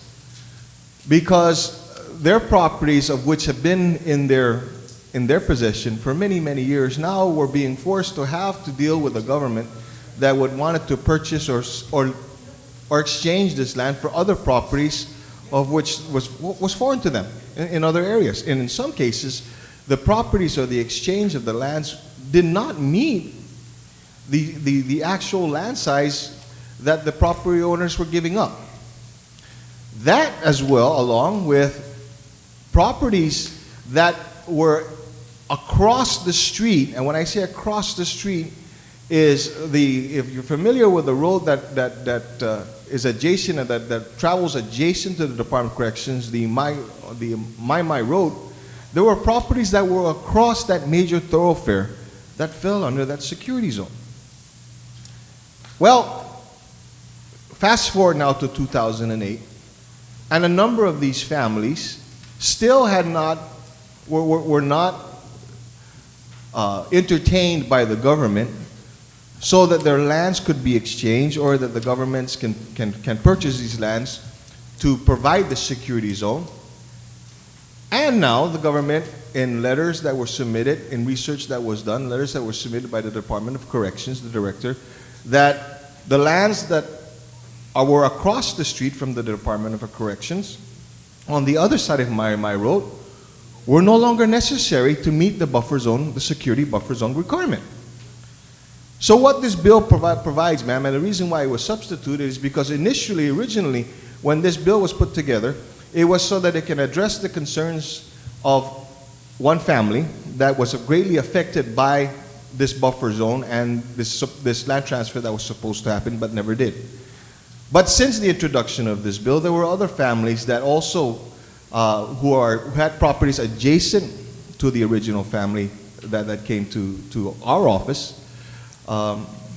because their properties, of which have been in their possession for many, many years, now were being forced to have to deal with a government that would wanted to purchase or exchange this land for other properties of which was foreign to them in other areas. And in some cases, the properties or the exchange of the lands did not meet the actual land size that the property owners were giving up. That as well, along with properties that were across the street, and when I say across the street, is if you're familiar with the road that is adjacent, that travels adjacent to the Department of Corrections, the My Road, there were properties that were across that major thoroughfare that fell under that security zone. Well, fast forward now to 2008, and a number of these families still were not entertained by the government so that their lands could be exchanged, or that the governments can purchase these lands to provide the security zone. And now the government, in letters that were submitted, in research that was done, letters that were submitted by the Department of Corrections, the director, that the lands that were across the street from the Department of Corrections, on the other side of my road, were no longer necessary to meet the buffer zone, the security buffer zone requirement. So what this bill provides, ma'am, and the reason why it was substituted is because originally, when this bill was put together, it was so that it can address the concerns of one family that was greatly affected by this buffer zone and this land transfer that was supposed to happen but never did. But since the introduction of this bill, there were other families that also who had properties adjacent to the original family that came to our office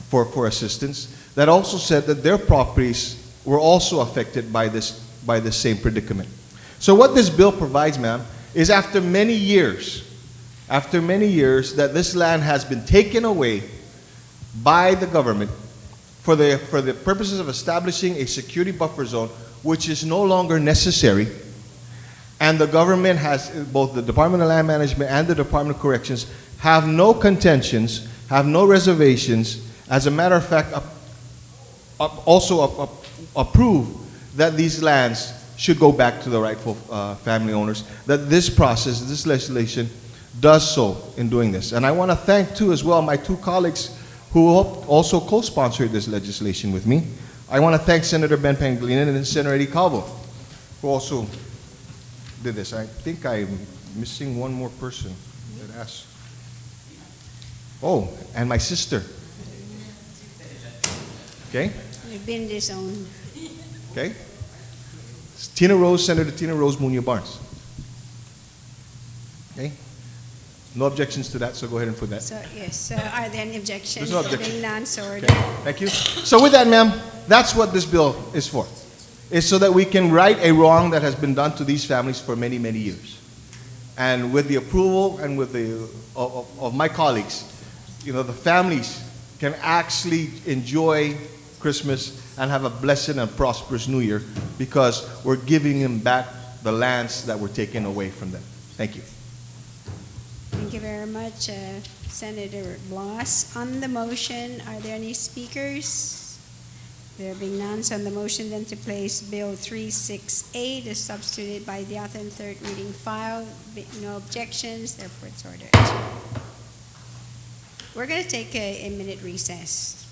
for assistance, that also said that their properties were also affected by this same predicament. So what this bill provides, ma'am, is after many years that this land has been taken away by the government for the purposes of establishing a security buffer zone, which is no longer necessary, and the government has, both the Department of Land Management and the Department of Corrections, have no contentions, have no reservations, as a matter of fact, also approve that these lands should go back to the rightful family owners, that this process, this legislation, does so in doing this. And I want to thank, too, as well, my two colleagues who also co-sponsored this legislation with me. I want to thank Senator Ben Pangilinan and Senator Eddie Calvo, who also did this. I think I'm missing one more person that asked. Oh, and my sister. Okay? We've been disowned. Okay? Tina Rose, Senator Tina Rose Muñoz Barnes. Okay? No objections to that, so go ahead and put that. So, yes, are there any objections? There's no objection. Being none, so ordered. Okay, thank you. So with that, ma'am, that's what this bill is for. It's so that we can right a wrong that has been done to these families for many, many years. And with the approval and with of my colleagues, you know, the families can actually enjoy Christmas and have a blessed and prosperous New Year, because we're giving them back the lands that were taken away from them. Thank you. Thank you very much, Senator Blas. On the motion, are there any speakers? There being none, so on the motion then to place Bill 368 is substituted by the author in third reading file. No objections, therefore it's ordered. We're going to take a minute recess.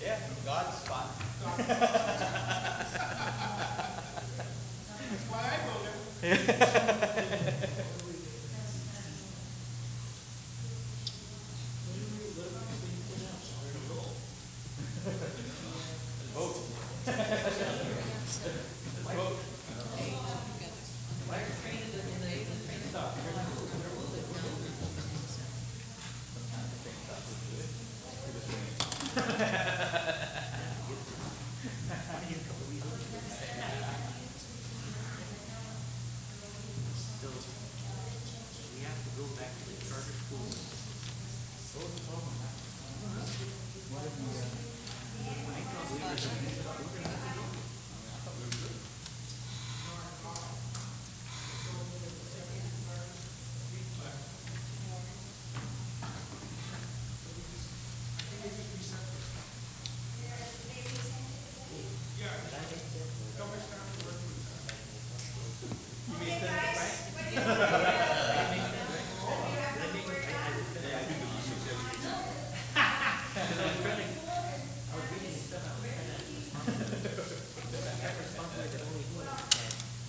Yeah, God's spot. That's why I go there.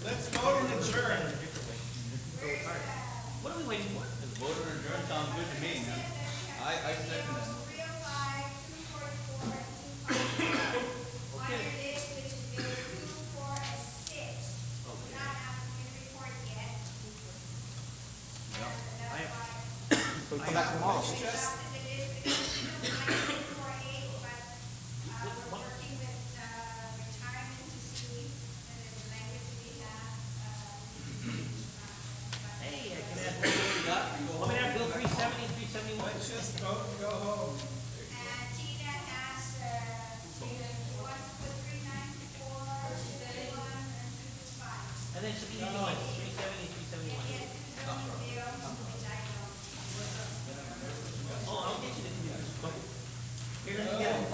Let's vote and adjourn. What are we waiting for? Vote or adjourn sounds good to me. I second it. So we come back tomorrow. Hey, I can add what we got. I'm gonna have Bill 370, 371. Let's just vote and go home. And Tina has, she wants to put 394, 31, and 225. And then some easy ones, 370, 371. Oh, I'll get you the computers. Here, let me get them.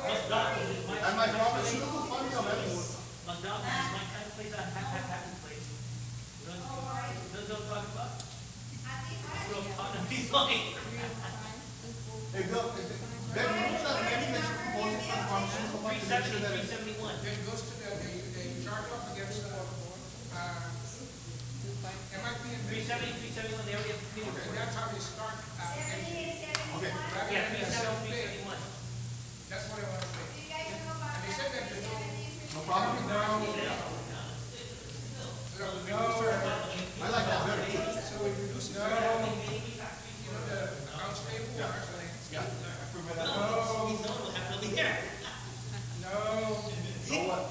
Must dock is my. And my pharmaceutical fund, Must dock is my kind of place, I have happy place. You know what I'm talking about? Real fun, he's like. Hey, Bill, Ben, you look at maybe that you're proposing for the pharmaceutical fund to make sure that it's... 371. Then it goes to they charge off against it might be in 370, 371, they already have the Okay, computer. that's how they start. Okay. Yeah, 370, 371. That's what I want to say. Do you guys know about And they said that there's no, No problem? no, I like that better. so we reduce no, you know, the accounts payable. Yeah. Approve it. No, So what?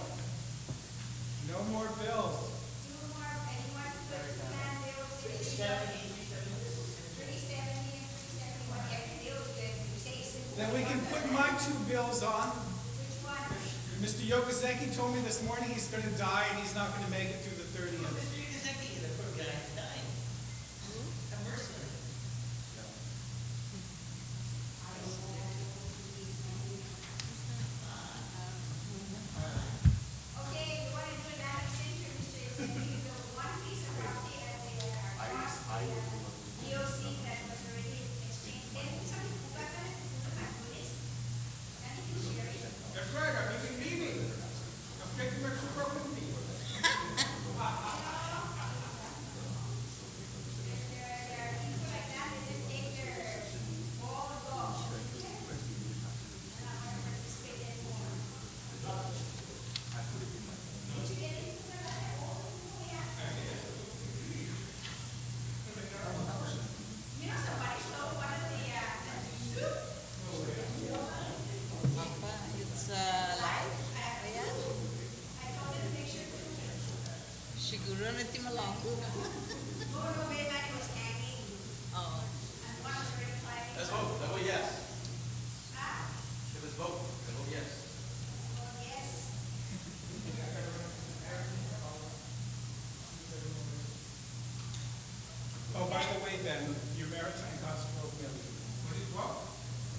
no more bills. Then we can put my two bills on. Mr. Yokozaki told me this morning he's going to die and he's not going to make it through the 30th. Okay, you want to do that extension, Mr. Yosemite, you build one piece of property at the DOC that was already exchanged. Then somebody who got that, and you can share it. That's right, I'm making meetings. I'm taking my super with me. It's live? Ayan. Siguro na ti malangko. Oo. Let's vote. Let's vote yes. Let's vote. Let's vote yes. Oh, by the way, Ben, your maritime costs $12 million. What is what?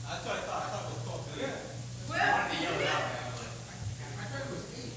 That's what I thought. I thought it was 12 billion. Yeah. I thought it was 8.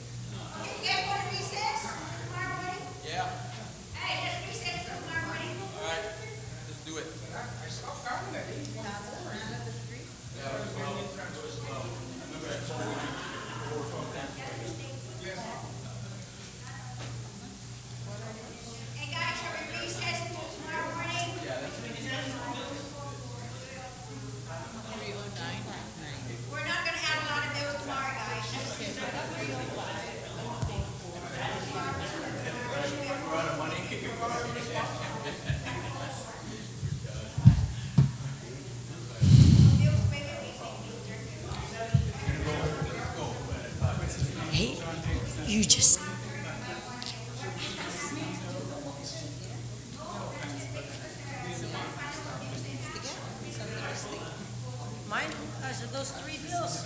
You just. Mine, those three bills.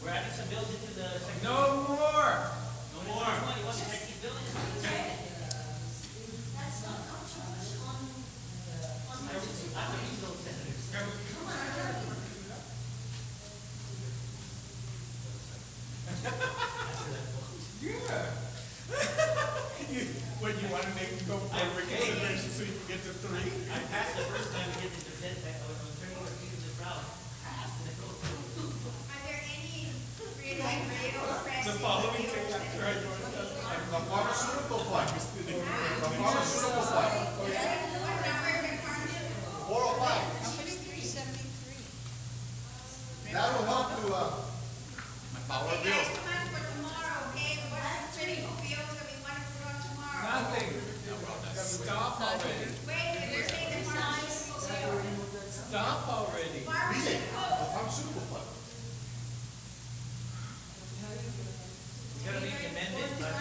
We're adding some bills into the second. No more. No more. You want to take these bills? What, you want to make me go for reconsideration so you can get to 3? I passed the first time to get the consent, I was turning over to this route. Passed and it goes through. Are there any real The following thing after I joined us, the pharmaceutical fund. The pharmaceutical fund. 405. Company 373. That'll help to, My power bill. Guys, come on for tomorrow, okay? What's the critical bills that we want to put on tomorrow? nothing. Stop already. Wait, they're saying the pharmaceutical bill. Stop already. Pharmaceutical. Pharmaceutical fund. It's gonna be amended, but.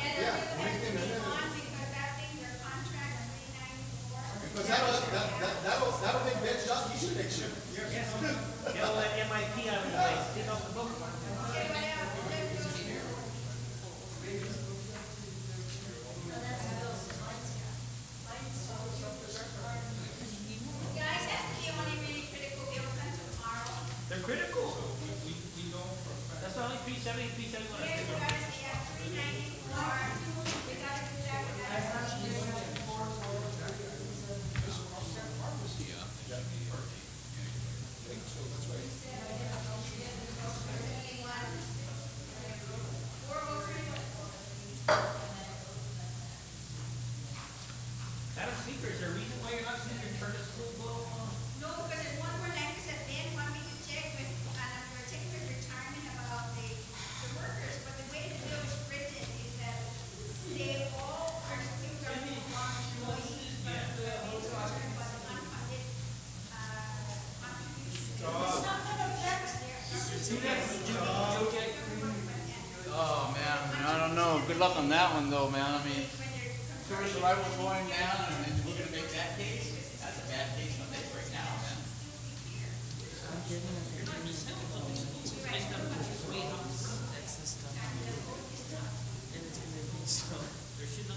Yeah, because that thing, their contract, 394. Because that'll make Ben just, he should make sure. It'll let MIP out of the way, get off the book. Okay, what else? Guys, that's the only really critical bills until tomorrow. They're critical. That's only 370, 371. Yeah, we gotta see at 394. We gotta do that, we gotta. Madam Speaker, is there a reason why you're not seeing your turn to school bill? No, because there's one more language that Ben wanted me to check with, and we're checking with retirement about the workers, but the way the bill is written is that they all are still going to be employees, but it's talking about the unfunded, contributions. It's not gonna affect their. Oh, man, I don't know. Good luck on that one, though, man. I mean, tourist arrivals going down, and then we're gonna make that case? That's a bad case to make right now, man.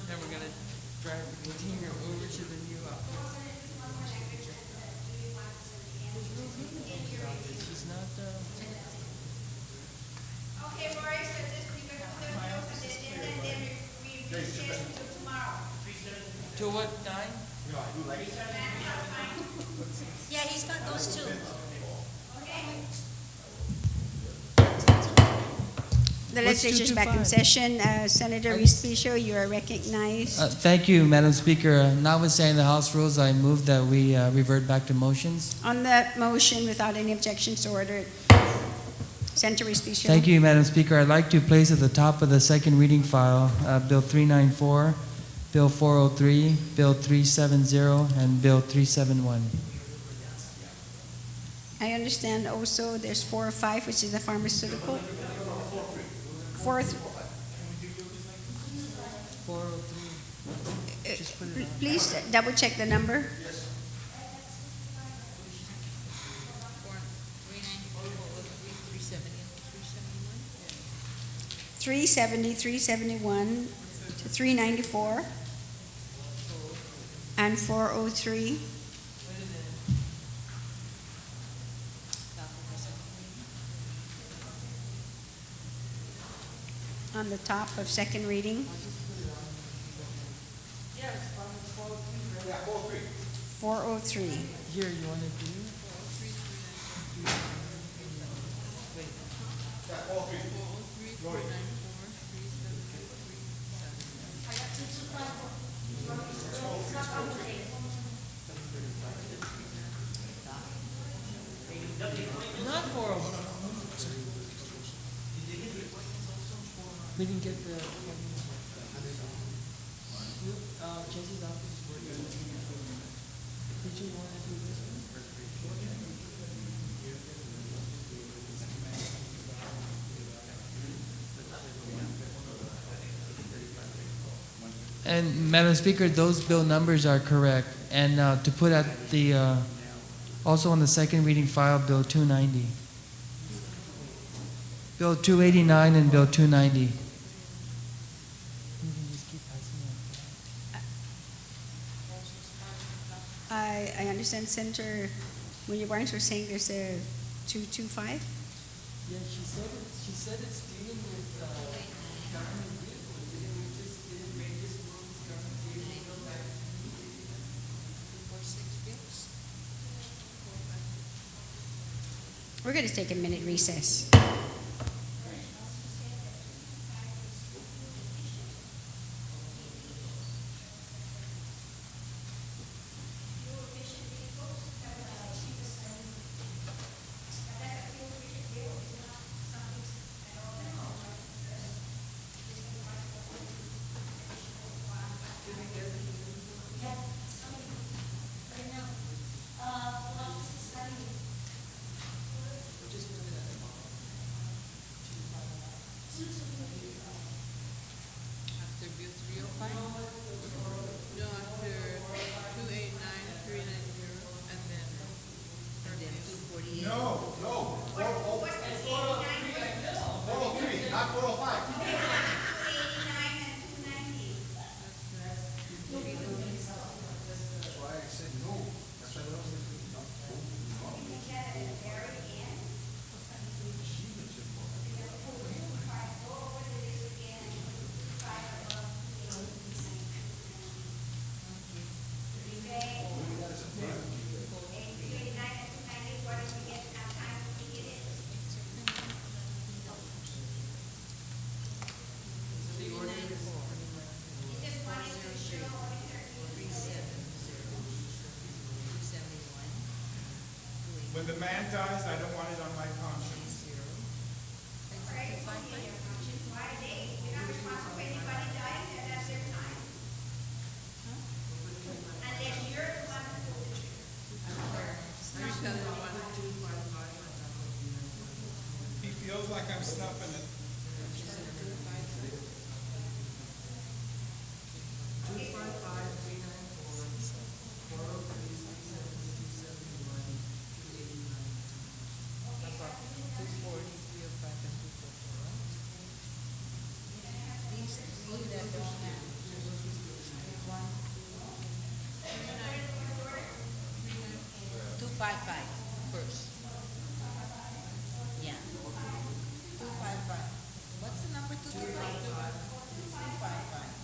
Then we're gonna drive the container over to the new office. She's not, Okay, Rory, so just we go to the bills and then we recess until tomorrow. to what time? Yeah, he's got those two. 394. Okay? The What's legislature is back in 225? session. Senator Respicio, you are recognized. Thank you, Madam Speaker. Notwithstanding the House rules, I move that we revert back to motions. On that motion, without any objections to order, Senator Respicio. Thank you, Madam Speaker. I'd like to place at the top of the second reading file Bill 394, Bill 403, Bill 370, and Bill 371. I understand also there's 405, which is the pharmaceutical. 403. Please double check the number. $370, $371 to $394 and 403. On the top of second reading. 403. Here, you want to do? Not horrible. We can get the Jesse's office is working. Did you want to do this one? And Madam Speaker, those bill numbers are correct. And to put at the also on the second reading file, Bill 290, Bill 289, and Bill 290. I understand Senator Muñoz Barnes was saying there's a 225. Yeah, she said it's dealing with government vehicles. Didn't we just make this government vehicle back? We're going to take a minute recess. After Bill 305? No, after 289, 390, and then 248. When the man dies, I don't want it on my conscience. He feels like I'm snuffing it. First. Yeah. 255. What's the number 255? 255.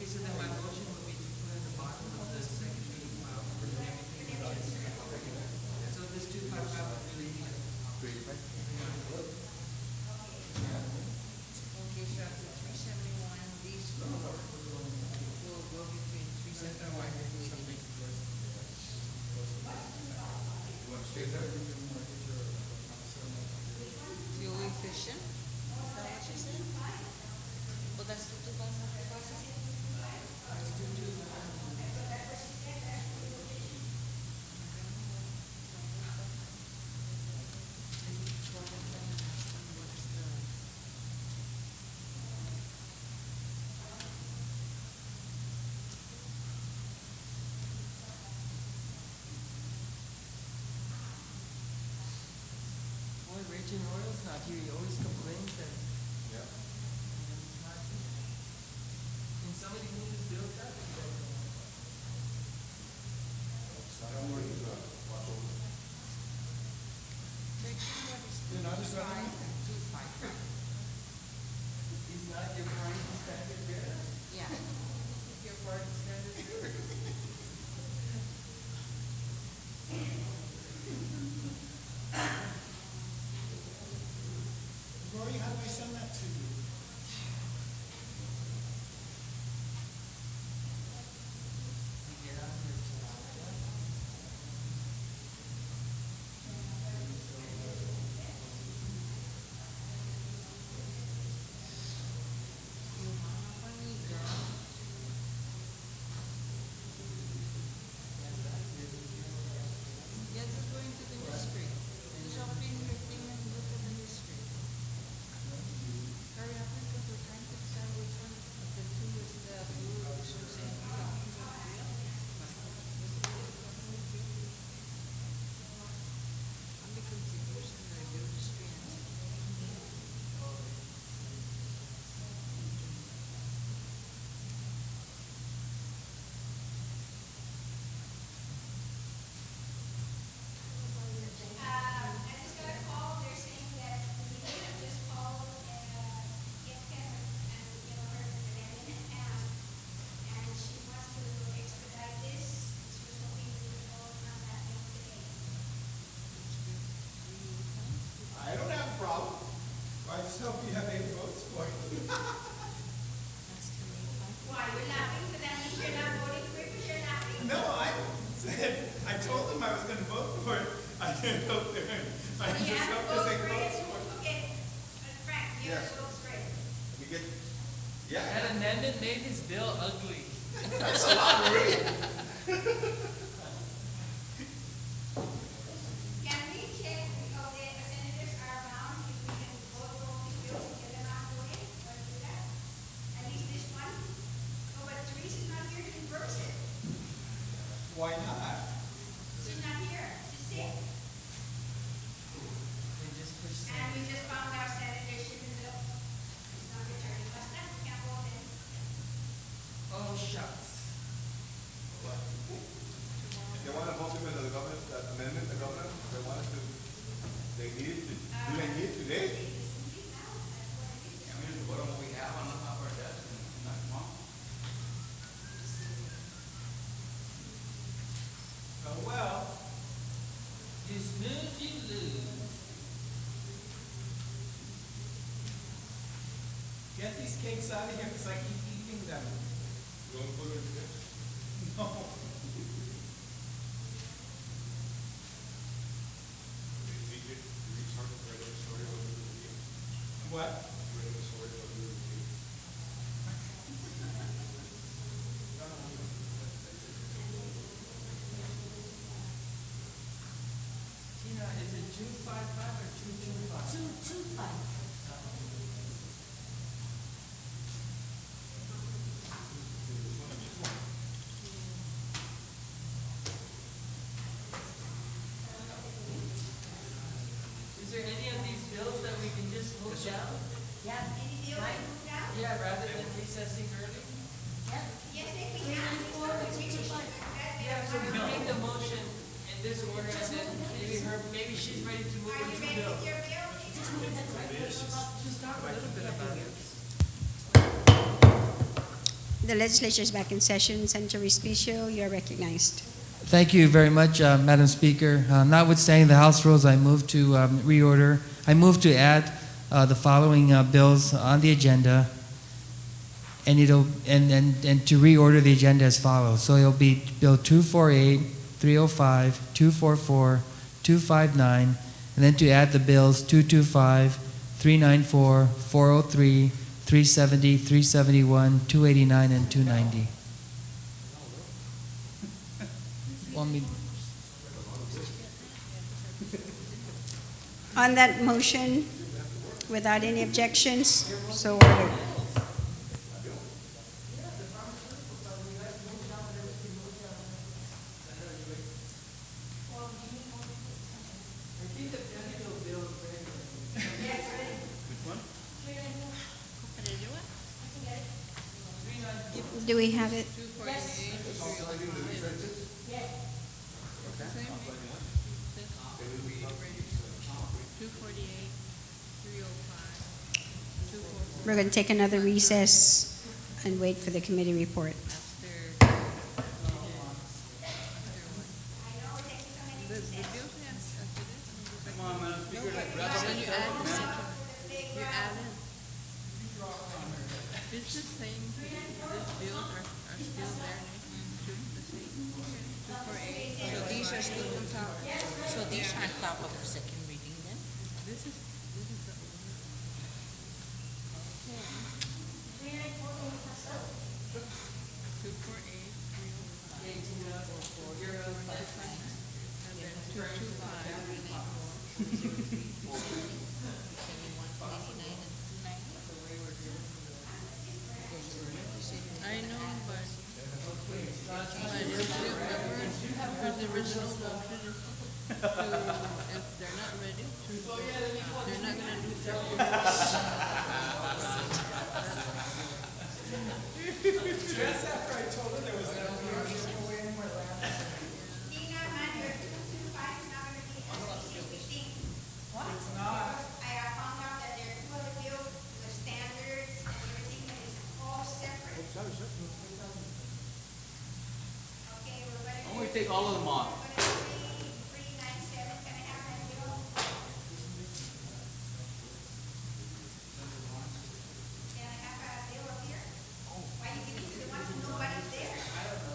Okay, so then my motion would be to put in the bottom of the second reading file for everything. So this 255 would really be. Okay, so after 371, these four will go between 371 and 380. Fuel efficient? Is that what you said? Well, that's the 255? Boy, Raging Royal's not here. He always complains that. Yeah. He's not here. Can somebody move his bill up? He's not your party standard bearer? Yeah. Your party standard bearer? Rory, how do I send that to you? Get out here. Yeah, just go into the history. Just open your thing and look at the history. Hurry up because we're trying to decide which one of the two is the blue or something. I'm becoming confused in the blue history and I just got a call, they're saying that the meeting just called, get Kevin and, her an admin and she wants to expedite this. She was hoping we would all have that done today. I don't have a problem. I just hope you have 8 votes for it. Why, you're laughing, so that means you're not voting for it, because you're laughing? No, I said, I told them I was gonna vote for it. I didn't hope they're, I You just have to hope vote there's 8 for it. votes for it. Okay, Frank, you have Yes. to vote for it. Let me get, That amendment made his bill ugly. that's a lot, Rory. Can we check, because the senators are around, if we can vote for the bill to get them out voting, or do that? At least this one? Oh, but Teresa's not here to reverse it. Why not? She's not here, she's sick. They just pushed And we just found out Saturday she was ill. She's not returning, but that we can't vote in. Oh, shucks. If they want to vote because of the government, that amendment, the government, if they wanted to, they need it, do they need it today? Oh, well. You snooze, you lose. Get these cakes out of here, because I keep eating them. You want to put it in? No. What? Tina, is it 255 or 225? 225. Is there any of these bills that we can just move down? Yeah. Any deal we moved out? Yeah, rather than recessing early? Yes, they can. Yeah, so we make the motion in this order, and then maybe she's ready to move Are her you two ready bills. with your bill? Just talk a little bit about it. The legislature is back in session. Senator Respicio, you are recognized. Thank you very much, Madam Speaker. Notwithstanding the House rules, I move to reorder. I move to add the following bills on the agenda, and and to reorder the agenda as follows. So it'll be Bill 248, 305, 244, 259, and then to add the bills 225, 394, 403, 370, 371, 289, and 290. Want me- On that motion, without any objections, so ordered. Do we have it? We're going to take another recess and wait for the committee report. So these are on top of the second reading then? This is the I know, but the original motion is to, if they're not ready, they're not gonna do Just after I told her there was no way anywhere left. Dina, man, your 225 is not gonna be SEC 15. What? It's not. I found out that there are two other bills, the standards and everything that is all separate. Okay, we're ready. I'm going to take all of them off. 397, can I have that bill? Can I have a bill up here? Why you give it to the ones who nobody's there?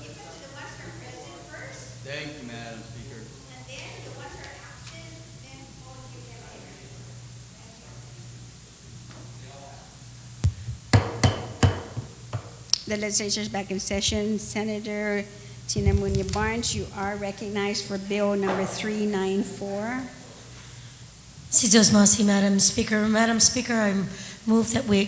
Give it to the ones who are present first, Thank you, Madam Speaker. and then the ones who are absent, then we'll give them later. The legislature is back in session. Senator Tina Munya Barnes, you are recognized for bill number 394. Sidos Masi, Madam Speaker. Madam Speaker, I move that we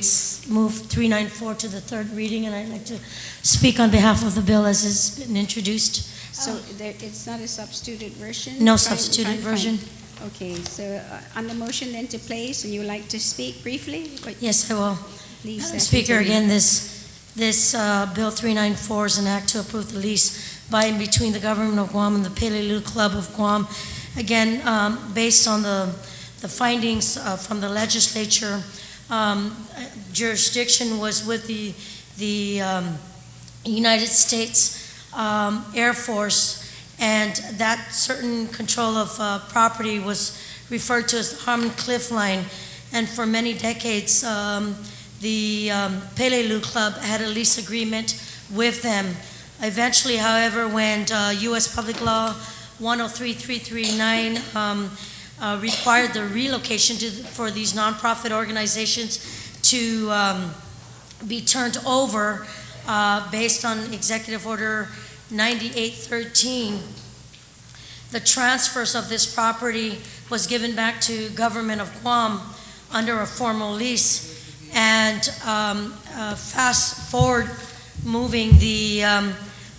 move 394 to the third reading, and I'd like to speak on behalf of the bill as has been introduced. So it's not a substituted version? No Try- substituted try and find- version. Okay, so on the motion then to place, and you would like to speak briefly? Yes, I will. Please. Madam Speaker, continue. again, this Bill 394 is an act to approve the lease by and between the government of Guam and the Peleliu Club of Guam. Again, based on the findings from the legislature, jurisdiction was with the United States Air Force, and that certain control of property was referred to as the Harmon Cliff Line. And for many decades, the Peleliu Club had a lease agreement with them. Eventually, however, when U.S. Public Law 103339 required the relocation for these nonprofit organizations to be turned over based on Executive Order 9813, the transfers of this property was given back to government of Guam under a formal lease. And fast forward, moving the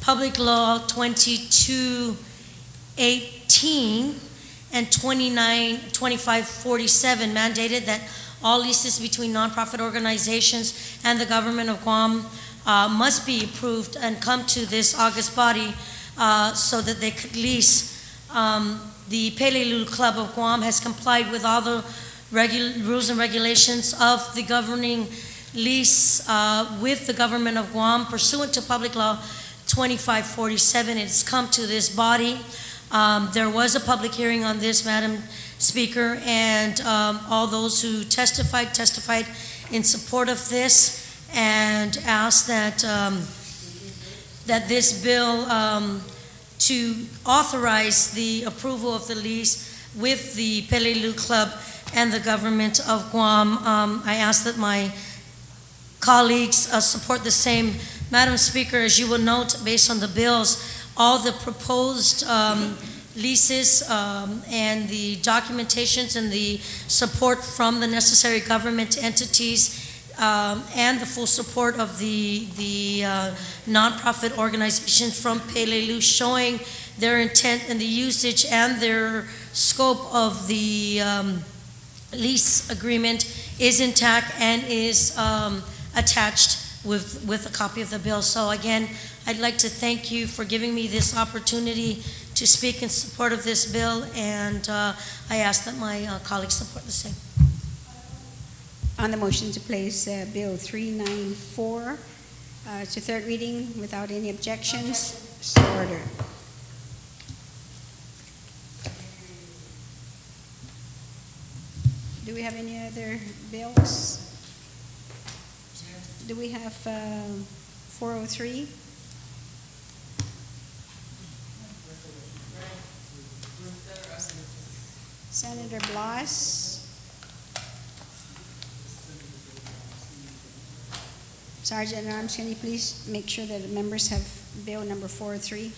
Public Law 2218 and 2547 mandated that all leases between nonprofit organizations and the government of Guam must be approved and come to this august body so that they could lease. The Peleliu Club of Guam has complied with all the rules and regulations of the governing lease with the government of Guam pursuant to Public Law 2547. It's come to this body. There was a public hearing on this, Madam Speaker, and all those who testified in support of this and asked that that this bill to authorize the approval of the lease with the Pelelu Club and the government of Guam. I ask that my colleagues support the same. Madam Speaker, as you will note, based on the bills, all the proposed leases and the documentations and the support from the necessary government entities and the full support of the nonprofit organizations from Pelelu showing their intent and the usage and their scope of the lease agreement is intact and is attached with a copy of the bill. So again, I'd like to thank you for giving me this opportunity to speak in support of this bill, and I ask that my colleagues support the same. On the motion to place Bill 394 to third reading without any objections, so ordered. Do we have any other bills? Do we have 403? Senator Blas. Sergeant at Arms, can you please make sure that the members have bill number 403?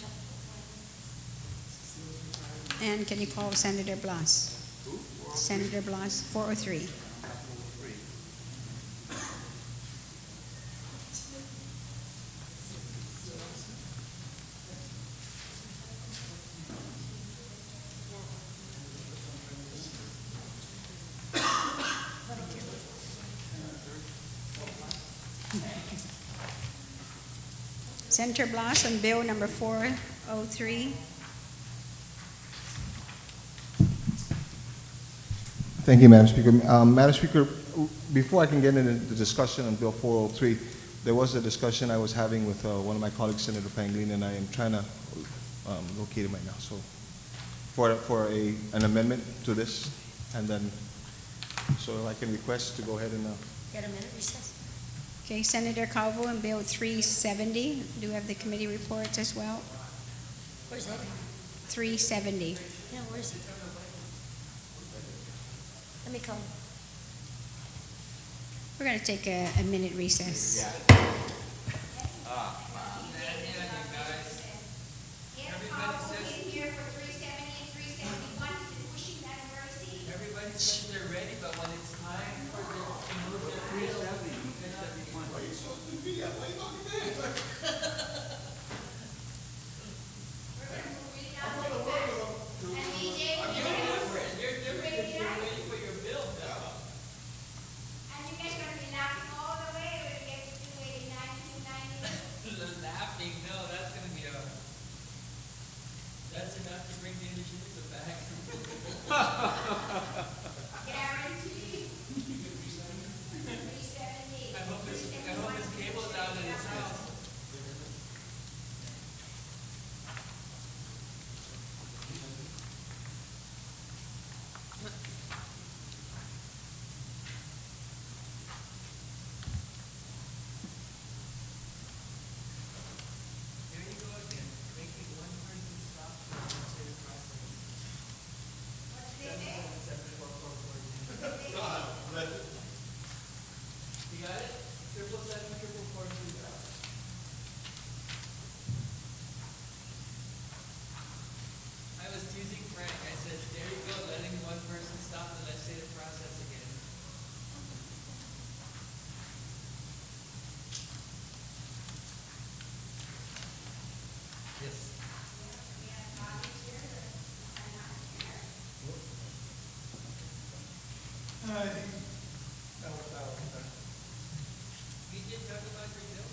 And can you call Senator Blas? Senator Blas, 403. Senator Blas on bill number 403. Thank you, Madam Speaker. Madam Speaker, before I can get into the discussion on Bill 403, there was a discussion I was having with one of my colleagues, Senator Panglin, and I am trying to locate him right now. So, for an amendment to this, and then, so I can request to go ahead and. Get a minute recess. Okay, Senator Calvo on bill 370. Do you have the committee reports as well? Where's that? 370. Yeah, where is it? Let me come. We're going to take a minute recess. Everybody says they're ready, but when it's time for them to move to 370, that's enough to bring the initiative back. Guaranteed. I hope his cable's out in his house. There you go again, making one person stop for the legislative process. You got it? 777-442. I was teasing Frank. I said, there you go, letting one person stop the legislative process again. Yes. We did talk about your bill.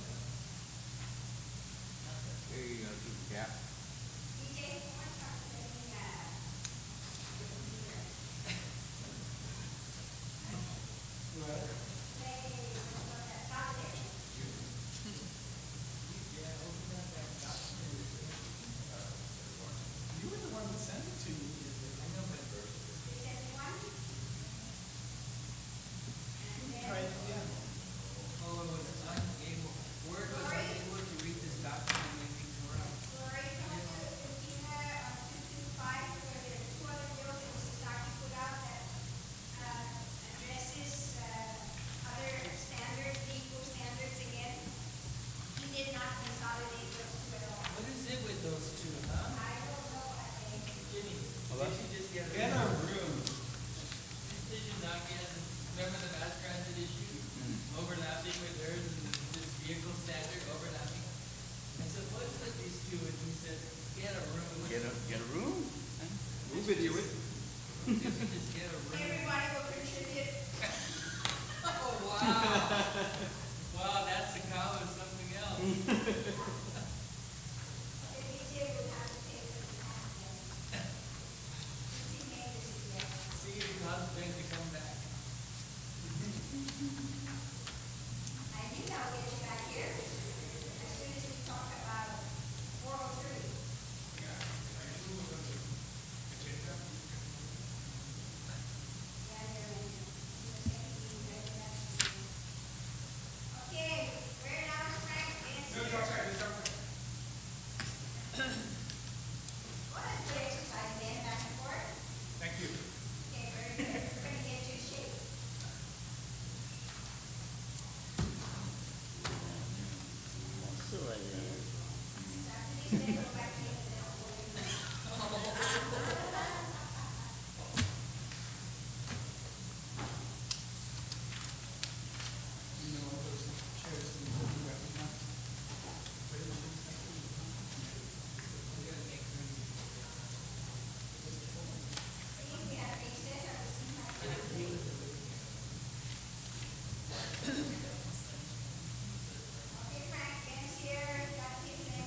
Get a room. Get a room? We'll video it. You can just get a room. Everybody will contribute. Oh, wow. Wow, that's a cow and something else. The DJ will have to pay for the tax. He made this suggestion. See if it costs Ben to come back. I think I'll get you back here as soon as we talk about 403. Okay, where now is Frank? What a good exercise, Dan, back and forth. Thank you. Okay, very good. We're gonna get you shape. After these, then go back to we have faces, I will see my Okay, Frank, Dan's here, got his name.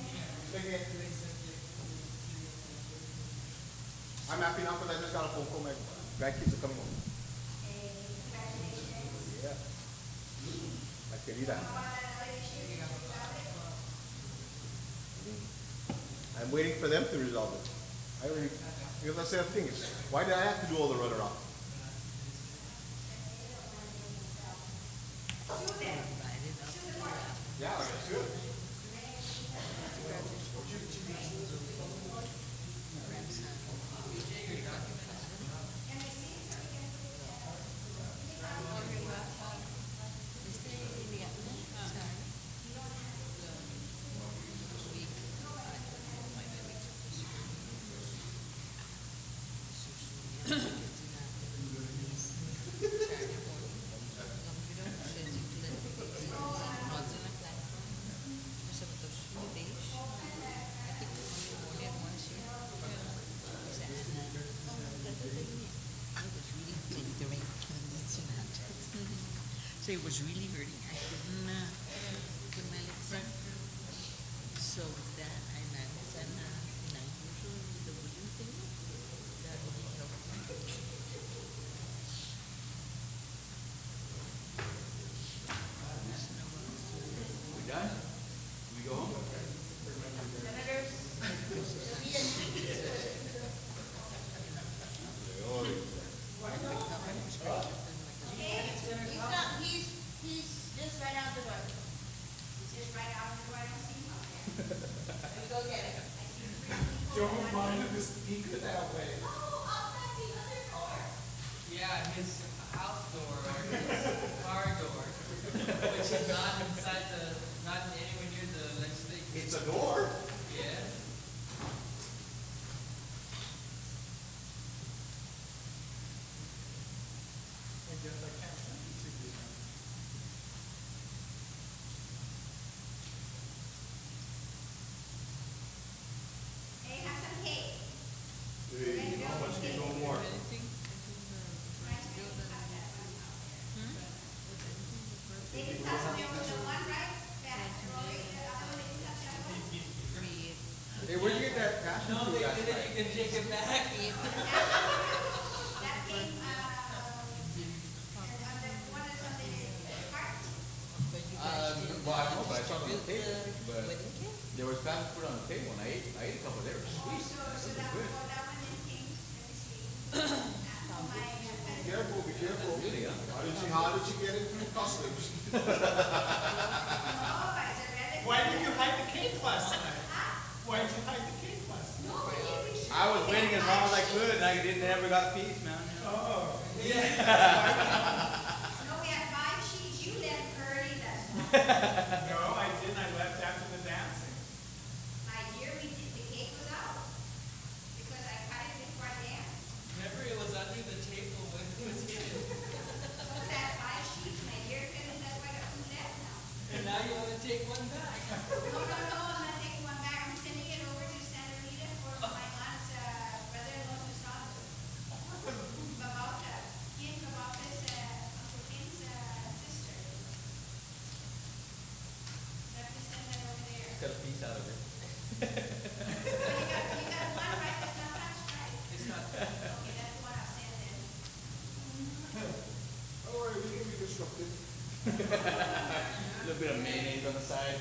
I'm happy now because I just got a phone call. My grandkids are coming home. Okay, congratulations. Yeah. My querida. Another issue, you got it? I'm waiting for them to resolve it. I already, because I said the thing is, why did I have to do all the runaround? Sue them. Sue the court. Yeah, that's good. Can we see so we can So it was really hurting. I couldn't put my legs up. So with that, I managed, and 9 years old with the wooden thing, that really helped me. We done? We go home? He's just right out the door. He's just right out the door. I don't see him out there. Let me go get him. I see three people. Don't mind the speaker that way. Oh, outside the other door. Yeah, his house door or his car door, which is not inside not anywhere near the legislature. It's a door. Yeah. Hey, have some cake. Hey, you know how much can go more? They can touch me over the one, right? That, Rory, the other one, they can touch that one. Hey, where'd you get that passion No, fruit they last didn't. night? You can take it back. That came, under one is on the cart. Well, I know, but I saw it on the table. But there was fast food on the table, and I ate a couple. They were sweet. So that Good. one, that one then came, let me see. Be careful, be careful. Really, huh? How did you get it through customs? Why did you hide the cake last night? Why did you hide the cake last night? I was waiting as long as I could, and I didn't ever got a piece, man. Oh. No, we had 5 sheets, you left early, that's why. No, I didn't. I left after the dancing. My dear, the cake was out, because I cut it before I danced. Remember, it was under the table when it was hidden. So that 5 sheets, my dear, and that's why I got 2 left now. And now you want to take one back. No, I'm not taking one back, I'm sending it over to Santa Rita, use out of it. You got one right that's not touched, right? It's not. Okay, that's the one I'll send then. Don't worry, we can be disruptive. A little bit of mayonnaise on the side.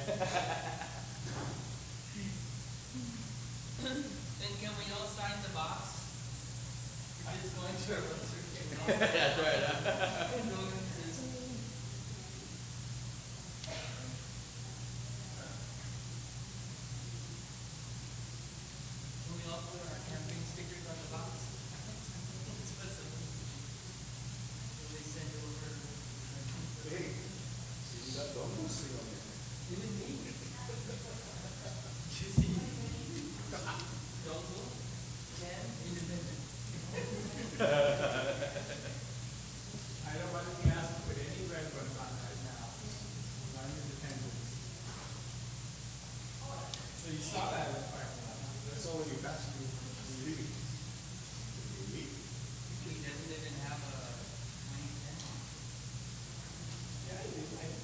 Then can we all sign the box? We're just going to a road certificate. That's right. Can we all put our campaign stickers on the box? Let's put some. Will they send over? Hey, see that double thing on there? Even me. Juicy. Double. 10. Independent. I don't want to be asked to put any red ones on right now. I'm independent. So you saw that in the parking lot. That's all you got to do when you leave. He doesn't even have a 2010. Yeah, independent.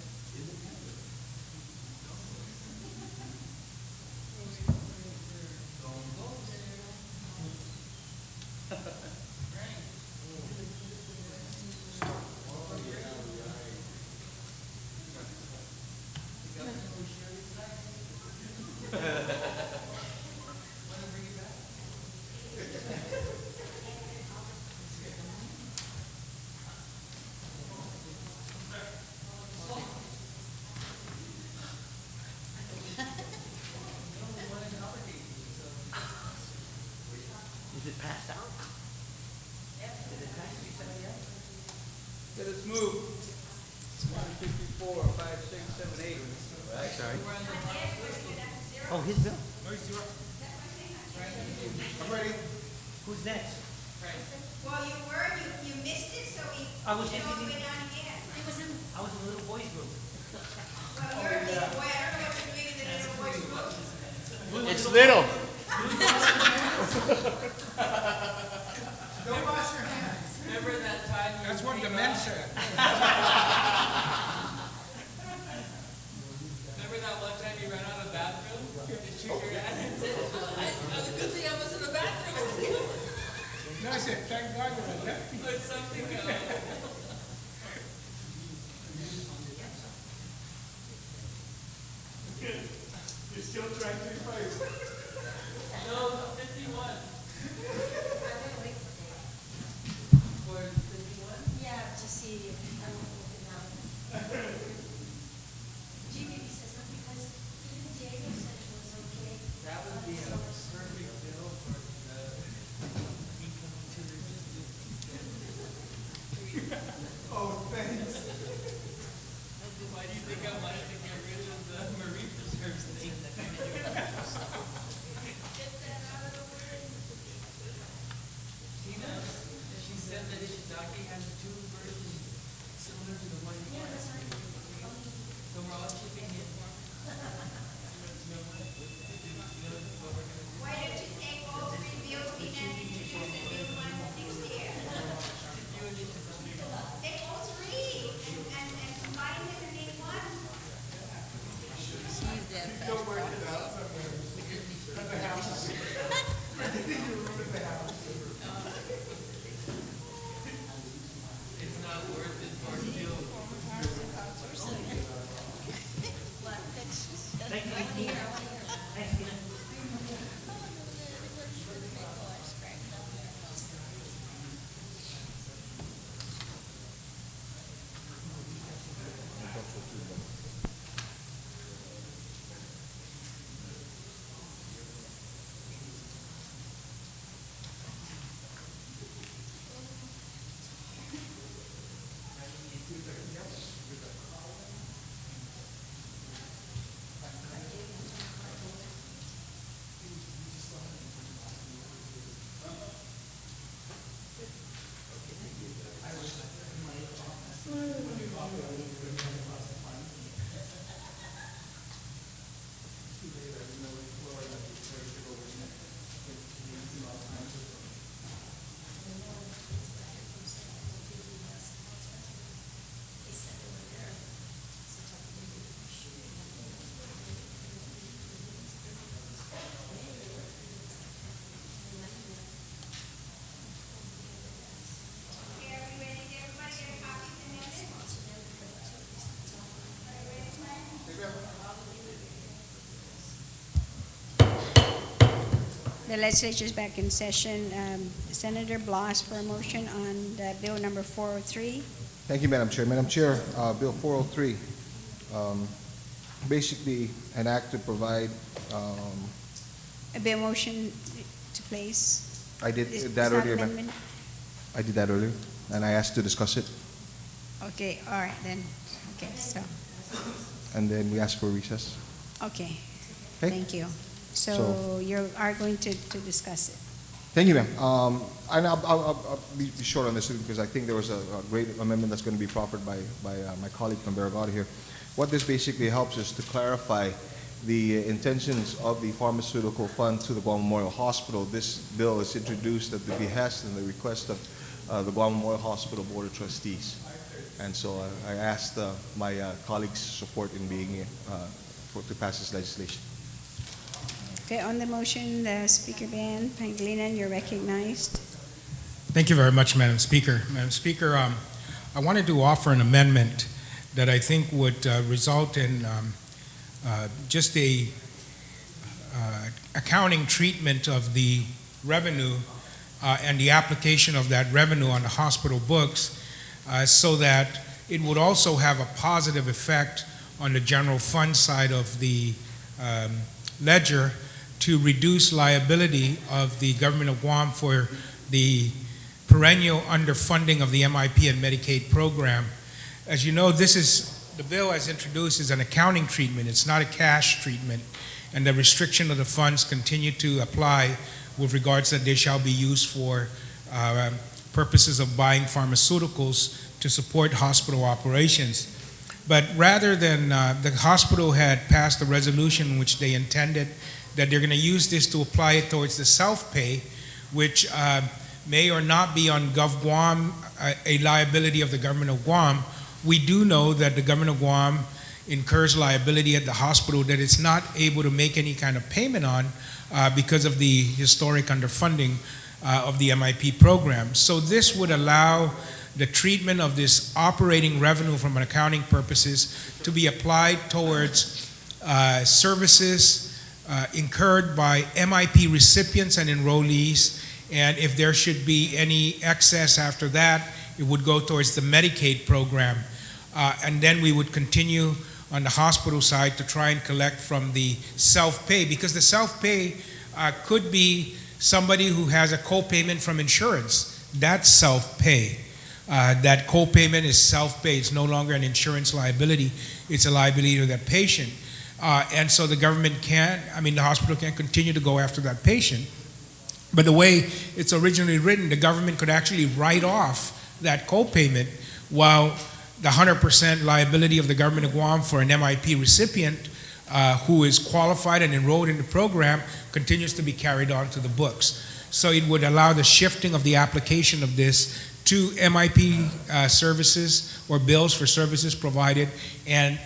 Don't go there. Right. The governor will share his life. Want to bring it back? Is it passed out? Is it passed? You said yes? Let us move. 154, 5, 6, 7, 8. Sorry. We're on the Oh, his bill. I'm ready. Who's next? Well, you were, you missed it, so we I was pushed it all the empty. way down again. I was in the little boys' room. Well, you're a big boy, I don't know what you're doing in the little boy's room. It's little. Don't wash your hands. Remember that time? we That's were what the being men off? said. Remember that one time you ran out of the bathroom? You shook your hand and said, "The good thing I was in the bathroom." No, I said, thank God you were left. Or something else. You're still trying to fight. No, 51. For 51? Yeah, to see if I don't look it now. GBB says no, because even Diego said it was okay. That would be a perfect bill for the income to the Oh, thanks. Why do you think I wanted to get rid of the marine preserves thing? The legislature is back in session. Senator Blas for a motion on bill number 403. Thank you, Madam Chair. Madam Chair, Bill 403, basically an act to provide, A bill motion to place. I did Is that that earlier, ma'am. amendment? I did that earlier, and I asked to discuss it, Okay, all right then. Okay, so, and then we asked for recess. okay. Okay. Thank you. So So- you are going to discuss it. Thank you, ma'am. And I'll be short on this because I think there was a great amendment that's going to be proffered by my colleague from Barragata here. What this basically helps is to clarify the intentions of the pharmaceutical fund to the Guam Memorial Hospital. This bill is introduced at the behest and the request of the Guam Memorial Hospital Board of Trustees. And so I asked my colleagues' support in being to pass this legislation. Okay, on the motion, the Speaker Ban, Pangilinan, you're recognized. Thank you very much, Madam Speaker. Madam Speaker, I wanted to offer an amendment that I think would result in just a accounting treatment of the revenue and the application of that revenue on the hospital books so that it would also have a positive effect on the general fund side of the ledger to reduce liability of the government of Guam for the perennial underfunding of the MIP and Medicaid program. As you know, the bill as introduced is an accounting treatment. It's not a cash treatment. And the restriction of the funds continue to apply with regards that they shall be used for purposes of buying pharmaceuticals to support hospital operations. But rather than the hospital had passed a resolution in which they intended that they're going to use this to apply it towards the self-pay, which may or not be on Gov Guam, a liability of the government of Guam. We do know that the government of Guam incurs liability at the hospital that it's not able to make any kind of payment on because of the historic underfunding of the MIP program. So this would allow the treatment of this operating revenue from an accounting purposes to be applied towards services incurred by MIP recipients and enrollees, and if there should be any excess after that, it would go towards the Medicaid program. And then we would continue on the hospital side to try and collect from the self-pay, because the self-pay could be somebody who has a co-payment from insurance. That's self-pay. That co-payment is self-pay. It's no longer an insurance liability. It's a liability to that patient. And so the government the hospital can't continue to go after that patient. But the way it's originally written, the government could actually write off that co-payment while the 100% liability of the government of Guam for an MIP recipient who is qualified and enrolled in the program continues to be carried on to the books. So it would allow the shifting of the application of this to MIP services or bills for services provided and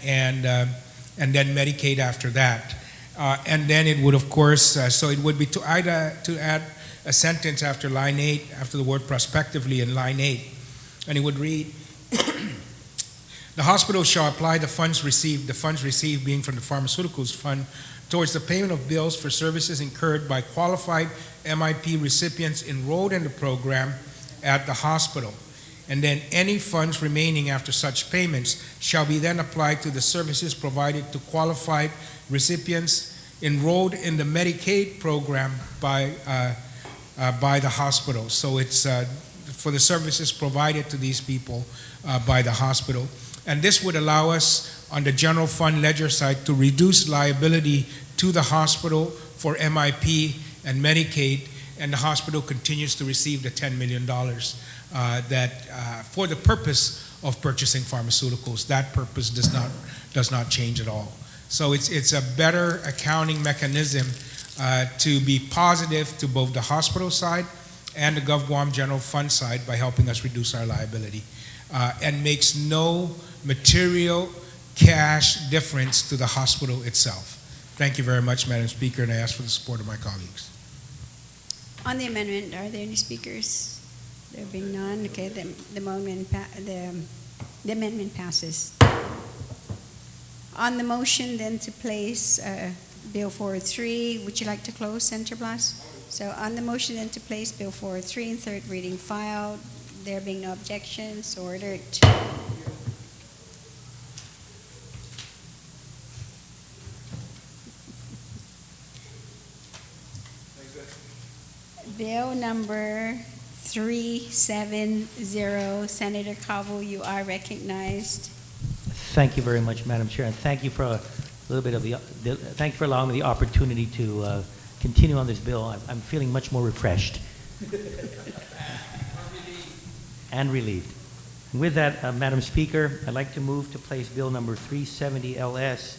then Medicaid after that. And then it would, of course, so it would be to add a sentence after line 8, after the word prospectively in line 8. And it would read, the hospital shall apply the funds received being from the pharmaceuticals fund towards the payment of bills for services incurred by qualified MIP recipients enrolled in the program at the hospital. And then any funds remaining after such payments shall be then applied to the services provided to qualified recipients enrolled in the Medicaid program by the hospital. So it's for the services provided to these people by the hospital. And this would allow us on the general fund ledger side to reduce liability to the hospital for MIP and Medicaid, and the hospital continues to receive the $10 million for the purpose of purchasing pharmaceuticals. That purpose does not change at all. So it's a better accounting mechanism to be positive to both the hospital side and the Gov Guam General Fund side by helping us reduce our liability, and makes no material cash difference to the hospital itself. Thank you very much, Madam Speaker, and I ask for the support of my colleagues. On the amendment, are there any speakers? There being none, okay, the amendment passes. On the motion then to place Bill 403, would you like to close, Senator Blas? So on the motion then to place Bill 403 in third reading filed, there being no objections, ordered. Bill number 370, Senator Calvo, you are recognized. Thank you very much, Madam Chair, and thank you for a little bit of thank you for allowing me the opportunity to continue on this bill. I'm feeling much more refreshed and relieved. And with that, Madam Speaker, I'd like to move to place Bill number 370 LS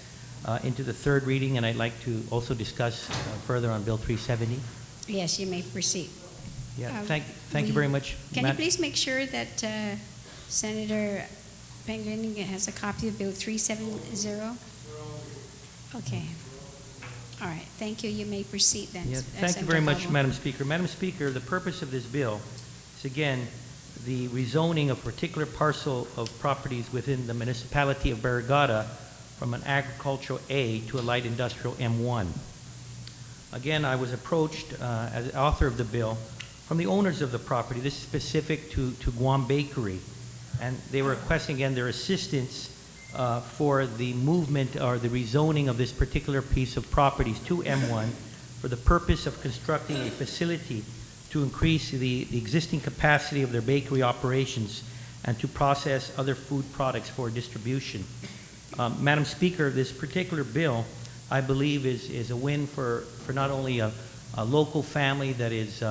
into the third reading, and I'd like to also discuss further on Bill 370. Yes, you may proceed. Yeah, thank you very much. Can you please make sure that Senator Penguin has a copy of Bill 370? Okay. All right. Thank you. You may proceed then. Yeah, thank you very much, Madam Speaker. Madam Speaker, the purpose of this bill is, again, the rezoning of particular parcel of properties within the municipality of Barrigada from an agricultural A to a light industrial M1. Again, I was approached as the author of the bill from the owners of the property. This is specific to Guam Bakery. And they were requesting, again, their assistance for the movement or the rezoning of this particular piece of properties to M1 for the purpose of constructing a facility to increase the existing capacity of their bakery operations and to process other food products for distribution. Madam Speaker, this particular bill, I believe, is a win for not only a local family that is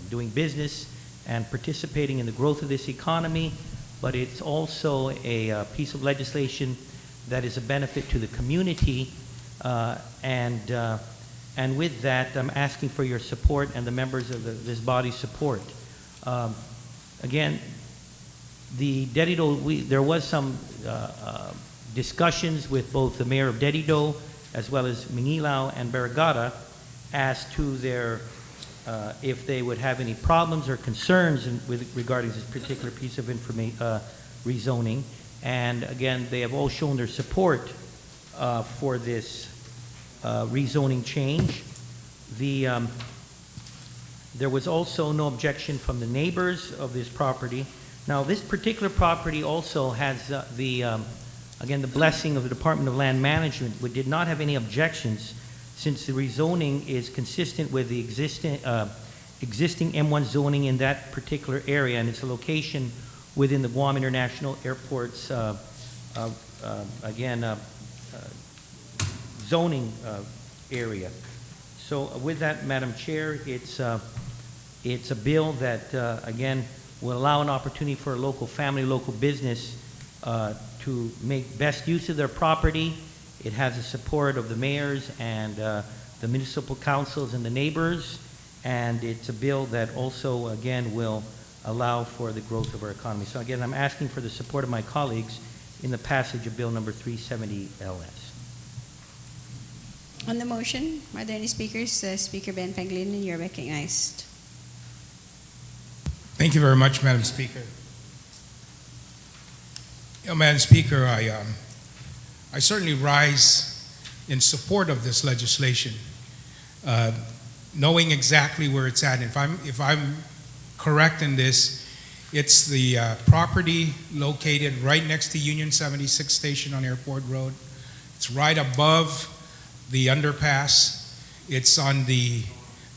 doing business and participating in the growth of this economy, but it's also a piece of legislation that is a benefit to the community. And with that, I'm asking for your support and the members of this body's support. Again, the Dedido, there was some discussions with both the mayor of Dedido as well as Mingilao and Barrigada as to their, if they would have any problems or concerns regarding this particular piece of rezoning. And again, they have all shown their support for this rezoning change. There was also no objection from the neighbors of this property. Now, this particular property also has again, the blessing of the Department of Land Management, which did not have any objections since the rezoning is consistent with the existing M1 zoning in that particular area, and it's a location within the Guam International Airport's, zoning area. So with that, Madam Chair, it's a bill that, again, will allow an opportunity for a local family, local business to make best use of their property. It has the support of the mayors and the municipal councils and the neighbors, and it's a bill that also, again, will allow for the growth of our economy. So again, I'm asking for the support of my colleagues in the passage of Bill number 370 LS. On the motion, are there any speakers? Speaker Ben Panglin, you're recognized. Thank you very much, Madam Speaker. Madam Speaker, I certainly rise in support of this legislation, knowing exactly where it's at. If I'm correct in this, it's the property located right next to Union 76 station on Airport Road. It's right above the underpass. It's on the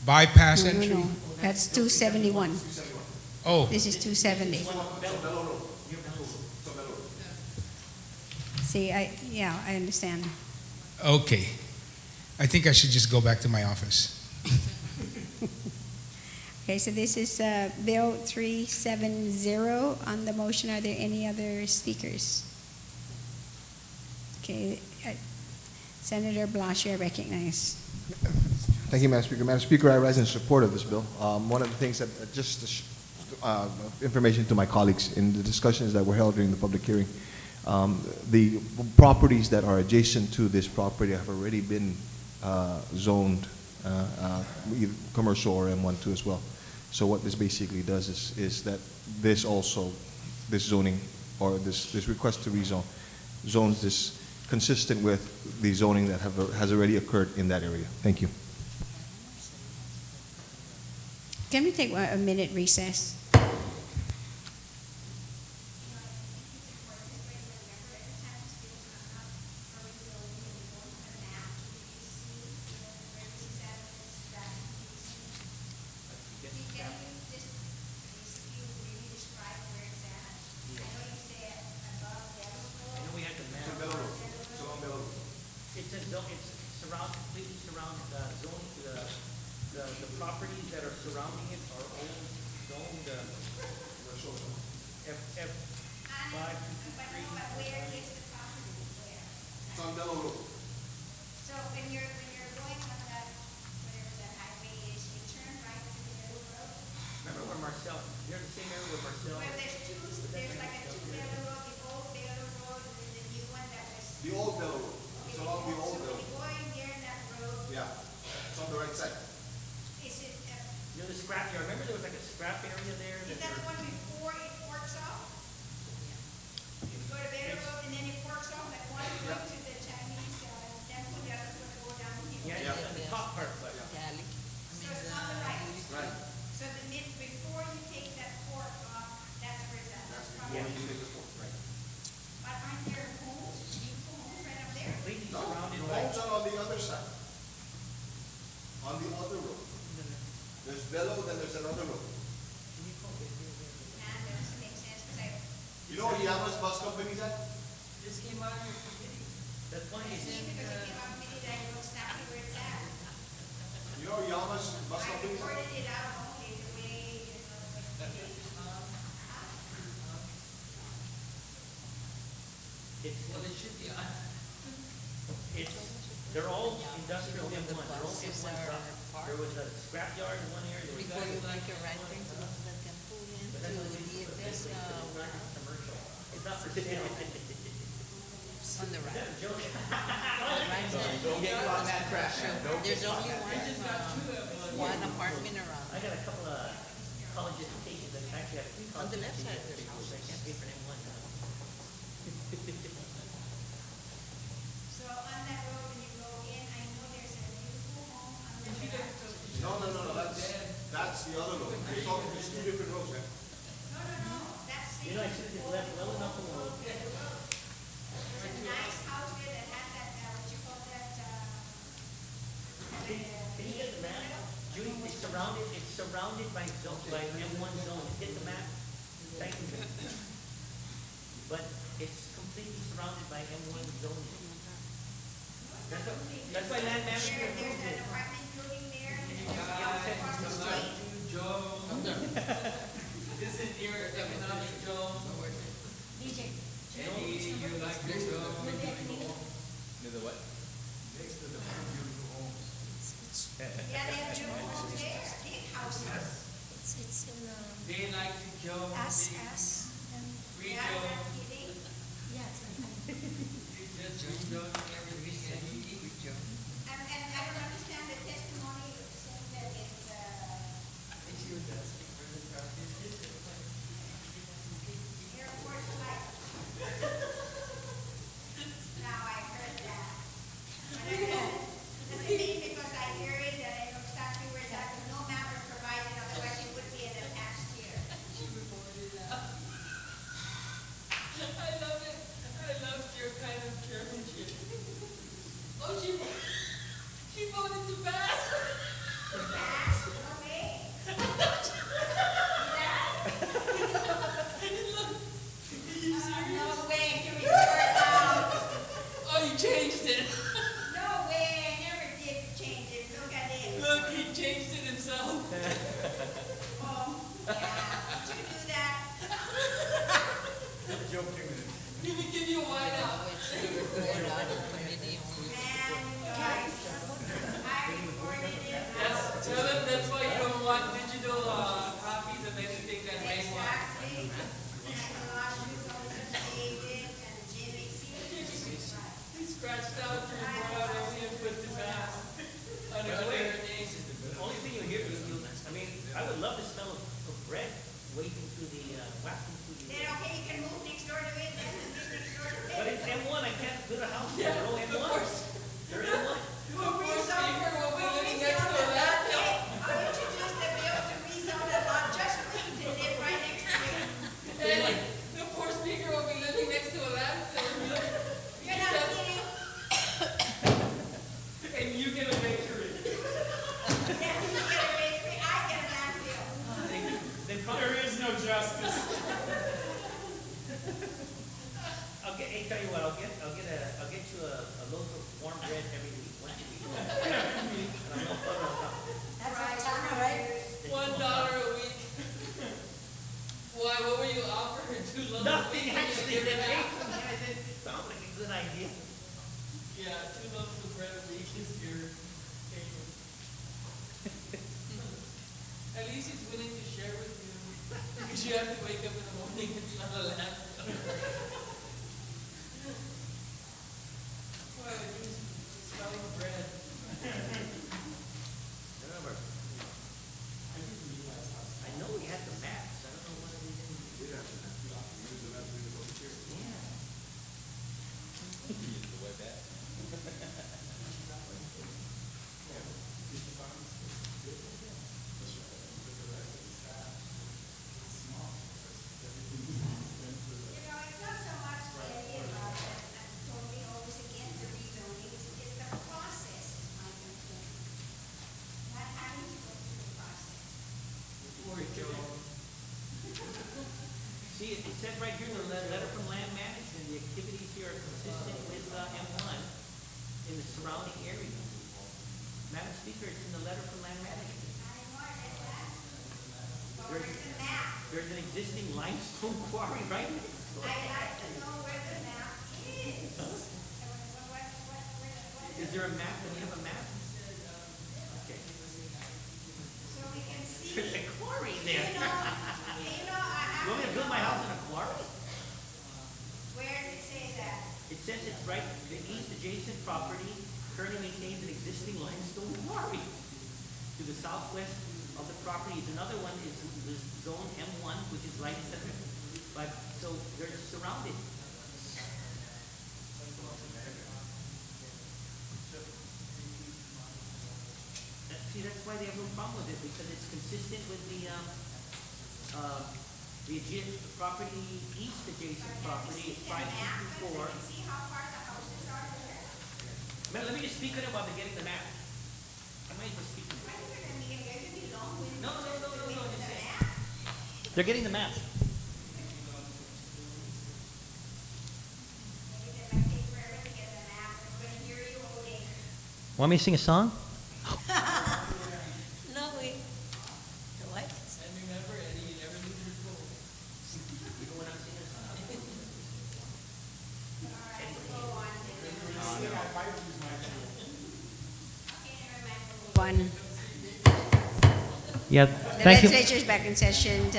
bypass entry. No. That's 271. Oh. This is 270. See, I understand. Okay. I think I should just go back to my office. Okay, so this is Bill 370 on the motion. Are there any other speakers? Okay, Senator Blas, you're recognized. Thank you, Madam Speaker. Madam Speaker, I rise in support of this bill. One of the things that, just information to my colleagues in the discussions that were held during the public hearing, the properties that are adjacent to this property have already been zoned either commercial or M12 as well. So what this basically does is that this zoning or this request to rezone zones this consistent with the zoning that has already occurred in that area. Thank you. Can we take a minute recess? Completely surrounded, the properties that are surrounding it are owned, zoned, F 5, 2, 3. But where is the property? Where? It's on Bellow Road. So when you're going on that, whatever that highway is, you turn right to the middle road. Remember where Marcel, you're in the same area where Marcel. Where there's like a two Bellow Road, the old Bellow Road, and then the new one that was. The old Bellow Road. It's along the old So when Bellow. you go in there in that road, Yeah, it's on the right side. is it, You know the scrap yard, remember there was like a scrap area there? is that the one before it forks off? You go to Bellow Road and then it forks off, like one going to the Chinese temple, the other one go down here. Yeah, the top part, but. Cali. So it's on the right. Right. So before you take that fork off, that's where it's at. That's probably. But aren't there homes, beautiful homes right up there? Completely No, surrounded the by. homes are on the other side. On the other road. There's Bellow, then there's another road. Nah, that doesn't make sense, because I, You know where Yama's bus company's at? This came out of your committee. That's funny. I see because it came up with me that I know exactly where it's at. You know where Yama's bus I company's at? reported it out only the way, you know, It's, well, it should be, it's, they're all industrial M1, they're all M1 stuff. There was a scrap yard in one area, there was. Before you make a right turn to those that can pull in But to that's what the this, commercial. It's not for sale. on the right. Is that a joke? Right there. Don't get caught in that trap. Don't There's get caught only in that trap. one apartment around. I got a couple of college educations, that actually have three On college the left side, educations. I can't pay for M1 now. so on that road, when you go in, I know there's a beautiful home on the left. No, that's the other road. You're talking, there's two different roads, man. No, that's the. You know, I should have just left well enough alone. There's a nice house there that has that, what you call that, Can you get the map? Judy, it's surrounded by zone, by M1 zone. Hit the map. Thank you. But it's completely surrounded by M1 zone. That's why land management there's approved an it. apartment building there, and then there's a house across the street. This is your economic zone. DJ. Any, you like to go? The what? Yeah, they have beautiful homes there, big houses. It's in, They like to go. and, Free Yeah, Joe. I'm kidding. yeah, it's in. You just free Joe every weekend. You eat with Joe. And I don't understand the testimony saying that it's, airport flight. Now, I heard that. But I doesn't mean because I hear it that I know exactly where it's at, but no map was provided, otherwise it would be an attached here. I love it. I love your kind of chairmanship. least he's willing to share with you because you have to wake up in the morning. It's not a lamp. Well, he's smelling bread. I know we had the maps. I don't know whether we didn't. You know, it's not so much the idea about that I'm totally always against the rezoning, it's the process is my concern. Not having to go through the process. See, it says right here in the letter from land management, the activities here are consistent with M1 in the surrounding area. Madam Speaker, it's in the letter from land management. I know I read that. But where's the map? There's an existing limestone quarry right next to it. I'd like to know where the map is. What Is there a map? Do we have a map? Okay. so we can see. There's a quarry there. You know, I You want me to build my house in a quarry? where does it say that? It says it's right, the east adjacent property currently maintains an existing limestone quarry. To the southwest of the property is another one, is the zone M1, which is right, but, so they're surrounded. See, that's why they have no problem with it, because it's consistent with the property, east adjacent property, is 564. See how far the houses are there? Man, let me just speak on it while they're getting the map. I might as well speak on it. I mean, they're gonna be long-winded. No, just The say. map. They're getting the map. Maybe they might take forever to get the map. We're gonna hear you all day. Want me to sing a song? No, we, what? And remember, Eddie, you never lose your cool. One. Yeah, The thank you. legislature is back in session.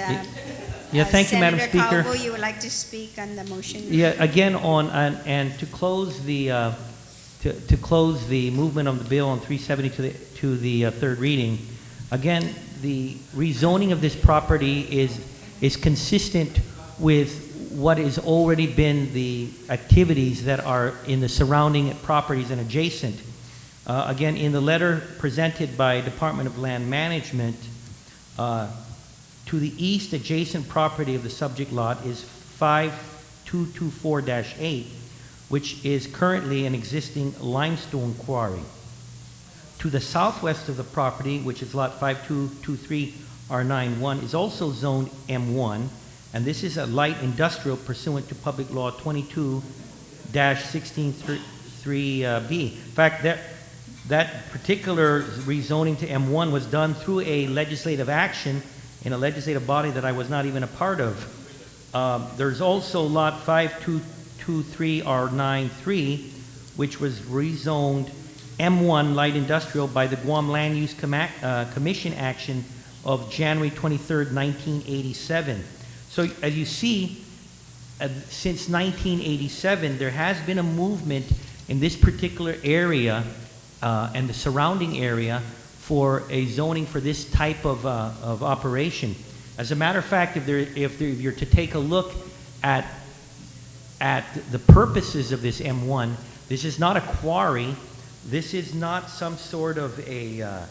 Yeah, thank you, Madam Senator Speaker. Calvo, you would like to speak on the motion? Yeah, again, and to close the, to close the movement of the bill on 370 to the third reading, again, the rezoning of this property is consistent with what has already been the activities that are in the surrounding properties and adjacent. Again, in the letter presented by Department of Land Management, to the east adjacent property of the subject lot is 5224-8, which is currently an existing limestone quarry. To the southwest of the property, which is lot 5223R91, is also zoned M1, and this is a light industrial pursuant to Public Law 22-163B. In fact, that particular rezoning to M1 was done through a legislative action in a legislative body that I was not even a part of. There's also lot 5223R93, which was rezoned M1 light industrial by the Guam Land Use Commission action of January 23rd, 1987. So as you see, since 1987, there has been a movement in this particular area and the surrounding area for a zoning for this type of operation. As a matter of fact, if you're to take a look at the purposes of this M1, this is not a quarry. This is not some sort of a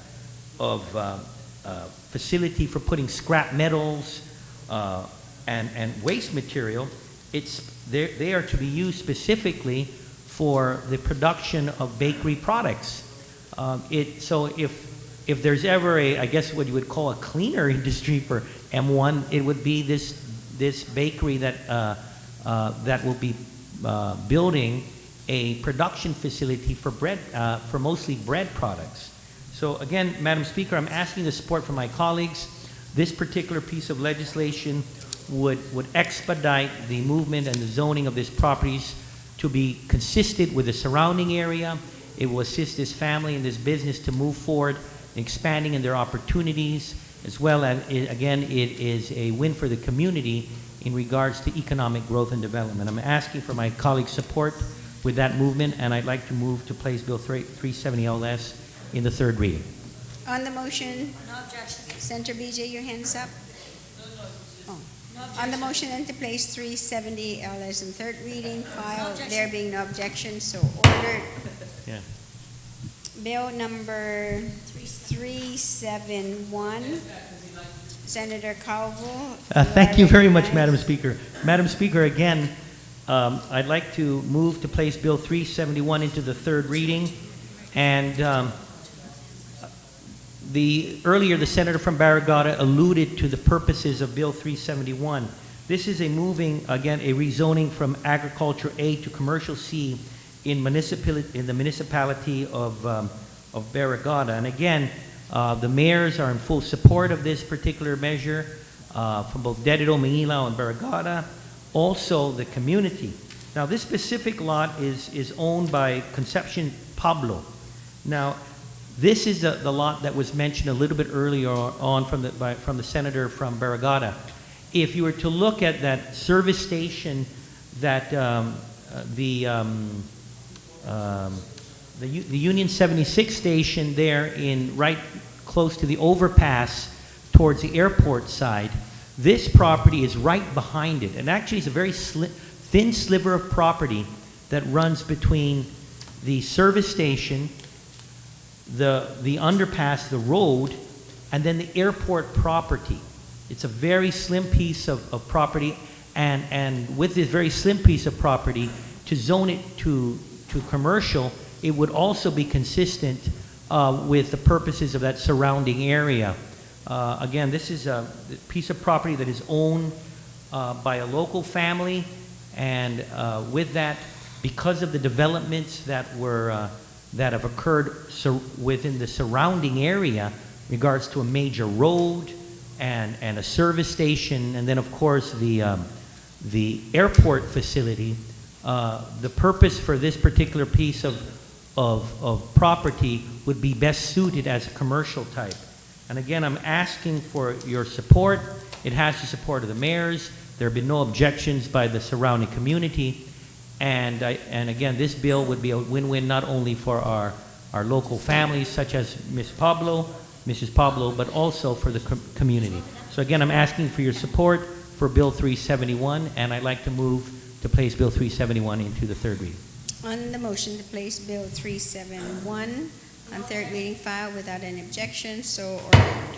facility for putting scrap metals and waste material. They are to be used specifically for the production of bakery products. So if there's ever I guess what you would call a cleaner industry for M1, it would be this bakery that will be building a production facility for bread, for mostly bread products. So again, Madam Speaker, I'm asking the support from my colleagues. This particular piece of legislation would expedite the movement and the zoning of these properties to be consistent with the surrounding area. It will assist this family and this business to move forward, expanding in their opportunities as well as, again, it is a win for the community in regards to economic growth and development. I'm asking for my colleagues' support with that movement, and I'd like to move to place Bill 370 LS in the third reading. On the motion, No objection. Senator BJ, your hands up. Oh. No On the objection. motion then to place 370 LS in third reading, file, objection. there being no objection, so ordered. Yeah. Bill number 371, Senator Calvo. Thank you are very much, recognized. Madam Speaker. Madam Speaker, again, I'd like to move to place Bill 371 into the third reading. And earlier, the senator from Barrigada alluded to the purposes of Bill 371. This is a rezoning from agriculture A to commercial C in the municipality of Barrigada. And again, the mayors are in full support of this particular measure from both Dedido, Manila, and Barrigada. Also, the community. Now, this specific lot is owned by Concepcion Pablo. Now, this is the lot that was mentioned a little bit earlier on from the senator from Barrigada. If you were to look at that service station that the Union 76 station there right close to the overpass towards the airport side, this property is right behind it. And actually, it's a very thin sliver of property that runs between the service station, the underpass, the road, and then the airport property. It's a very slim piece of property, and with this very slim piece of property, to zone it to commercial, it would also be consistent with the purposes of that surrounding area. Again, this is a piece of property that is owned by a local family, and with that, because of the developments that have occurred within the surrounding area, in regards to a major road and a service station, and then of course the airport facility, the purpose for this particular piece of property would be best suited as a commercial type. And again, I'm asking for your support. It has the support of the mayors. There have been no objections by the surrounding community. And again, this bill would be a win-win not only for our local families, such as Mrs. Pablo, but also for the community. So again, I'm asking for your support for Bill 371, and I'd like to move to place Bill 371 into the third reading. On the motion to place Bill 371 on third reading, file without any objection, so ordered.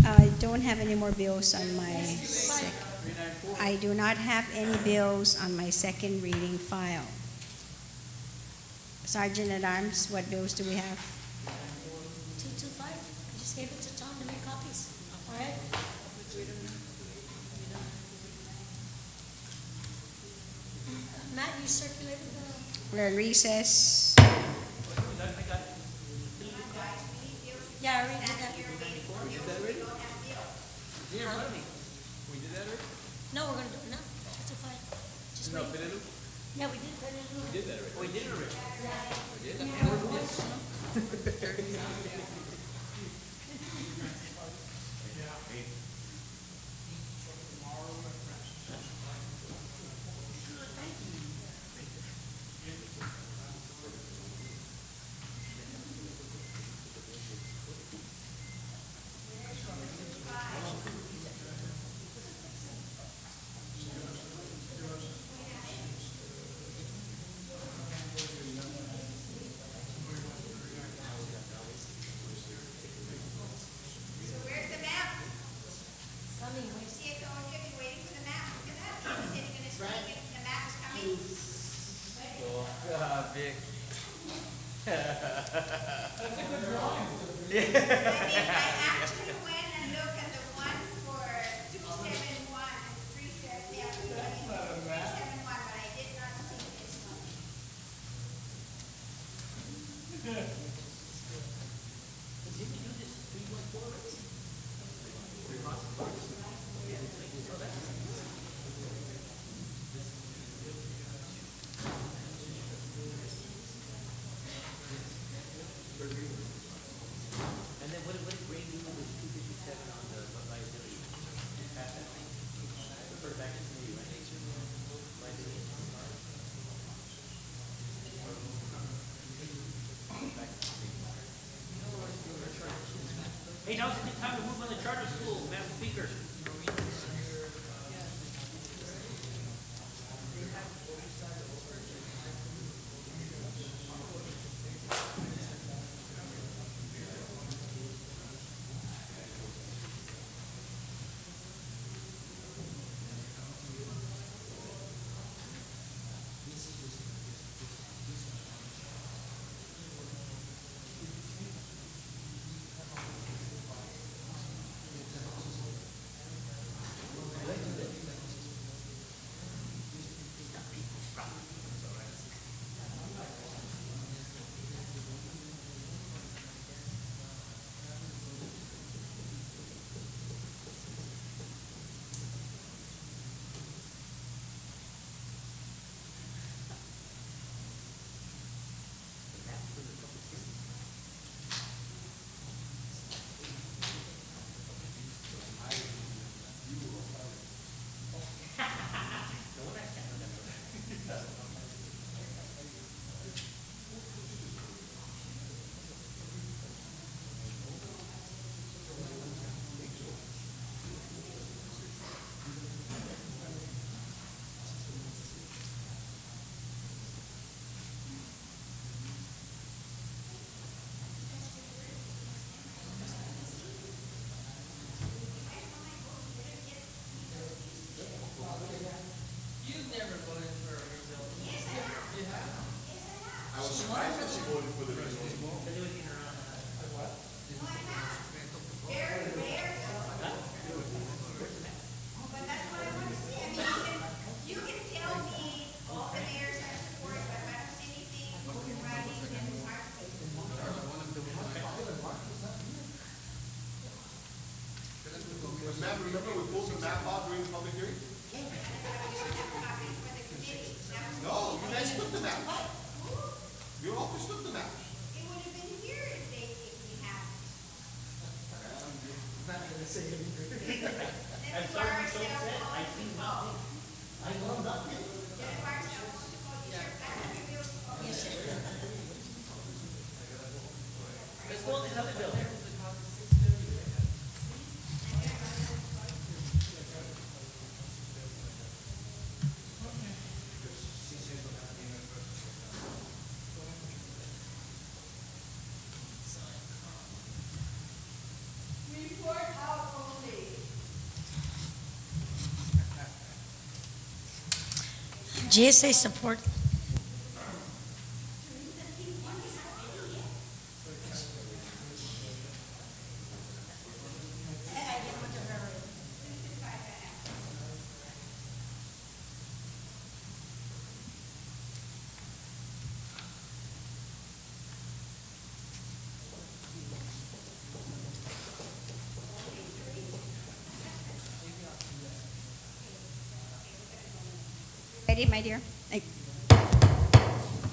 I don't have any more bills on my I do not have any bills on my second reading file. Sergeant at Arms, what bills do we have? 225. I just gave it to Tom to make copies. All right? Matt, you circulated the... We're in recess. Yeah, I already did that. No, we're going to do it now. 225. Just wait. Yeah, we did. We did that already. We did it already. time to move on the charter school, Madam Speaker. You've never voted for a result. Yes, I have. You have? I was surprised that she voted for the resolution. No, I have. Very rare. But that's what I want to see. I mean, you can tell me all the mayors have support, but if I don't see anything in writing, then it's hard to say. Ma'am, remember we pulled the map out during the public hearing? No, you guys took the map. Your office took the map. It would have been here if we had. Not gonna say anything. Then we are ourselves all to vote. I know nothing. Then we are ourselves all to vote. Yes, sir. I have your bills. Yes, sir. Let's go on this other bill. Report out only. GSA support. Ready, my dear?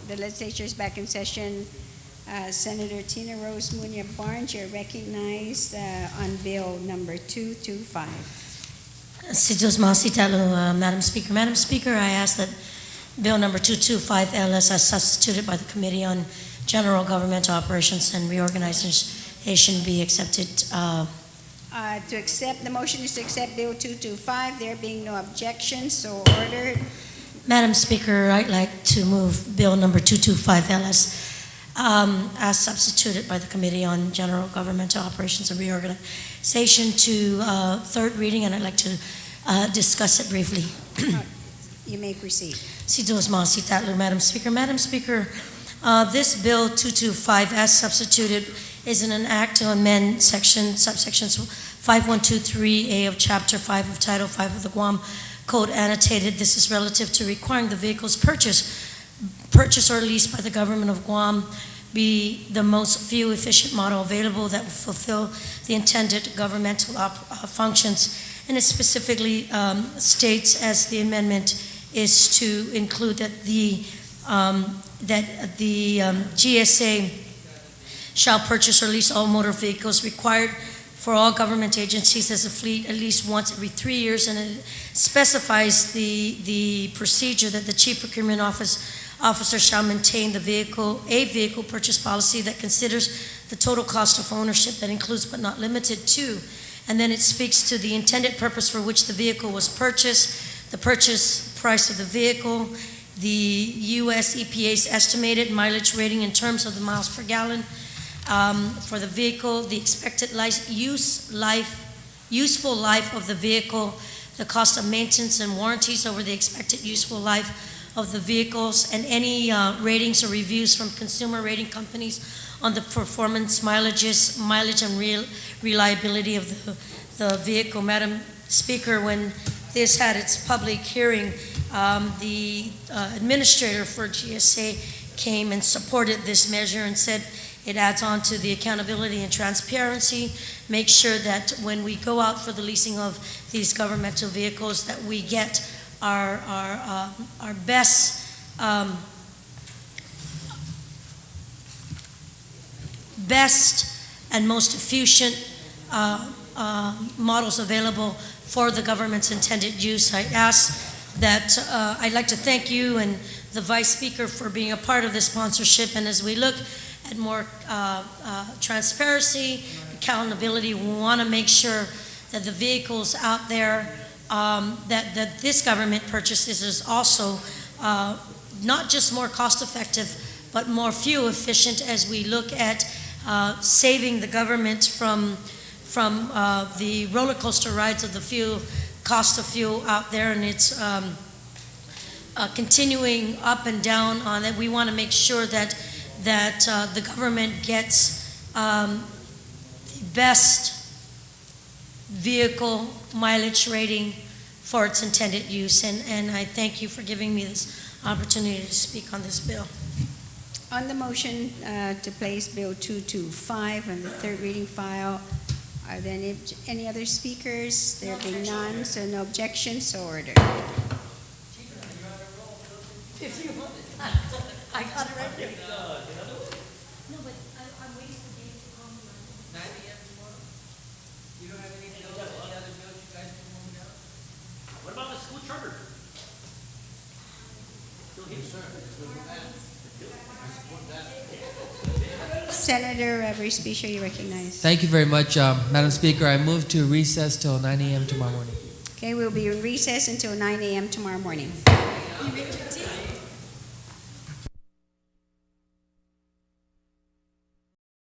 The legislature is back in session. Senator Tina Rose Munya Barnes, you're recognized on bill number 225. Madam Speaker. Madam Speaker, I ask that bill number 225 LS as substituted by the Committee on General Government Operations and Reorganization be accepted. To accept, the motion is to accept bill 225, there being no objections, so ordered. Madam Speaker, I'd like to move bill number 225 LS as substituted by the Committee on General Governmental Operations and Reorganization to third reading, and I'd like to discuss it briefly. You may proceed. Madam Speaker. Madam Speaker, this bill 225 as substituted is an act to amend subsections 5123A of Chapter 5 of Title 5 of the Guam Code annotated. This is relative to requiring the vehicles purchased or leased by the government of Guam be the most fuel efficient model available that will fulfill the intended governmental functions. And it specifically states, as the amendment is to include that the GSA shall purchase or lease all motor vehicles required for all government agencies as a fleet at least once every 3 years, and it specifies the procedure that the Chief Procurement Officer shall maintain a vehicle purchase policy that considers the total cost of ownership that includes but not limited to. And then it speaks to the intended purpose for which the vehicle was purchased, the purchase price of the vehicle, the U.S. EPA's estimated mileage rating in terms of the miles per gallon for the vehicle, the expected useful life of the vehicle, the cost of maintenance and warranties over the expected useful life of the vehicles, and any ratings or reviews from consumer rating companies on the performance, mileage and reliability of the vehicle. Madam Speaker, when this had its public hearing, the administrator for GSA came and supported this measure and said it adds on to the accountability and transparency, make sure that when we go out for the leasing of these governmental vehicles that we get our best and most efficient models available for the government's intended use. I ask that I'd like to thank you and the Vice Speaker for being a part of this sponsorship, and as we look at more transparency, accountability, we want to make sure that the vehicles out there that this government purchases is also not just more cost effective, but more fuel efficient as we look at saving the government from the roller coaster rides of the cost of fuel out there, and it's continuing up and down on it. We want to make sure that the government gets the best vehicle mileage rating for its intended use, and I thank you for giving me this opportunity to speak on this bill. On the motion to place Bill 225 on the third reading file, are there any other speakers? There being none, so no objections, so ordered. I got it right there. No, but I'm waiting for Dave to call me. 9 a.m. tomorrow? You don't have any other bills you guys can move down? What about the school charter? Still here? Senator Respicio, you recognize. Thank you very much, Madam Speaker. I move to recess till 9 a.m. tomorrow morning. Okay, we'll be in recess until 9 a.m. tomorrow morning.